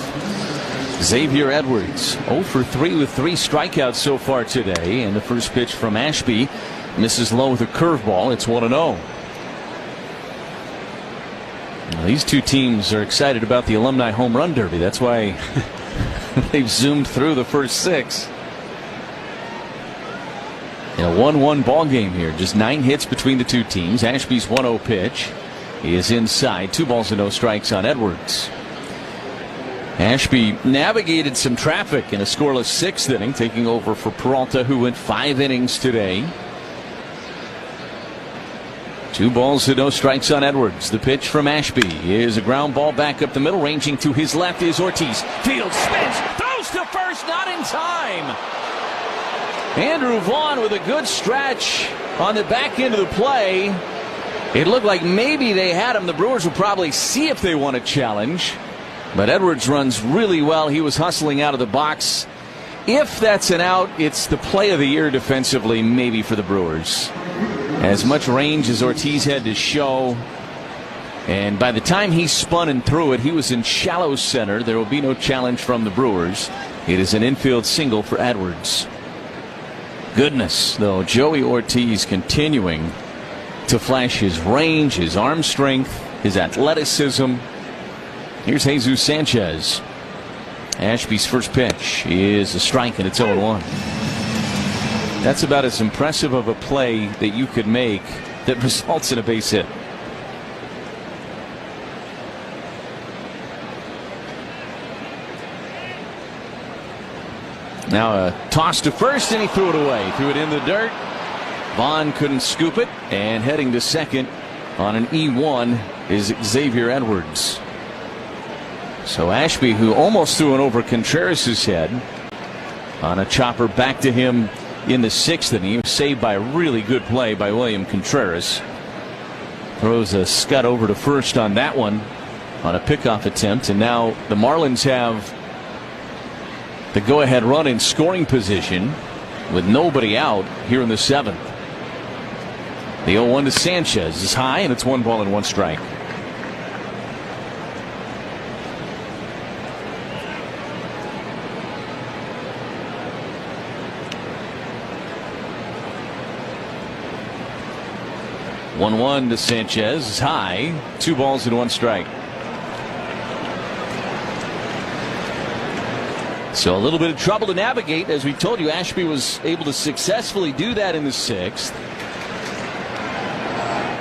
Xavier Edwards 0 for 3 with 3 strikeouts so far today, and the first pitch from Ashby misses low with a curveball. It's 1-0. These 2 teams are excited about the Alumni Home Run Derby. That's why they've zoomed through the first 6 in a 1-1 ball game here. Just 9 hits between the 2 teams. Ashby's 1-0 pitch is inside. 2 balls and no strikes on Edwards. Ashby navigated some traffic in a scoreless 6th inning, taking over for Peralta, who went 5 innings today. 2 balls and no strikes on Edwards. The pitch from Ashby is a ground ball back up the middle. Ranging to his left is Ortiz. Field spins, throws to first, not in time. Andrew Vaughn with a good stretch on the back end of the play. It looked like maybe they had him. The Brewers will probably see if they want to challenge. But Edwards runs really well. He was hustling out of the box. If that's an out, it's the play of the year defensively, maybe, for the Brewers. As much range as Ortiz had to show. And by the time he spun and threw it, he was in shallow center. There will be no challenge from the Brewers. It is an infield single for Edwards. Goodness, though, Joey Ortiz continuing to flash his range, his arm strength, his athleticism. Here's Jesus Sanchez. Ashby's first pitch is a strike, and it's 0-1. That's about as impressive of a play that you could make that results in a base hit. Now a toss to first, and he threw it away. Threw it in the dirt. Vaughn couldn't scoop it, and heading to second on an E1 is Xavier Edwards. So Ashby, who almost threw it over Contreras' head on a chopper back to him in the 6th inning, he was saved by a really good play by William Contreras. throws a scud over to first on that one on a pickoff attempt, and now the Marlins have the go-ahead run in scoring position with nobody out here in the 7th. The 0-1 to Sanchez is high, and it's 1 ball and 1 strike. One to Sanchez is high. 2 balls and 1 strike. So a little bit of trouble to navigate. As we told you, Ashby was able to successfully do that in the 6th.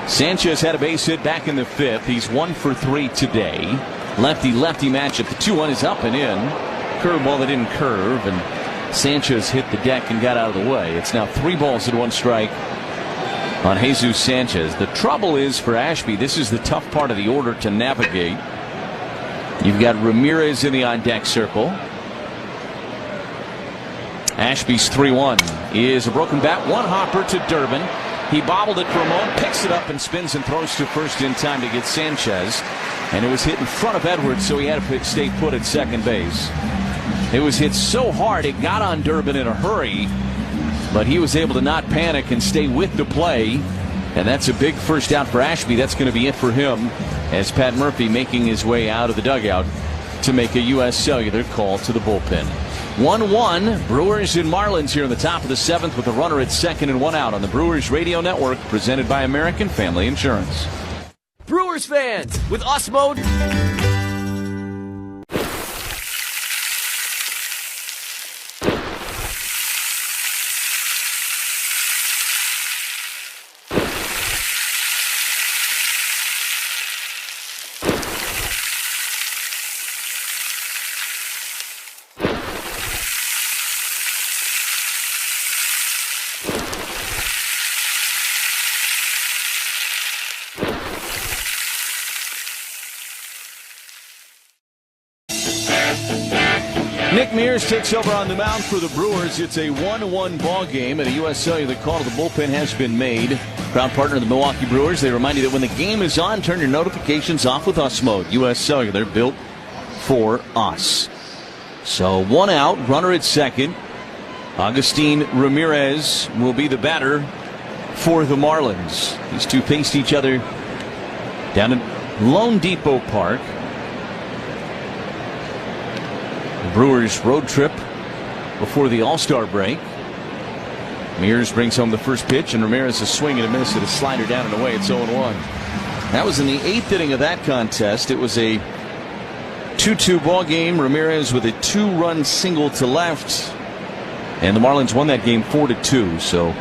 Sanchez had a base hit back in the 5th. He's 1 for 3 today. Lefty-lefty matchup. The 2-1 is up and in. Curveball that didn't curve, and Sanchez hit the deck and got out of the way. It's now 3 balls and 1 strike on Jesus Sanchez. The trouble is for Ashby, this is the tough part of the order to navigate. You've got Ramirez in the on-deck circle. Ashby's 3-1 is a broken bat. 1 hopper to Durbin. He bobbled it for a moment, picks it up and spins and throws to first in time to get Sanchez. And it was hit in front of Edwards, so he had to stay put at second base. It was hit so hard it got on Durbin in a hurry, but he was able to not panic and stay with the play. And that's a big first out for Ashby. That's going to be it for him, as Pat Murphy making his way out of the dugout to make a U.S. Cellular call to the bullpen. 1-1 Brewers and Marlins here in the top of the 7th with a runner at second and 1 out on the Brewers Radio Network, presented by American Family Insurance. Brewers fans, with us mode. Nick Mears takes over on the mound for the Brewers. It's a 1-1 ball game, and a U.S. Cellular call to the bullpen has been made. Proud partner of the Milwaukee Brewers. They remind you that when the game is on, turn your notifications off with us mode. U.S. Cellular, built for us. So 1 out, runner at second. Agustin Ramirez will be the batter for the Marlins. These two faced each other down at Lone Depot Park. Brewers road trip before the All-Star break. Mears brings home the first pitch, and Ramirez is swinging and a miss at a slider down and away. It's 0-1. That was in the 8th inning of that contest. It was a 2-2 ball game. Ramirez with a 2-run single to left, and the Marlins won that game 4-2. So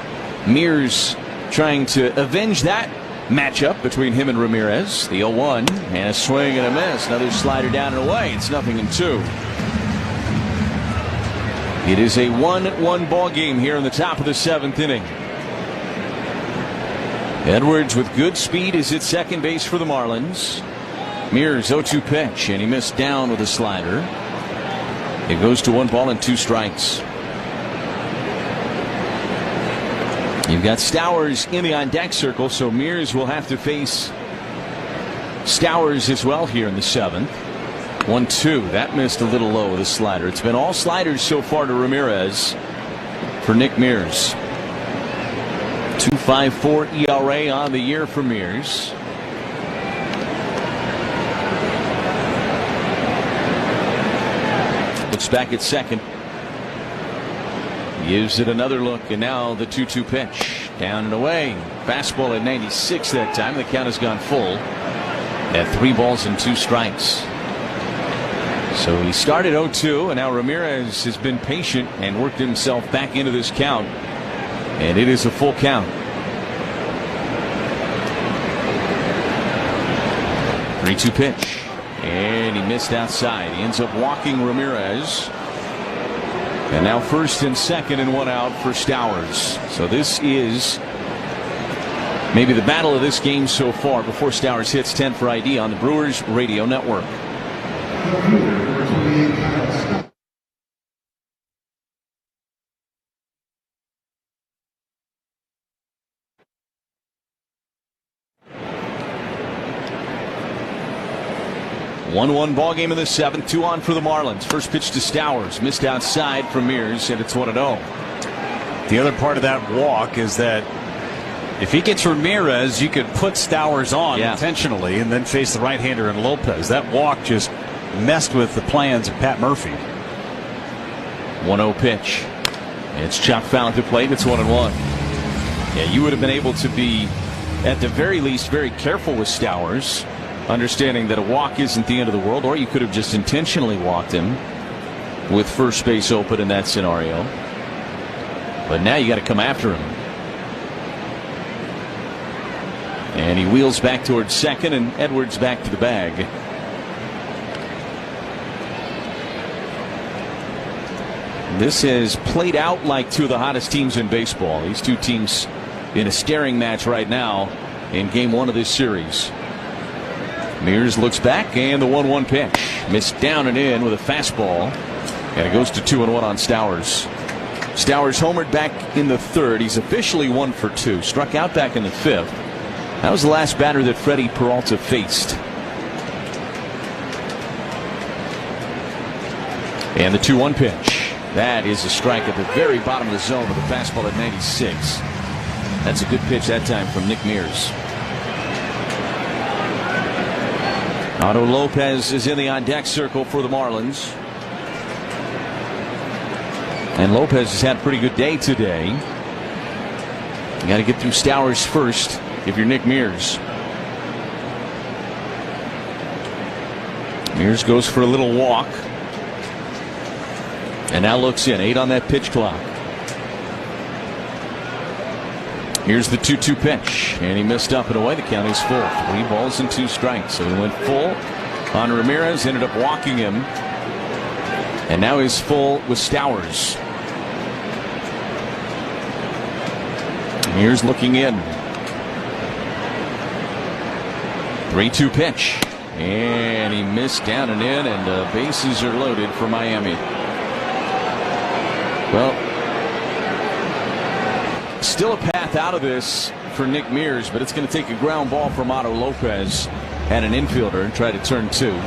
Mears trying to avenge that matchup between him and Ramirez. The 0-1 and a swing and a miss. Another slider down and away. It's 0-2. It is a 1-1 ball game here in the top of the 7th inning. Edwards with good speed is at second base for the Marlins. Mears 0-2 pitch, and he missed down with a slider. It goes to 1 ball and 2 strikes. You've got Stowers in the on-deck circle, so Mears will have to face Stowers as well here in the 7th. 1-2. That missed a little low with a slider. It's been all sliders so far to Ramirez for Nick Mears. 2.54 ERA on the year for Mears. Looks back at second. Gives it another look, and now the 2-2 pitch. Down and away. Fastball at 96 that time. The count has gone full at 3 balls and 2 strikes. So he started 0-2, and now Ramirez has been patient and worked himself back into this count. And it is a full count. 3-2 pitch. And he missed outside. He ends up walking Ramirez. And now first and second and 1 out for Stowers. So this is maybe the battle of this game so far before Stowers hits 10 for ID on the Brewers Radio Network. 1-1 ball game in the 7th. 2 on for the Marlins. First pitch to Stowers. Missed outside from Mears, and it's 1-0. The other part of that walk is that if he gets Ramirez, you could put Stowers on intentionally and then face the right-hander in Lopez. That walk just messed with the plans of Pat Murphy. 1-0 pitch. It's chopped foul to plate. It's 1-1. Yeah, you would have been able to be, at the very least, very careful with Stowers, understanding that a walk isn't the end of the world, or you could have just intentionally walked him with first base open in that scenario. But now you got to come after him. And he wheels back towards second, and Edwards back to the bag. This has played out like two of the hottest teams in baseball. These two teams in a staring match right now in game 1 of this series. Mears looks back, and the 1-1 pitch. Missed down and in with a fastball. And it goes to 2-1 on Stowers. Stowers homered back in the 3rd. He's officially 1 for 2. Struck out back in the 5th. That was the last batter that Freddie Peralta faced. And the 2-1 pitch. That is a strike at the very bottom of the zone with a fastball at 96. That's a good pitch that time from Nick Mears. Otto Lopez is in the on-deck circle for the Marlins. And Lopez has had a pretty good day today. You got to get through Stowers first if you're Nick Mears. Mears goes for a little walk. And now looks in. 8 on that pitch clock. Here's the 2-2 pitch. And he missed up and away. The count is full. 3 balls and 2 strikes. So he went full on Ramirez. Ended up walking him. And now he's full with Stowers. Mears looking in. 3-2 pitch. And he missed down and in. And the bases are loaded for Miami. Well, still a path out of this for Nick Mears, but it's going to take a ground ball from Otto Lopez and an infielder and try to turn 2.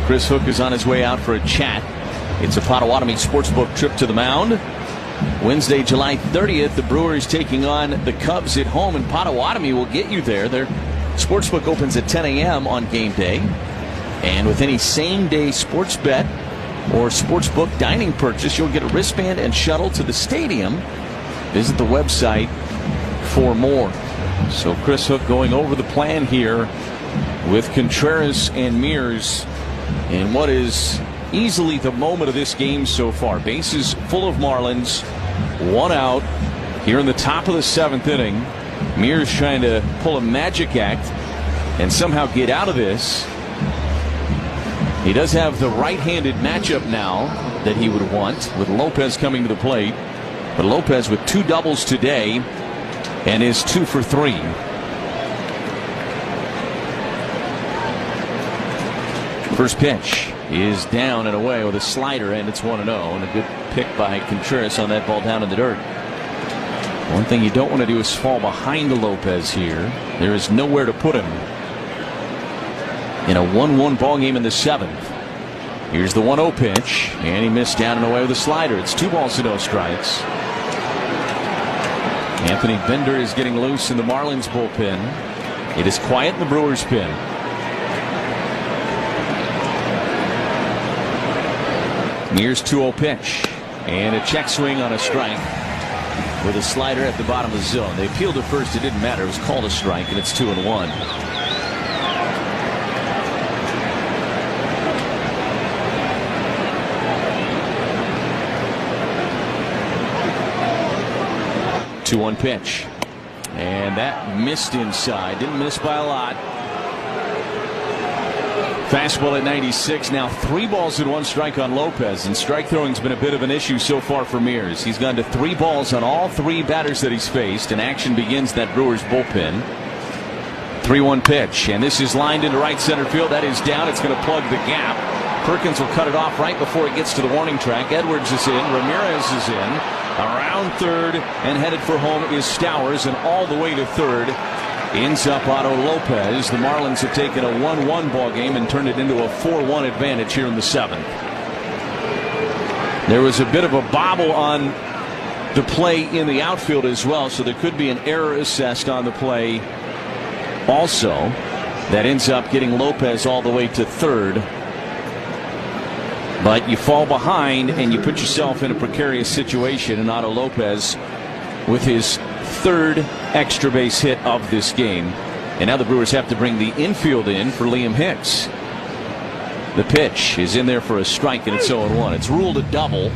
Chris Hook is on his way out for a chat. It's a Potawatomi Sportsbook trip to the mound. Wednesday, July 30th, the Brewers taking on the Cubs at home, and Potawatomi will get you there. Their sportsbook opens at 10 a.m. on game day. And with any same-day sports bet or sportsbook dining purchase, you'll get a wristband and shuttle to the stadium. Visit the website for more. So Chris Hook going over the plan here with Contreras and Mears in what is easily the moment of this game so far. Bases full of Marlins, 1 out here in the top of the 7th inning. Mears trying to pull a magic act and somehow get out of this. He does have the right-handed matchup now that he would want, with Lopez coming to the plate. But Lopez with 2 doubles today and is 2 for 3. First pitch is down and away with a slider, and it's 1-0. And a good pick by Contreras on that ball down in the dirt. One thing you don't want to do is fall behind Lopez here. There is nowhere to put him in a 1-1 ball game in the 7th. Here's the 1-0 pitch, and he missed down and away with a slider. It's 2 balls to no strikes. Anthony Bender is getting loose in the Marlins bullpen. It is quiet in the Brewers pen. Mears 2-0 pitch, and a check swing on a strike with a slider at the bottom of the zone. They appealed to first. It didn't matter. It was called a strike, and it's 2-1. Two-one pitch, and that missed inside. Didn't miss by a lot. Fastball at 96. Now 3 balls and 1 strike on Lopez, and strike throwing's been a bit of an issue so far for Mears. He's gone to 3 balls on all 3 batters that he's faced, and action begins that Brewers bullpen. 3-1 pitch, and this is lined into right center field. That is down. It's going to plug the gap. Perkins will cut it off right before it gets to the warning track. Edwards is in. Ramirez is in. Around third and headed for home is Stowers, and all the way to third ends up Otto Lopez. The Marlins have taken a 1-1 ball game and turned it into a 4-1 advantage here in the 7th. There was a bit of a bobble on the play in the outfield as well, so there could be an error assessed on the play also. That ends up getting Lopez all the way to third. But you fall behind and you put yourself in a precarious situation, and Otto Lopez with his third extra base hit of this game. And now the Brewers have to bring the infield in for Liam Hicks. The pitch is in there for a strike, and it's 0-1. It's ruled a double.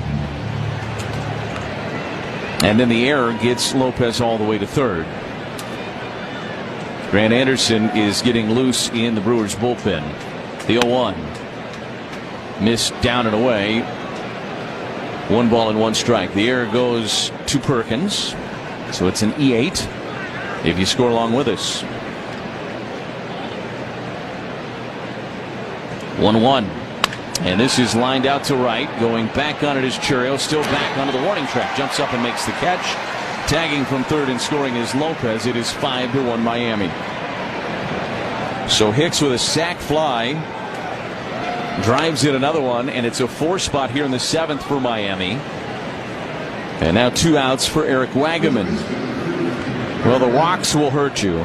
And then the error gets Lopez all the way to third. Grant Anderson is getting loose in the Brewers bullpen. The 0-1. Missed down and away. 1 ball and 1 strike. The error goes to Perkins. So it's an E8 if you score along with us. 1-1. And this is lined out to right. Going back on it is Churro. Still back onto the warning track. Jumps up and makes the catch. Tagging from third and scoring is Lopez. It is 5-1 Miami. So Hicks with a sac fly. Drives in another one, and it's a 4 spot here in the 7th for Miami. And now 2 outs for Eric Wagaman. Well, the walks will hurt you.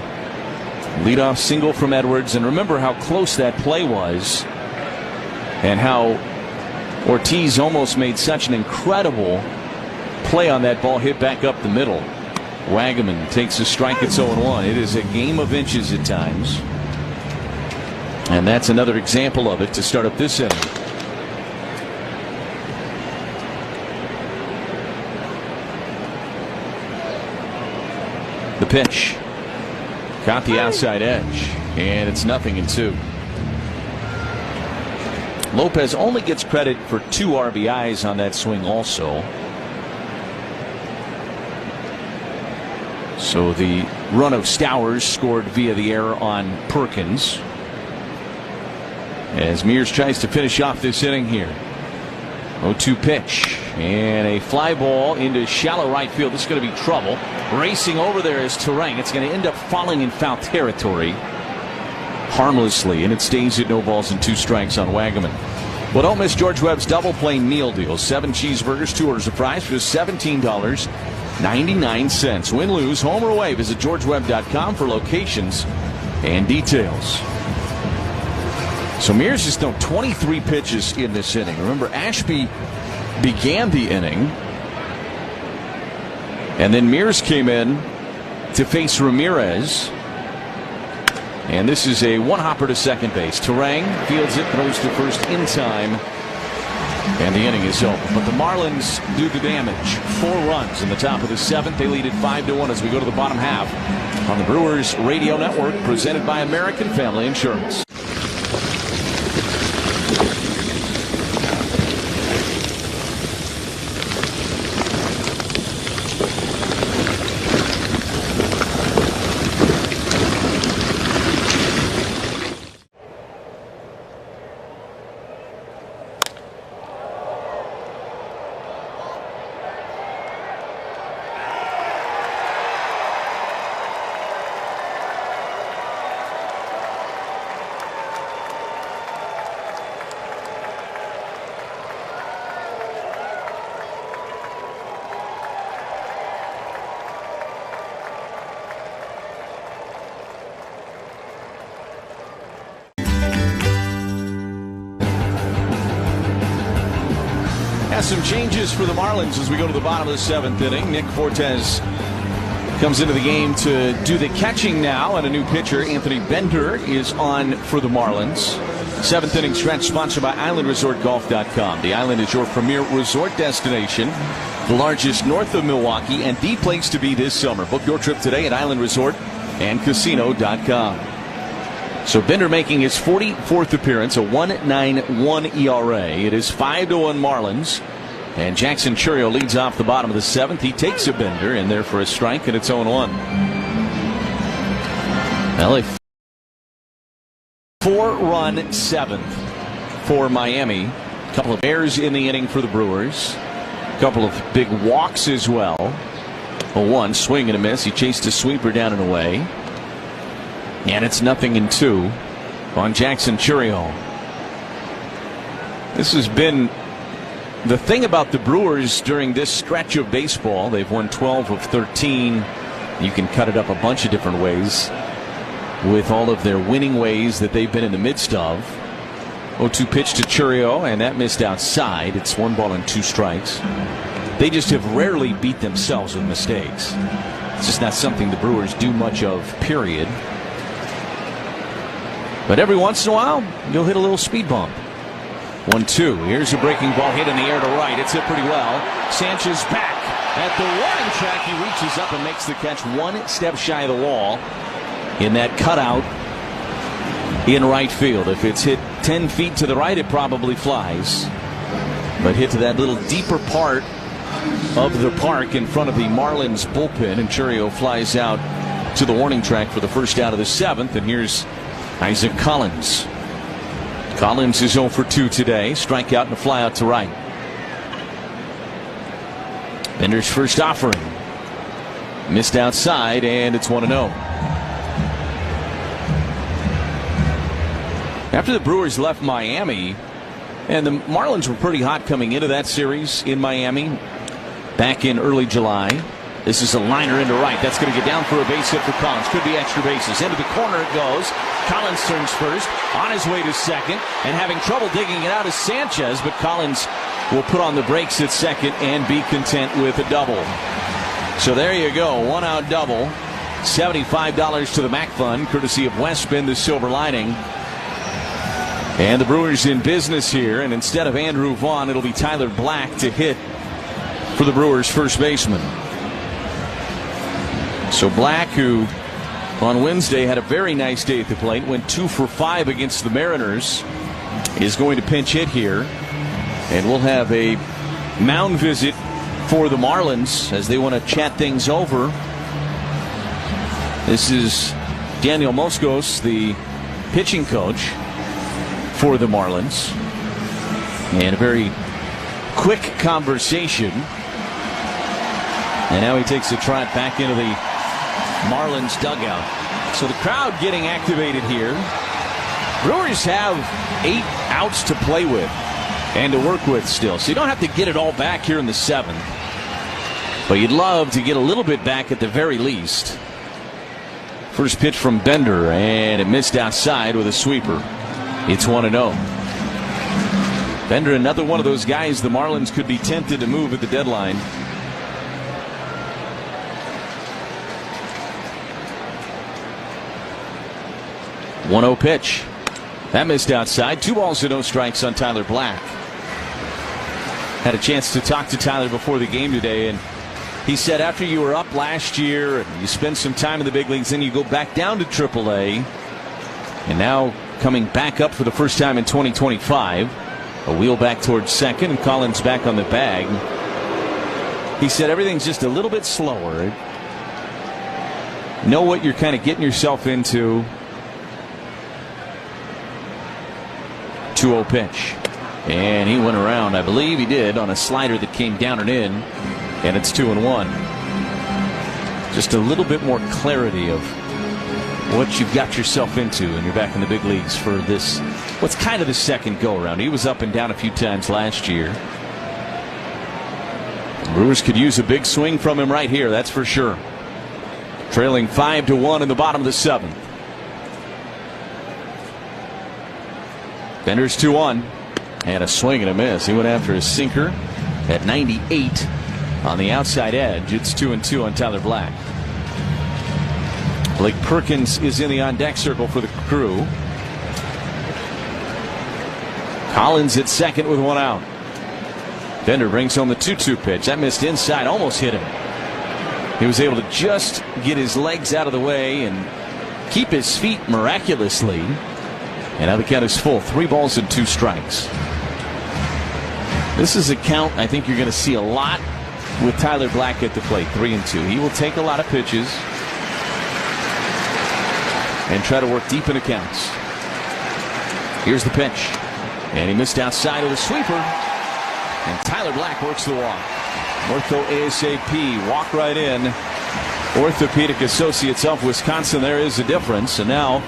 Leadoff single from Edwards, and remember how close that play was, and how Ortiz almost made such an incredible play on that ball, hit back up the middle. Wagaman takes a strike at 0-1. It is a game of inches at times. And that's another example of it to start up this inning. The pitch. Got the outside edge. And it's 0-2. Lopez only gets credit for 2 RBIs on that swing also. So the run of Stowers scored via the error on Perkins. As Mears tries to finish off this inning here. 0-2 pitch. And a fly ball into shallow right field. This is going to be trouble. Racing over there is Terang. It's going to end up falling in foul territory harmlessly, and it stays at 0 balls and 2 strikes on Wagaman. Well, don't miss George Webb's double play meal deal. 7 cheeseburgers, 2 orders of fries for just $17.99. Win, lose, home or away. Visit GeorgeWebb.com for locations and details. So Mears has thrown 23 pitches in this inning. Remember, Ashby began the inning, and then Mears came in to face Ramirez. And this is a 1-hopper to second base. Terang fields it, throws to first in time, and the inning is over. But the Marlins do the damage. 4 runs in the top of the 7th. They lead it 5-1 as we go to the bottom half on the Brewers Radio Network, presented by American Family Insurance. Some changes for the Marlins as we go to the bottom of the 7th inning. Nick Fortes comes into the game to do the catching now, and a new pitcher, Anthony Bender, is on for the Marlins. 7th inning stretch sponsored by IslandResortGolf.com. The Island is your premier resort destination, the largest north of Milwaukee, and the place to be this summer. Book your trip today at IslandResortandCasino.com. So Bender making his 44th appearance, a 1.91 ERA. It is 5-1 Marlins. And Jackson Chourio leads off the bottom of the 7th. He takes a Bender in there for a strike, and it's 0-1. Well, a 4-run 7th for Miami. A couple of errors in the inning for the Brewers. A couple of big walks as well. A 1 swing and a miss. He chased a sweeper down and away. And it's 0-2 on Jackson Chourio. This has been the thing about the Brewers during this stretch of baseball. They've won 12 of 13. You can cut it up a bunch of different ways with all of their winning ways that they've been in the midst of. 0-2 pitch to Chourio, and that missed outside. It's 1-2 strikes. They just have rarely beat themselves with mistakes. It's just not something the Brewers do much of, period. But every once in a while, you'll hit a little speed bump. 1-2. Here's a breaking ball hit in the air to right. It's hit pretty well. Sanchez back at the warning track. He reaches up and makes the catch one step shy of the wall in that cutout in right field. If it's hit 10 feet to the right, it probably flies. But hit to that little deeper part of the park in front of the Marlins bullpen, and Chourio flies out to the warning track for the first out of the 7th. And here's Isaac Collins. Collins is 0 for 2 today. Strikeout and a flyout to right. Bender's first offering. Missed outside, and it's 1-0. After the Brewers left Miami, and the Marlins were pretty hot coming into that series in Miami back in early July. This is a liner into right. That's going to get down for a base hit for Collins. Could be extra bases. Into the corner it goes. Collins turns first, on his way to second, and having trouble digging it out is Sanchez, but Collins will put on the brakes at second and be content with a double. So there you go, 1-out double. $75 to the MAC Fund, courtesy of Westbin, the silver lining. And the Brewers in business here, and instead of Andrew Vaughn, it'll be Tyler Black to hit for the Brewers' first baseman. So Black, who on Wednesday had a very nice day at the plate, went 2 for 5 against the Mariners, is going to pinch hit here. And we'll have a mound visit for the Marlins as they want to chat things over. This is Daniel Moscos, the pitching coach for the Marlins. And a very quick conversation. And now he takes a trot back into the Marlins dugout. So the crowd getting activated here. Brewers have 8 outs to play with and to work with still. So you don't have to get it all back here in the 7th. But you'd love to get a little bit back at the very least. First pitch from Bender, and it missed outside with a sweeper. It's 1-0. Bender, another one of those guys the Marlins could be tempted to move at the deadline. 1-0 pitch. That missed outside. 2 balls and no strikes on Tyler Black. Had a chance to talk to Tyler before the game today, and he said after you were up last year and you spent some time in the big leagues, then you go back down to AAA, and now coming back up for the first time in 2025, a wheel back towards second, and Collins back on the bag. He said everything's just a little bit slower. Know what you're kind of getting yourself into. 2-0 pitch. And he went around, I believe he did, on a slider that came down and in. And it's 2-1. Just a little bit more clarity of what you've got yourself into, and you're back in the big leagues for this, what's kind of the second go-around. He was up and down a few times last year. The Brewers could use a big swing from him right here, that's for sure. Trailing 5-1 in the bottom of the 7th. Bender's 2-1, and a swing and a miss. He went after a sinker at 98 on the outside edge. It's 2-2 on Tyler Black. Blake Perkins is in the on-deck circle for the Crew. Collins at second with 1 out. Bender brings home the 2-2 pitch. That missed inside, almost hit him. He was able to just get his legs out of the way and keep his feet miraculously. And now the count is full. 3 balls and 2 strikes. This is a count I think you're going to see a lot with Tyler Black at the plate. 3-2. He will take a lot of pitches and try to work deep into counts. Here's the pitch. And he missed outside of the sweeper. And Tyler Black works the walk. Northco ASAP walk right in. Orthopedic Associates of Wisconsin. There is a difference. And now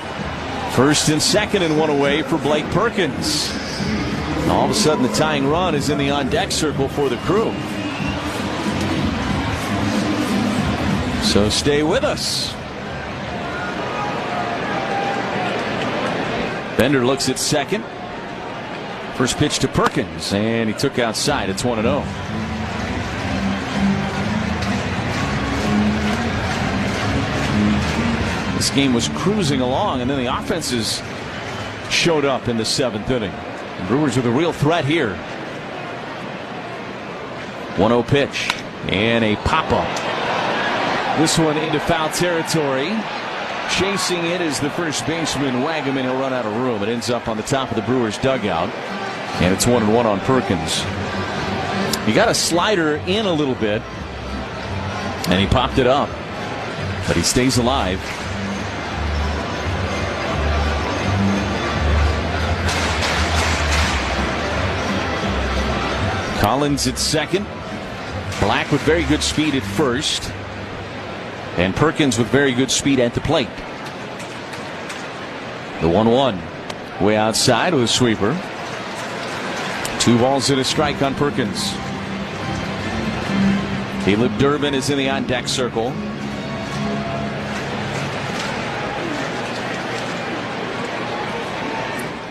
first and second and one away for Blake Perkins. And all of a sudden the tying run is in the on-deck circle for the Crew. So stay with us. Bender looks at second. First pitch to Perkins, and he took outside. It's 1-0. This game was cruising along, and then the offenses showed up in the 7th inning. The Brewers with a real threat here. 1-0 pitch, and a pop-up. This one into foul territory. Chasing it is the first baseman, Wagaman. He'll run out of room. It ends up on the top of the Brewers dugout. And it's 1-1 on Perkins. He got a slider in a little bit, and he popped it up. But he stays alive. Collins at second. Black with very good speed at first. And Perkins with very good speed at the plate. The 1-1. Way outside with a sweeper. 2 balls and a strike on Perkins. Caleb Durbin is in the on-deck circle.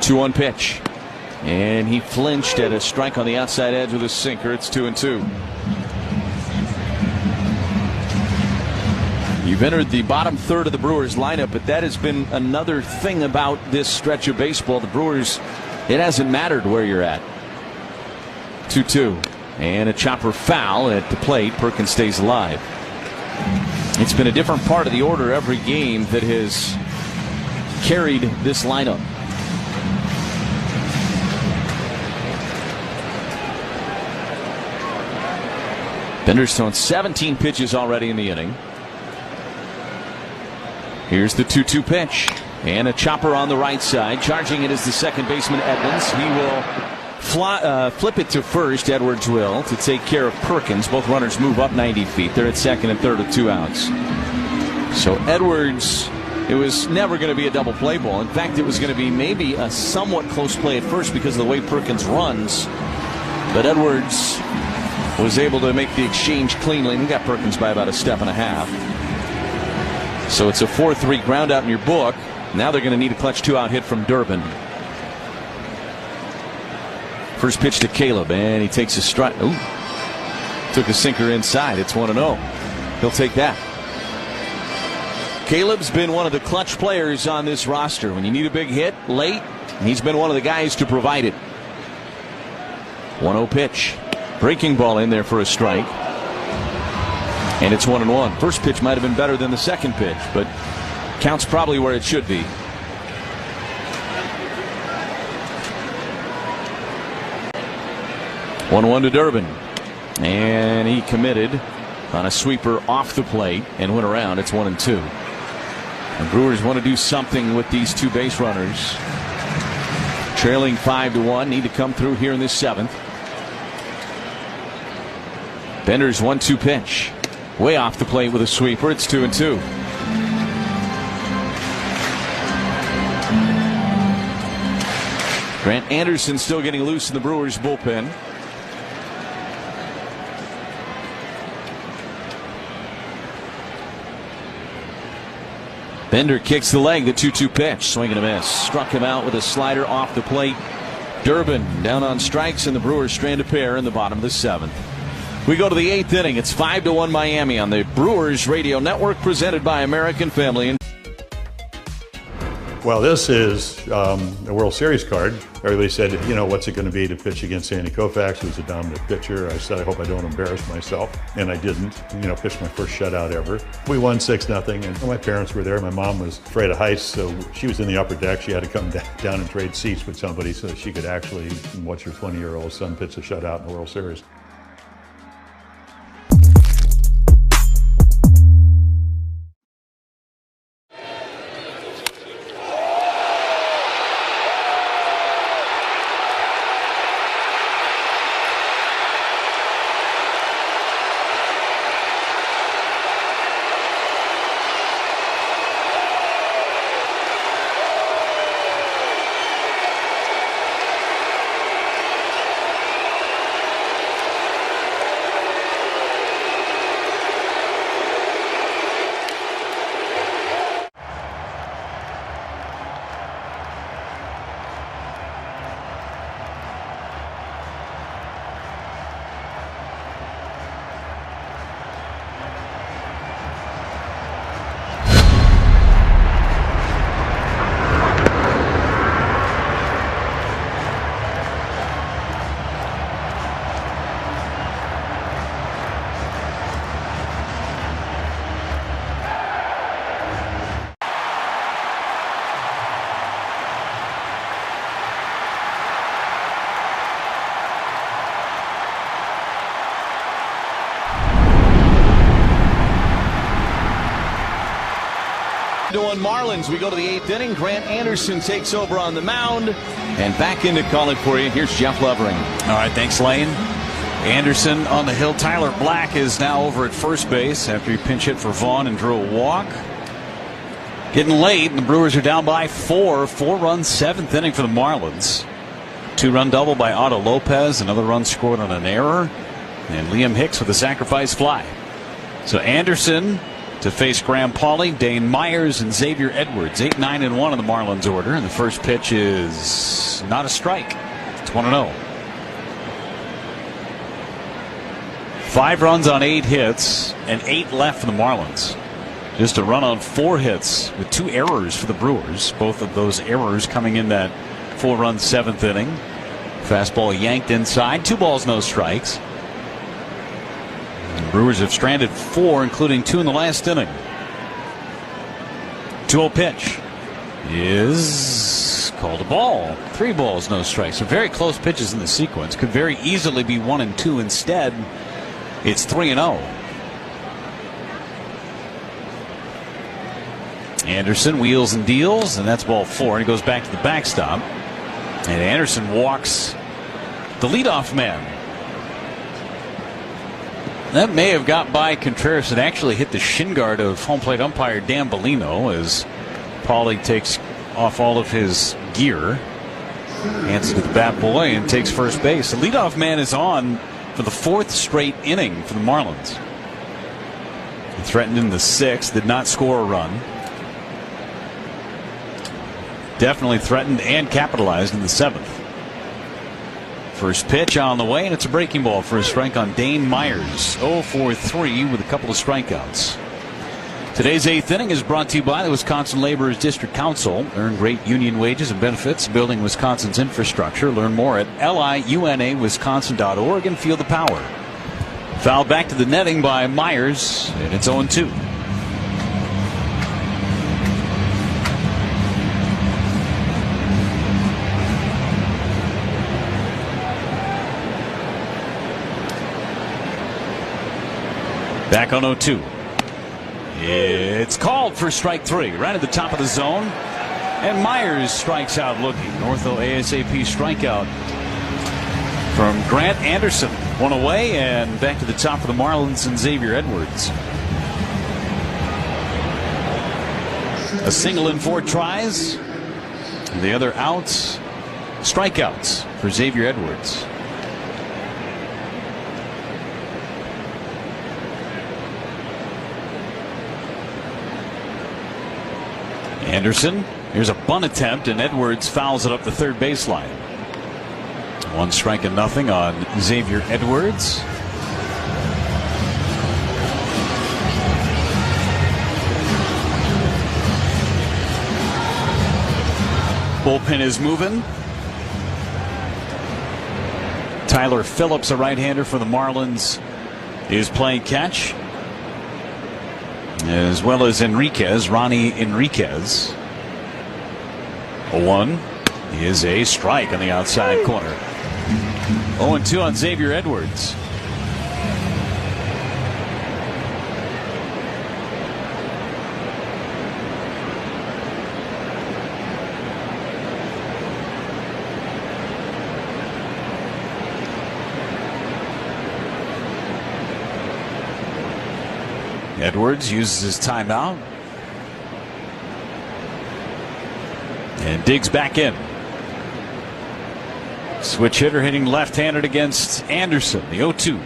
Two-one pitch. And he flinched at a strike on the outside edge with a sinker. It's 2-2. You've entered the bottom third of the Brewers lineup, but that has been another thing about this stretch of baseball. The Brewers, it hasn't mattered where you're at. 2-2. And a chopper foul at the plate. Perkins stays alive. It's been a different part of the order every game that has carried this lineup. Bender's thrown 17 pitches already in the inning. Here's the 2-2 pitch. And a chopper on the right side. Charging it is the second baseman, Edmonds. He will flip it to first, Edwards will, to take care of Perkins. Both runners move up 90 feet. They're at second and third with 2 outs. So Edwards, it was never going to be a double play ball. In fact, it was going to be maybe a somewhat close play at first because of the way Perkins runs. But Edwards was able to make the exchange cleanly and got Perkins by about a step and a half. So it's a 4-3 ground out in your book. Now they're going to need a clutch 2-out hit from Durbin. First pitch to Caleb, and he takes a strike. Ooh, took a sinker inside. It's 1-0. He'll take that. Caleb's been one of the clutch players on this roster. When you need a big hit late, he's been one of the guys to provide it. 1-0 pitch. Breaking ball in there for a strike. And it's 1-1. First pitch might have been better than the second pitch, but counts probably where it should be. 1-1 to Durbin. And he committed on a sweeper off the plate and went around. It's 1-2. The Brewers want to do something with these 2 base runners. Trailing 5-1. Need to come through here in this 7th. Bender's 1-2 pitch. Way off the plate with a sweeper. It's 2-2. Grant Anderson still getting loose in the Brewers bullpen. Bender kicks the leg. The 2-2 pitch. Swing and a miss. Struck him out with a slider off the plate. Durbin down on strikes, and the Brewers strand a pair in the bottom of the 7th. We go to the 8th inning. It's 5-1 Miami on the Brewers Radio Network, presented by American Family. Well, this is a World Series card. Everybody said, you know, what's it going to be to pitch against Sandy Koufax, who's a dominant pitcher. I said, I hope I don't embarrass myself. And I didn't. You know, pitched my first shutout ever. We won 6-0, and my parents were there. My mom was afraid of heights, so she was in the upper deck. She had to come down and trade seats with somebody so that she could actually watch her 20-year-old son pitch a shutout in the World Series. 2-1 Marlins. We go to the 8th inning. Grant Anderson takes over on the mound. And back in to call it for you. Here's Jeff Levering. All right, thanks, Lane. Anderson on the hill. Tyler Black is now over at first base after he pinch hit for Vaughn and drew a walk. Getting late, and the Brewers are down by 4. 4-run 7th inning for the Marlins. 2-run double by Otto Lopez. Another run scored on an error. And Liam Hicks with a sacrifice fly. So Anderson to face Graham Pauley, Dane Myers, and Xavier Edwards. 8, 9, and 1 in the Marlins order. And the first pitch is not a strike. It's 1-0. 5 runs on 8 hits and 8 left for the Marlins. Just a run on 4 hits with 2 errors for the Brewers. Both of those errors coming in that 4-run 7th inning. Fastball yanked inside. 2 balls, no strikes. The Brewers have stranded 4, including 2 in the last inning. 2-0 pitch is called a ball. 3 balls, no strikes. So very close pitches in the sequence. Could very easily be 1 and 2 instead. It's 3-0. Anderson wheels and deals, and that's ball 4. And he goes back to the backstop. And Anderson walks the leadoff man. That may have got by Contreras. It actually hit the shin guard of home plate umpire Dan Bellino as Pauley takes off all of his gear. Hands it to the bat boy and takes first base. The leadoff man is on for the 4th straight inning for the Marlins. He threatened in the 6th, did not score a run. Definitely threatened and capitalized in the 7th. First pitch on the way, and it's a breaking ball for a strike on Dane Myers. 0 for 3 with a couple of strikeouts. Today's 8th inning is brought to you by the Wisconsin Laborers District Council. Earn great union wages and benefits building Wisconsin's infrastructure. Learn more at liunawisconsin.org and feel the power. Foul back to the netting by Myers, and it's 0-2. Back on 0-2. It's called for strike 3, right at the top of the zone. And Myers strikes out looking. Ortho ASAP strikeout from Grant Anderson. 1 away and back to the top of the Marlins and Xavier Edwards. A single in 4 tries. And the other outs, strikeouts for Xavier Edwards. Anderson, here's a bunt attempt, and Edwards fouls it up the third baseline. 1 strike and nothing on Xavier Edwards. Bullpen is moving. Tyler Phillips, a right-hander for the Marlins, is playing catch, as well as Enriquez, Ronnie Enriquez. 0-1 is a strike on the outside corner. 0-2 on Xavier Edwards. Edwards uses his timeout and digs back in. Switch hitter hitting left-handed against Anderson. The 0-2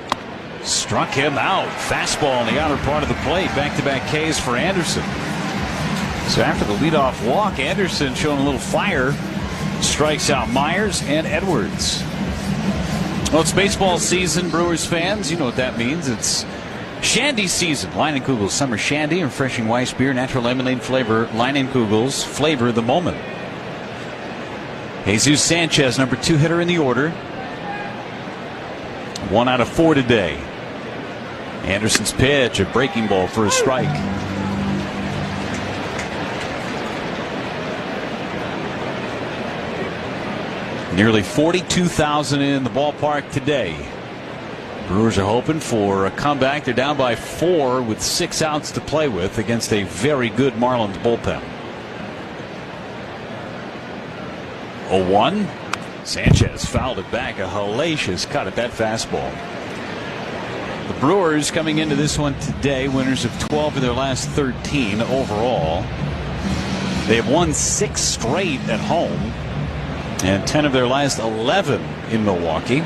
struck him out. Fastball on the outer part of the plate. Back-to-back Ks for Anderson. So after the leadoff walk, Anderson showing a little fire. Strikes out Myers and Edwards. Well, it's baseball season, Brewers fans. You know what that means. It's Shandy season. Leinenkugel's Summer Shandy, refreshing Weiss beer, natural lemonade flavor. Leinenkugel's, flavor the moment. Jesus Sanchez, number 2 hitter in the order. 1 out of 4 today. Anderson's pitch, a breaking ball for a strike. Nearly 42,000 in the ballpark today. Brewers are hoping for a comeback. They're down by 4 with 6 outs to play with against a very good Marlins bullpen. 0-1. Sanchez fouled it back. A hellacious cut at that fastball. The Brewers coming into this one today, winners of 12 of their last 13 overall. They have won 6 straight at home and 10 of their last 11 in Milwaukee.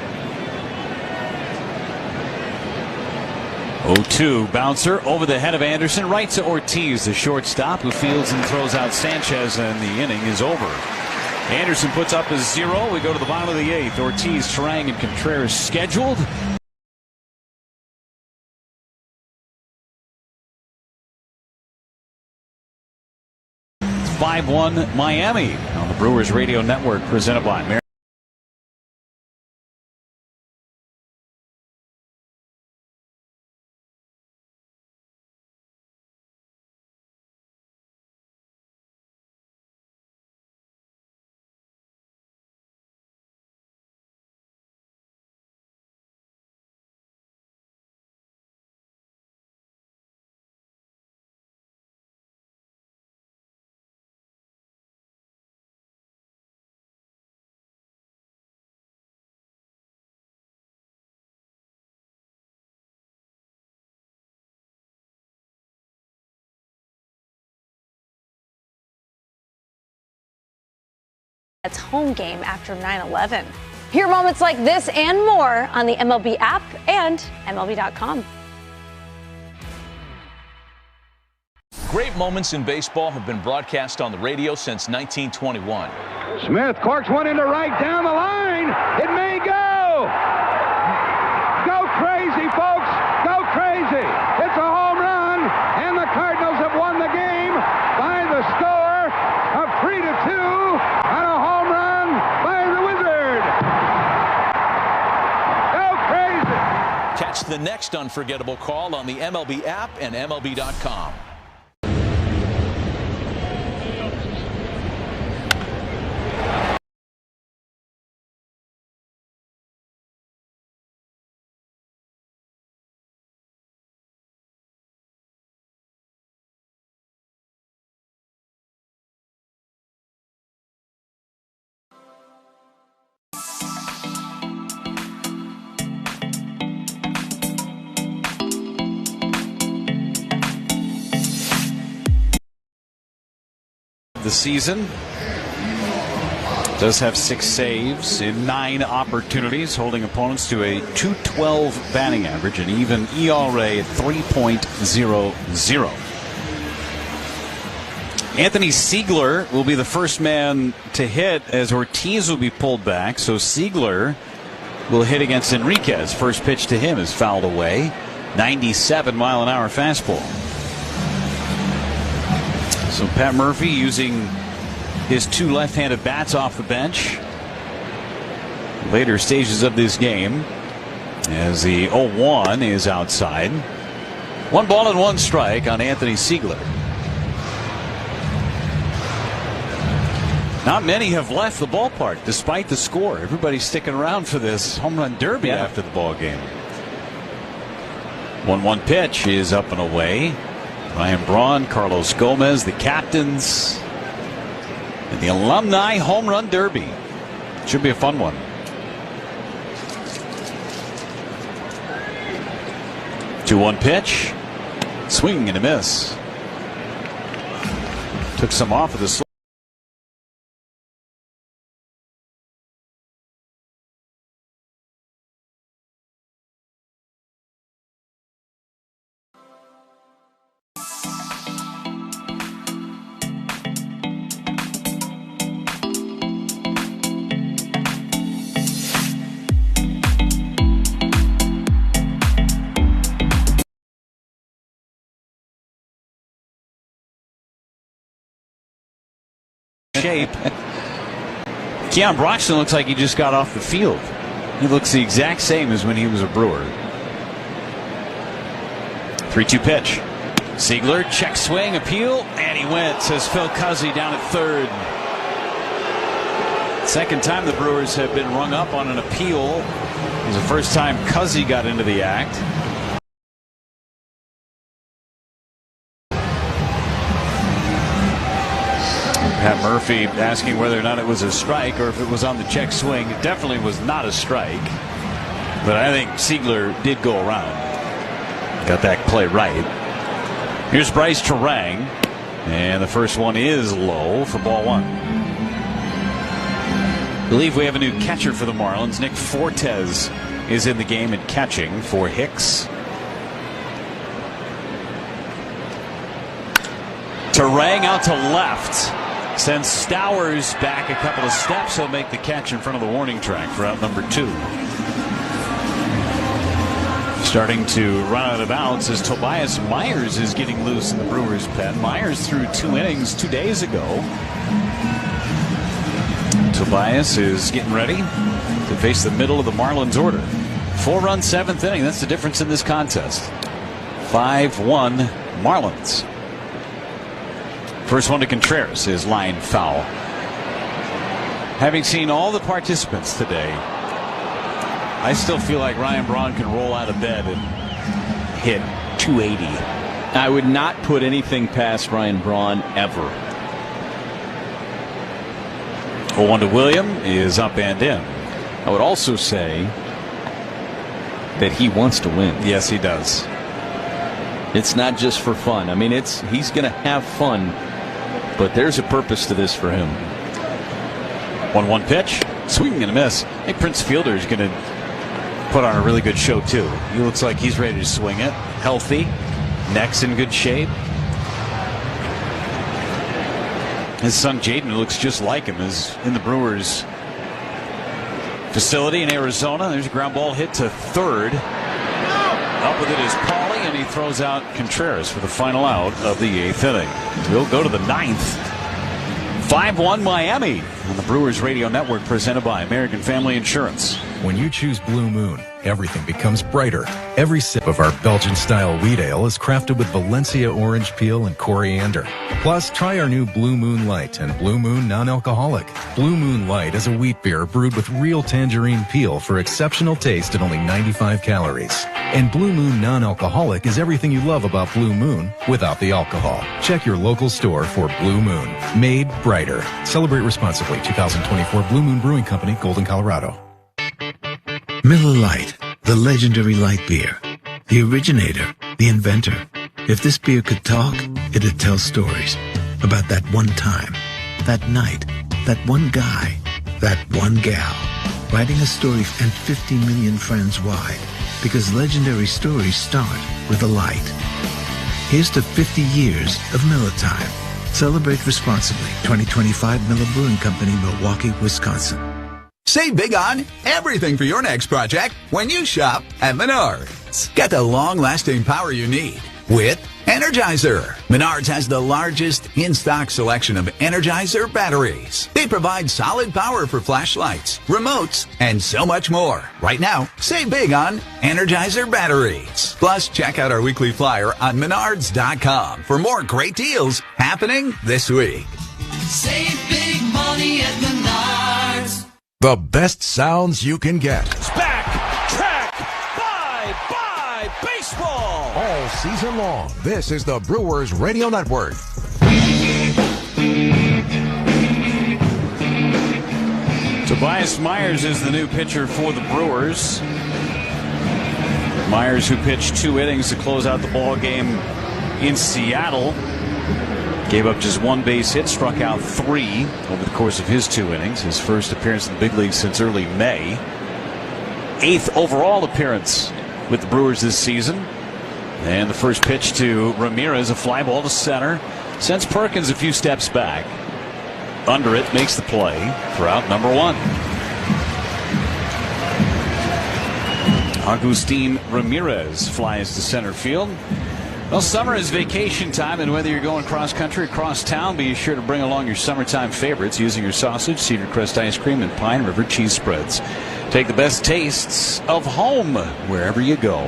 0-2 bouncer over the head of Anderson, right to Ortiz, the shortstop, who fields and throws out Sanchez, and the inning is over. Anderson puts up a 0. We go to the bottom of the 8th. Ortiz, Turang, and Contreras scheduled. It's 5-1 Miami on the Brewers Radio Network, presented by Marlins. It's home game after 9/11. Hear moments like this and more on the MLB app and MLB.com. Great moments in baseball have been broadcast on the radio since 1921. Smith corks one into right down the line. It may go. Go crazy, folks. Go crazy. It's a home run, and the Cardinals have won the game by the score of 3-2 on a home run by the Wizard. Go crazy. Catch the next unforgettable call on the MLB app and MLB.com. The season does have 6 saves in 9 opportunities, holding opponents to a .212 batting average, and even ERA at 3.00. Anthony Siegler will be the first man to hit as Ortiz will be pulled back, so Siegler will hit against Enriquez. First pitch to him is fouled away. 97-mile-an-hour fastball. So Pat Murphy using his 2 left-handed bats off the bench. Later stages of this game as the 0-1 is outside. 1 ball and 1 strike on Anthony Siegler. Not many have left the ballpark despite the score. Everybody's sticking around for this home run derby after the ball game. 1-1 pitch is up and away. Ryan Braun, Carlos Gomez, the captains, and the alumni home run derby. Should be a fun one. Two-one pitch, swing and a miss. Took some off of the. Shape. Keon Broxton looks like he just got off the field. He looks the exact same as when he was a Brewer. 3-2 pitch. Siegler, check swing, appeal, and he went, says Phil Cuzzy down at third. Second time the Brewers have been rung up on an appeal It was the first time Cuzzy got into the act. Pat Murphy asking whether or not it was a strike or if it was on the check swing. It definitely was not a strike. But I think Siegler did go around. Got that play right. Here's Bryce Terang. And the first one is low for ball one. I believe we have a new catcher for the Marlins. Nick Fortes is in the game and catching for Hicks. Terang out to left. Sends Stowers back a couple of steps. He'll make the catch in front of the warning track for out number 2. Starting to run out of bounds as Tobias Myers is getting loose in the Brewers' pen. Myers threw 2 innings 2 days ago. Tobias is getting ready to face the middle of the Marlins order. 4-run 7th inning. That's the difference in this contest. 5-1 Marlins. First one to Contreras is line foul. Having seen all the participants today, I still feel like Ryan Braun can roll out of bed and hit 280. I would not put anything past Ryan Braun ever. 0-1 to William is up and in. I would also say that he wants to win. Yes, he does. It's not just for fun. I mean, he's going to have fun, but there's a purpose to this for him. 1-1 pitch, swing and a miss. I think Prince Fielder is going to put on a really good show too. He looks like he's ready to swing it. Healthy, neck's in good shape. His son Jaden looks just like him, is in the Brewers facility in Arizona. There's a ground ball hit to third. Up with it is Pauly, and he throws out Contreras for the final out of the 8th inning. We'll go to the 9th. 5-1 Miami on the Brewers Radio Network, presented by American Family Insurance. When you choose Blue Moon, everything becomes brighter. Every sip of our Belgian-style wheat ale is crafted with Valencia orange peel and coriander. Plus, try our new Blue Moon Light and Blue Moon Non-Alcoholic. Blue Moon Light is a wheat beer brewed with real tangerine peel for exceptional taste at only 95 calories. And Blue Moon Non-Alcoholic is everything you love about Blue Moon without the alcohol. Check your local store for Blue Moon. Made brighter. Celebrate responsibly. 2024 Blue Moon Brewing Company, Golden, Colorado. Miller Lite, the legendary light beer. The originator, the inventor. If this beer could talk, it'd tell stories about that one time, that night, that one guy, that one gal. Writing a story and 50 million friends wide, because legendary stories start with a light. Here's to 50 years of Miller Time. Celebrate responsibly. 2025 Miller Brewing Company, Milwaukee, Wisconsin. Save big on everything for your next project when you shop at Menards. Get the long-lasting power you need with Energizer. Menards has the largest in-stock selection of Energizer batteries. They provide solid power for flashlights, remotes, and so much more. Right now, save big on Energizer batteries. Plus, check out our weekly flyer on Menards.com for more great deals happening this week. Save big money at Menards. The best sounds you can get. It's back, track, bye, baseball. All season long, this is the Brewers Radio Network. Tobias Myers is the new pitcher for the Brewers. Myers, who pitched 2 innings to close out the ball game in Seattle, gave up just 1 base hit, struck out 3 over the course of his 2 innings. His first appearance in the big leagues since early May. 8th overall appearance with the Brewers this season. And the first pitch to Ramirez, a fly ball to center. Sends Perkins a few steps back. Under it, makes the play for out number 1. Agustin Ramirez flies to center field. Well, summer is vacation time, and whether you're going cross-country or cross-town, be sure to bring along your summertime favorites using your sausage, Cedar Crest ice cream, and Pine River cheese spreads. Take the best tastes of home wherever you go.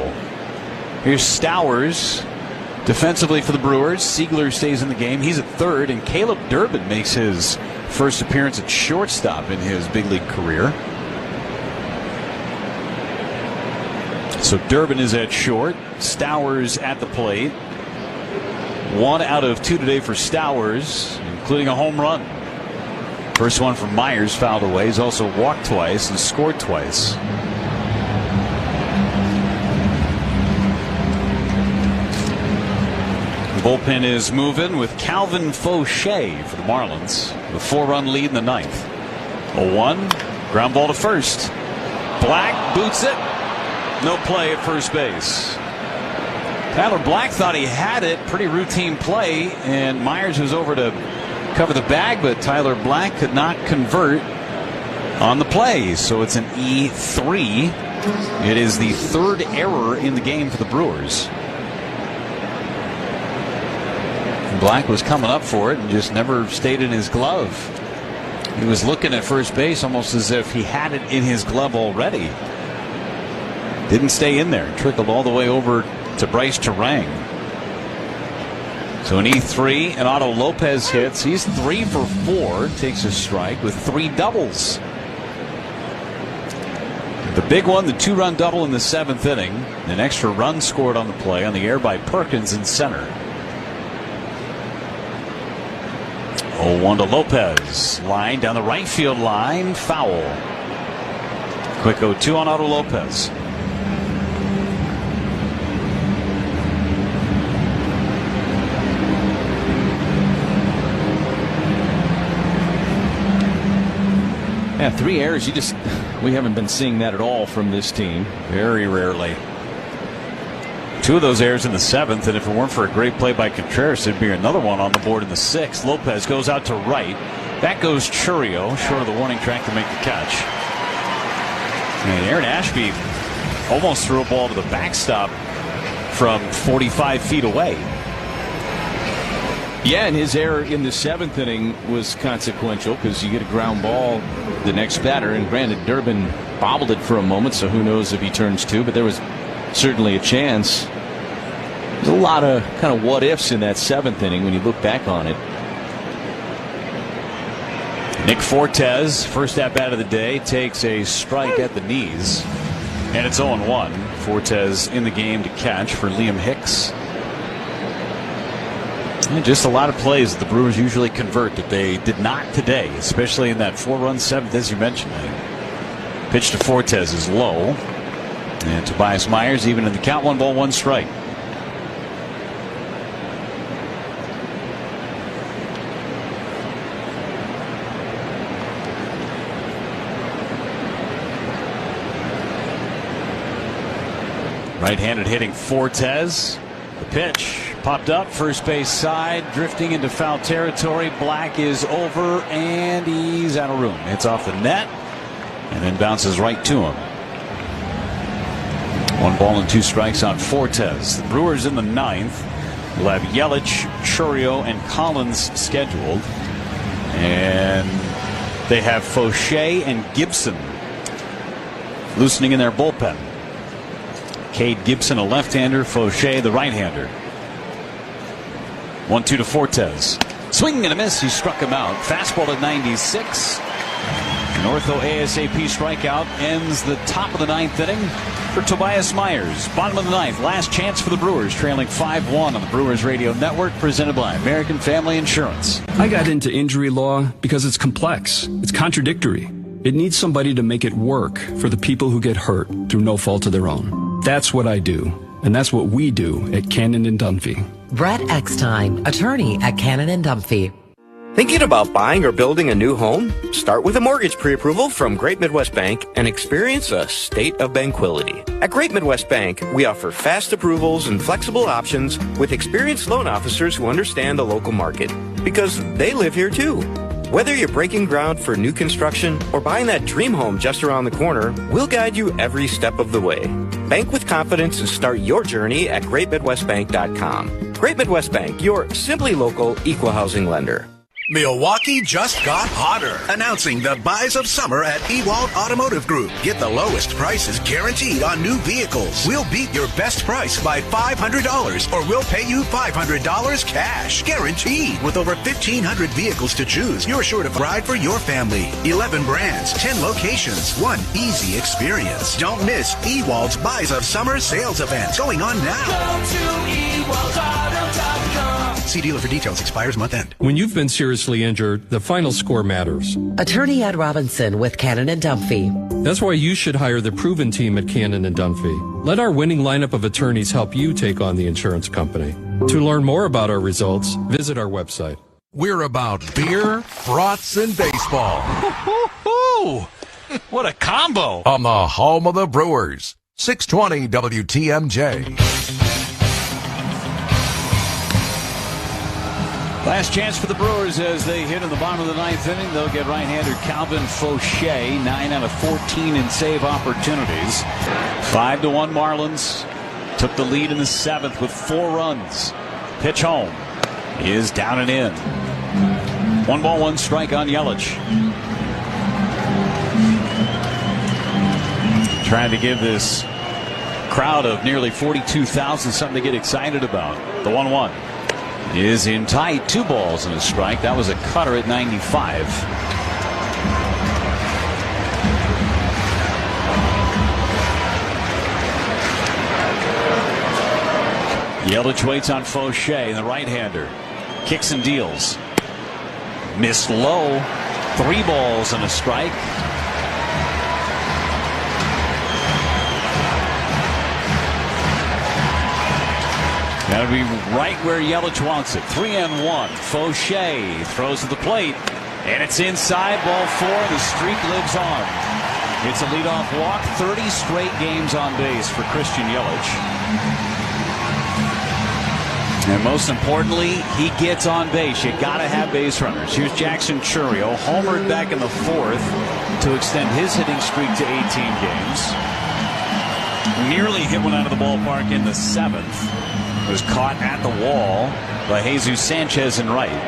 Here's Stowers defensively for the Brewers. Siegler stays in the game. He's at third, and Caleb Durbin makes his first appearance at shortstop in his big league career. So Durbin is at short. Stowers at the plate. 1 out of 2 today for Stowers, including a home run. First one from Myers fouled away. He's also walked twice and scored twice. The bullpen is moving with Calvin Fauché for the Marlins. The 4-run lead in the 9th. 0-1. Ground ball to first. Black boots it. No play at first base. Tyler Black thought he had it. Pretty routine play. And Myers was over to cover the bag, but Tyler Black could not convert on the play. So it's an E3. It is the 3rd error in the game for the Brewers. Black was coming up for it and just never stayed in his glove. He was looking at first base almost as if he had it in his glove already. Didn't stay in there. Trickled all the way over to Bryce Terang. So an E3, and Otto Lopez hits. He's 3 for 4. Takes a strike with 3 doubles. The big one, the 2-run double in the 7th inning. An extra run scored on the play on the air by Perkins in center. 0-1 to Lopez. Line down the right field line. Foul. Quick 0-2 on Otto Lopez. Yeah, 3 errors. We haven't been seeing that at all from this team. Very rarely. 2 of those errors in the 7th, and if it weren't for a great play by Contreras, there'd be another one on the board in the 6th. Lopez goes out to right. Back goes Churio, short of the warning track to make the catch. And Aaron Ashby almost threw a ball to the backstop from 45 feet away. Yeah, and his error in the 7th inning was consequential because you get a ground ball the next batter, and granted Durbin bobbled it for a moment, so who knows if he turns 2, but there was certainly a chance. There's a lot of kind of what ifs in that 7th inning when you look back on it. Nick Fortes, first at bat of the day, takes a strike at the knees, and it's 0-1. Fortes in the game to catch for Liam Hicks. And just a lot of plays that the Brewers usually convert that they did not today, especially in that 4-run 7th, as you mentioned. Pitch to Fortes is low. And Tobias Myers even in the count, 1 ball, 1 strike. Right-handed hitting Fortes. The pitch popped up, first base side, drifting into foul territory. Black is over, and he's out of room. It's off the net, and then bounces right to him. 1 ball and 2 strikes on Fortes. The Brewers in the 9th will have Yelich, Churio, and Collins scheduled. And they have Fauché and Gibson loosening in their bullpen. Cade Gibson, a left-hander, Fauché, the right-hander. 1-2 to Fortes. Swing and a miss. He struck him out. Fastball at 96. An ortho ASAP strikeout ends the top of the 9th inning for Tobias Myers. Bottom of the 9th, last chance for the Brewers, trailing 5-1 on the Brewers Radio Network, presented by American Family Insurance. I got into injury law because it's complex. It's contradictory. It needs somebody to make it work for the people who get hurt through no fault of their own. That's what I do, and that's what we do at Cannon and Dunphy. Brett Eckstein, attorney at Cannon and Dunphy. Thinking about buying or building a new home? Start with a mortgage pre-approval from Great Midwest Bank and experience a state of tranquility. At Great Midwest Bank, we offer fast approvals and flexible options with experienced loan officers who understand the local market, because they live here too. Whether you're breaking ground for new construction or buying that dream home just around the corner, we'll guide you every step of the way. Bank with confidence and start your journey at GreatMidwestBank.com. Great Midwest Bank, your simply local equal housing lender. Milwaukee just got hotter. Announcing the buys of summer at Ewald Automotive Group. Get the lowest prices guaranteed on new vehicles. We'll beat your best price by $500 or we'll pay you $500 cash. Guaranteed. With over 1,500 vehicles to choose, you're sure to ride for your family. 11 brands, 10 locations, one easy experience. Don't miss Ewald's buys of summer sales event going on now. Go to EwaldAuto.com. See dealer for details. Expires month end. When you've been seriously injured, the final score matters. Attorney Ed Robinson with Cannon and Dunphy. That's why you should hire the proven team at Cannon and Dunphy. Let our winning lineup of attorneys help you take on the insurance company. To learn more about our results, visit our website. We're about beer, brats, and baseball. What a combo. On the home of the Brewers. 620 WTMJ. Last chance for the Brewers as they hit in the bottom of the ninth inning. They'll get right-hander Calvin Fauché, 9 out of 14 in save opportunities. 5-1 Marlins. Took the lead in the seventh with 4 runs. Pitch home is down and in. 1 ball, 1 strike on Yelich. Trying to give this crowd of nearly 42,000 something to get excited about. The 1-1 is in tight. 2 balls and a strike. That was a cutter at 95. Yelich waits on Fauché, the right-hander. Kicks and deals. Missed low. 3 balls and a strike. That'll be right where Yelich wants it. 3-1. Fauché throws to the plate, and it's inside. Ball 4. The streak lives on. It's a leadoff walk. 30 straight games on base for Christian Yelich. And most importantly, he gets on base. You got to have base runners. Here's Jackson Chourio, homered back in the 4th to extend his hitting streak to 18 games. Nearly hit one out of the ballpark in the 7th. Was caught at the wall by Jesus Sanchez in right.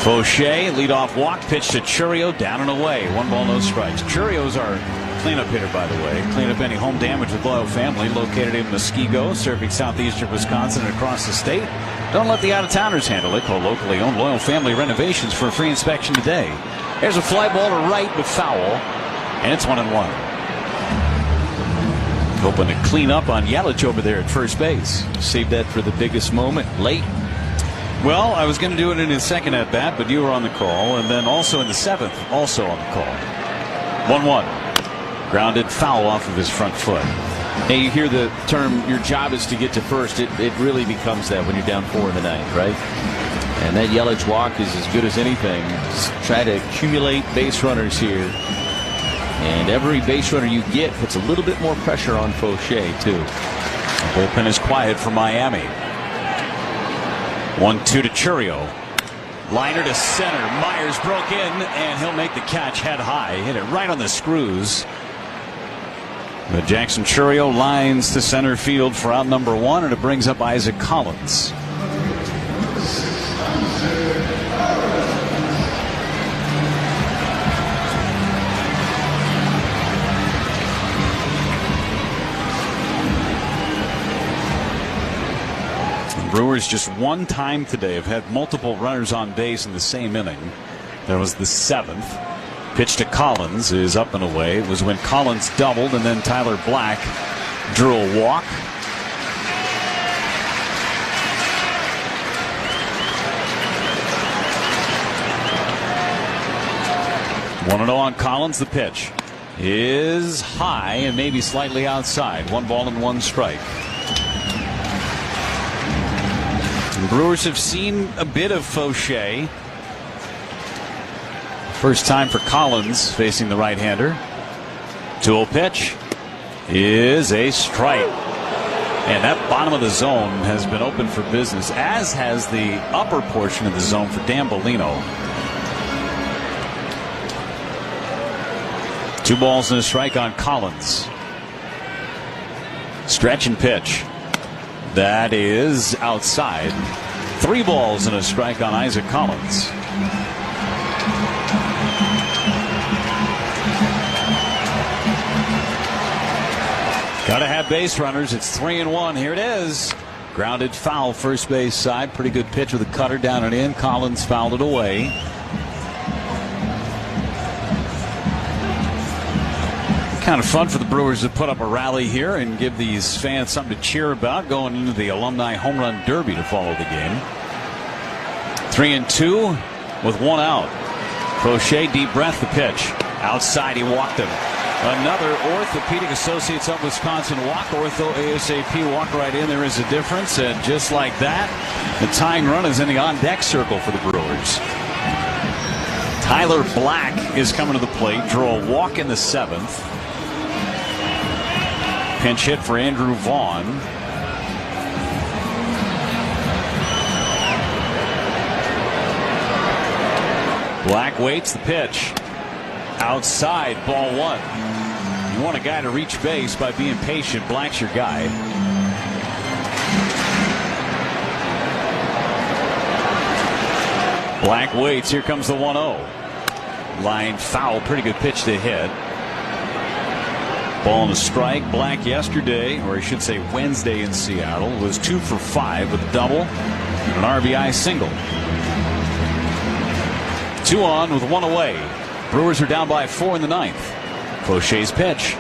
Fauché, leadoff walk, pitch to Chourio, down and away. 1 ball, no strikes. Chourio's our cleanup hitter, by the way. Clean up any home damage with Loyal Family, located in Muskego, serving southeastern Wisconsin and across the state. Don't let the out-of-towners handle it. Call locally owned Loyal Family Renovations for a free inspection today. There's a fly ball to right, but foul, and it's 1-1. Hoping to clean up on Yelich over there at first base. Save that for the biggest moment late. Well, I was going to do it in his second at bat, but you were on the call, and then also in the 7th, also on the call. 1-1. Grounded foul off of his front foot. Hey, you hear the term, your job is to get to first. It really becomes that when you're down 4 in the 9th, right? And that Yelich walk is as good as anything. Just try to accumulate base runners here. And every base runner you get puts a little bit more pressure on Fauché, too. The bullpen is quiet for Miami. 1-2 to Chourio. Liner to center. Myers broke in, and he'll make the catch head high. Hit it right on the screws. But Jackson Chourio lines to center field for out number 1, and it brings up Isaac Collins. Brewers just one time today have had multiple runners on base in the same inning. That was the 7th. Pitch to Collins is up and away. It was when Collins doubled, and then Tyler Black drew a walk. One and 0 on Collins. The pitch is high and maybe slightly outside. 1 ball and 1 strike. The Brewers have seen a bit of Fauché. First time for Collins facing the right-hander. 2-0 pitch is a strike. And that bottom of the zone has been open for business, as has the upper portion of the zone for Dan Bellino. 2 balls and a strike on Collins. Stretch and pitch. That is outside. 3 balls and a strike on Isaac Collins. Gotta have base runners. It's 3-1. Here it is. Grounded foul, first base side. Pretty good pitch with a cutter down and in. Collins fouled it away. Kind of fun for the Brewers to put up a rally here and give these fans something to cheer about going into the Alumni Home Run Derby to follow the game. 3-2 with 1 out. Crochet, deep breath, the pitch. Outside, he walked him. Another Orthopedic Associates of Wisconsin walk. Ortho ASAP walk right in. There is a difference. And just like that, the tying run is in the on-deck circle for the Brewers. Tyler Black is coming to the plate. Drew a walk in the 7th. Pinch hit for Andrew Vaughn. Black waits the pitch. Outside, ball 1. You want a guy to reach base by being patient. Black's your guy. Black waits. Here comes the 1-0. Line foul. Pretty good pitch to hit. Ball and a strike. Black yesterday, or I should say Wednesday in Seattle, was 2 for 5 with a double and an RBI single. 2 on with 1 away. Brewers are down by 4 in the 9th. Faucher's pitch.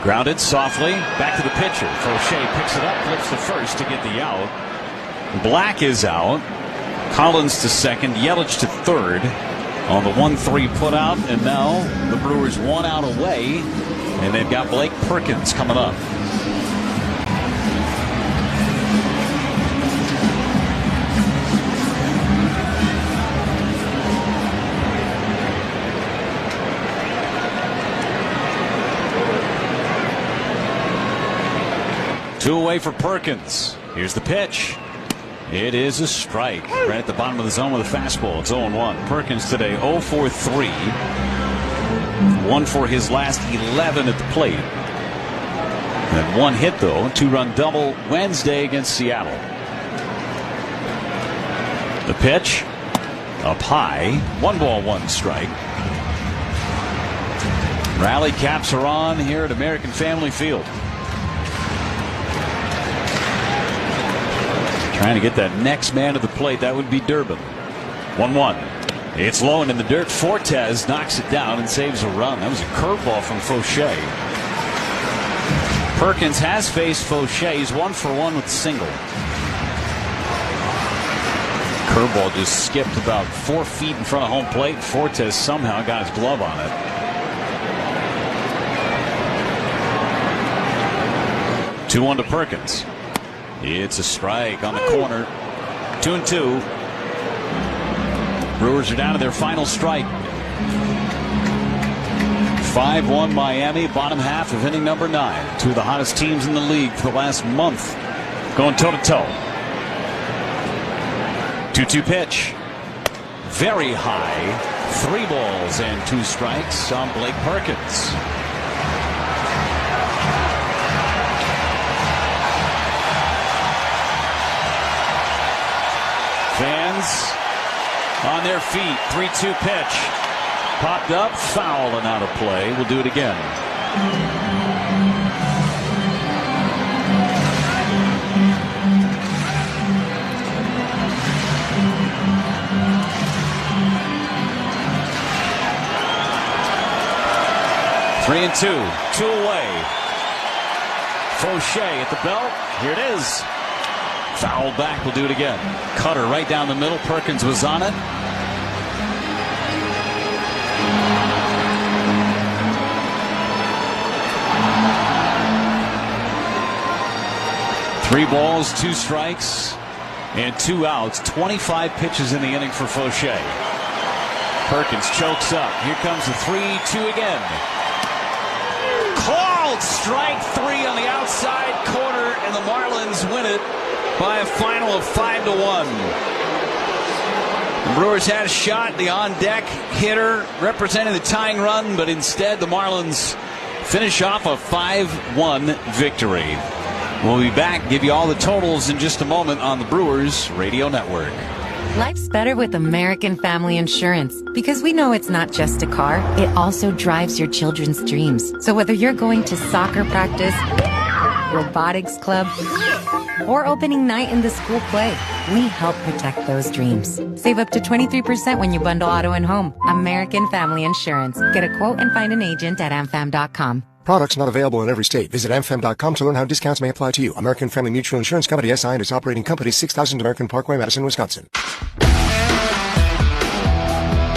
Grounded softly. Back to the pitcher. Faucher picks it up, flips to first to get the out. Black is out. Collins to second. Yelich to third on the 1-3 put out. And now the Brewers 1 out away. And they've got Blake Perkins coming up. Two away for Perkins. Here's the pitch. It is a strike. Right at the bottom of the zone with a fastball. It's 0-1. Perkins today 0 for 3. 1 for his last 11 at the plate. And 1 hit, though. 2-run double Wednesday against Seattle. The pitch up high. 1 ball, 1 strike. Rally caps are on here at American Family Field. Trying to get that next man to the plate. That would be Durbin. 1-1. It's low and in the dirt. Fortes knocks it down and saves a run. That was a curveball from Faucher. Perkins has faced Faucher. He's 1 for 1 with a single. Curveball just skipped about 4 feet in front of home plate. Fortes somehow got his glove on it. 2-1 to Perkins. It's a strike on the corner. 2-2. Brewers are down to their final strike. 5-1 Miami, bottom half of inning number 9. 2 of the hottest teams in the league for the last month going toe-to-toe. 2-2 pitch. Very high. 3 balls and 2 strikes on Blake Perkins. Fans on their feet. 3-2 pitch. Popped up, foul and out of play. We'll do it again. Three and two. 2 away. Faucher at the belt. Here it is. Foul back. We'll do it again. Cutter right down the middle. Perkins was on it. Three balls, 2 strikes, and 2 outs. 25 pitches in the inning for Faucher. Perkins chokes up. Here comes the 3-2 again. Called strike 3 on the outside corner, and the Marlins win it by a final of 5-1. The Brewers had a shot. The on-deck hitter representing the tying run, but instead the Marlins finish off a 5-1 victory. We'll be back, give you all the totals in just a moment on the Brewers Radio Network. Life's better with American Family Insurance because we know it's not just a car, it also drives your children's dreams. So whether you're going to soccer practice, robotics club, or opening night in the school play, we help protect those dreams. Save up to 23% when you bundle auto and home. American Family Insurance. Get a quote and find an agent at amfam.com. Products not available in every state. Visit amfam.com to learn how discounts may apply to you. American Family Mutual Insurance Company, SI, and its operating company, 6000 American Parkway, Madison, Wisconsin.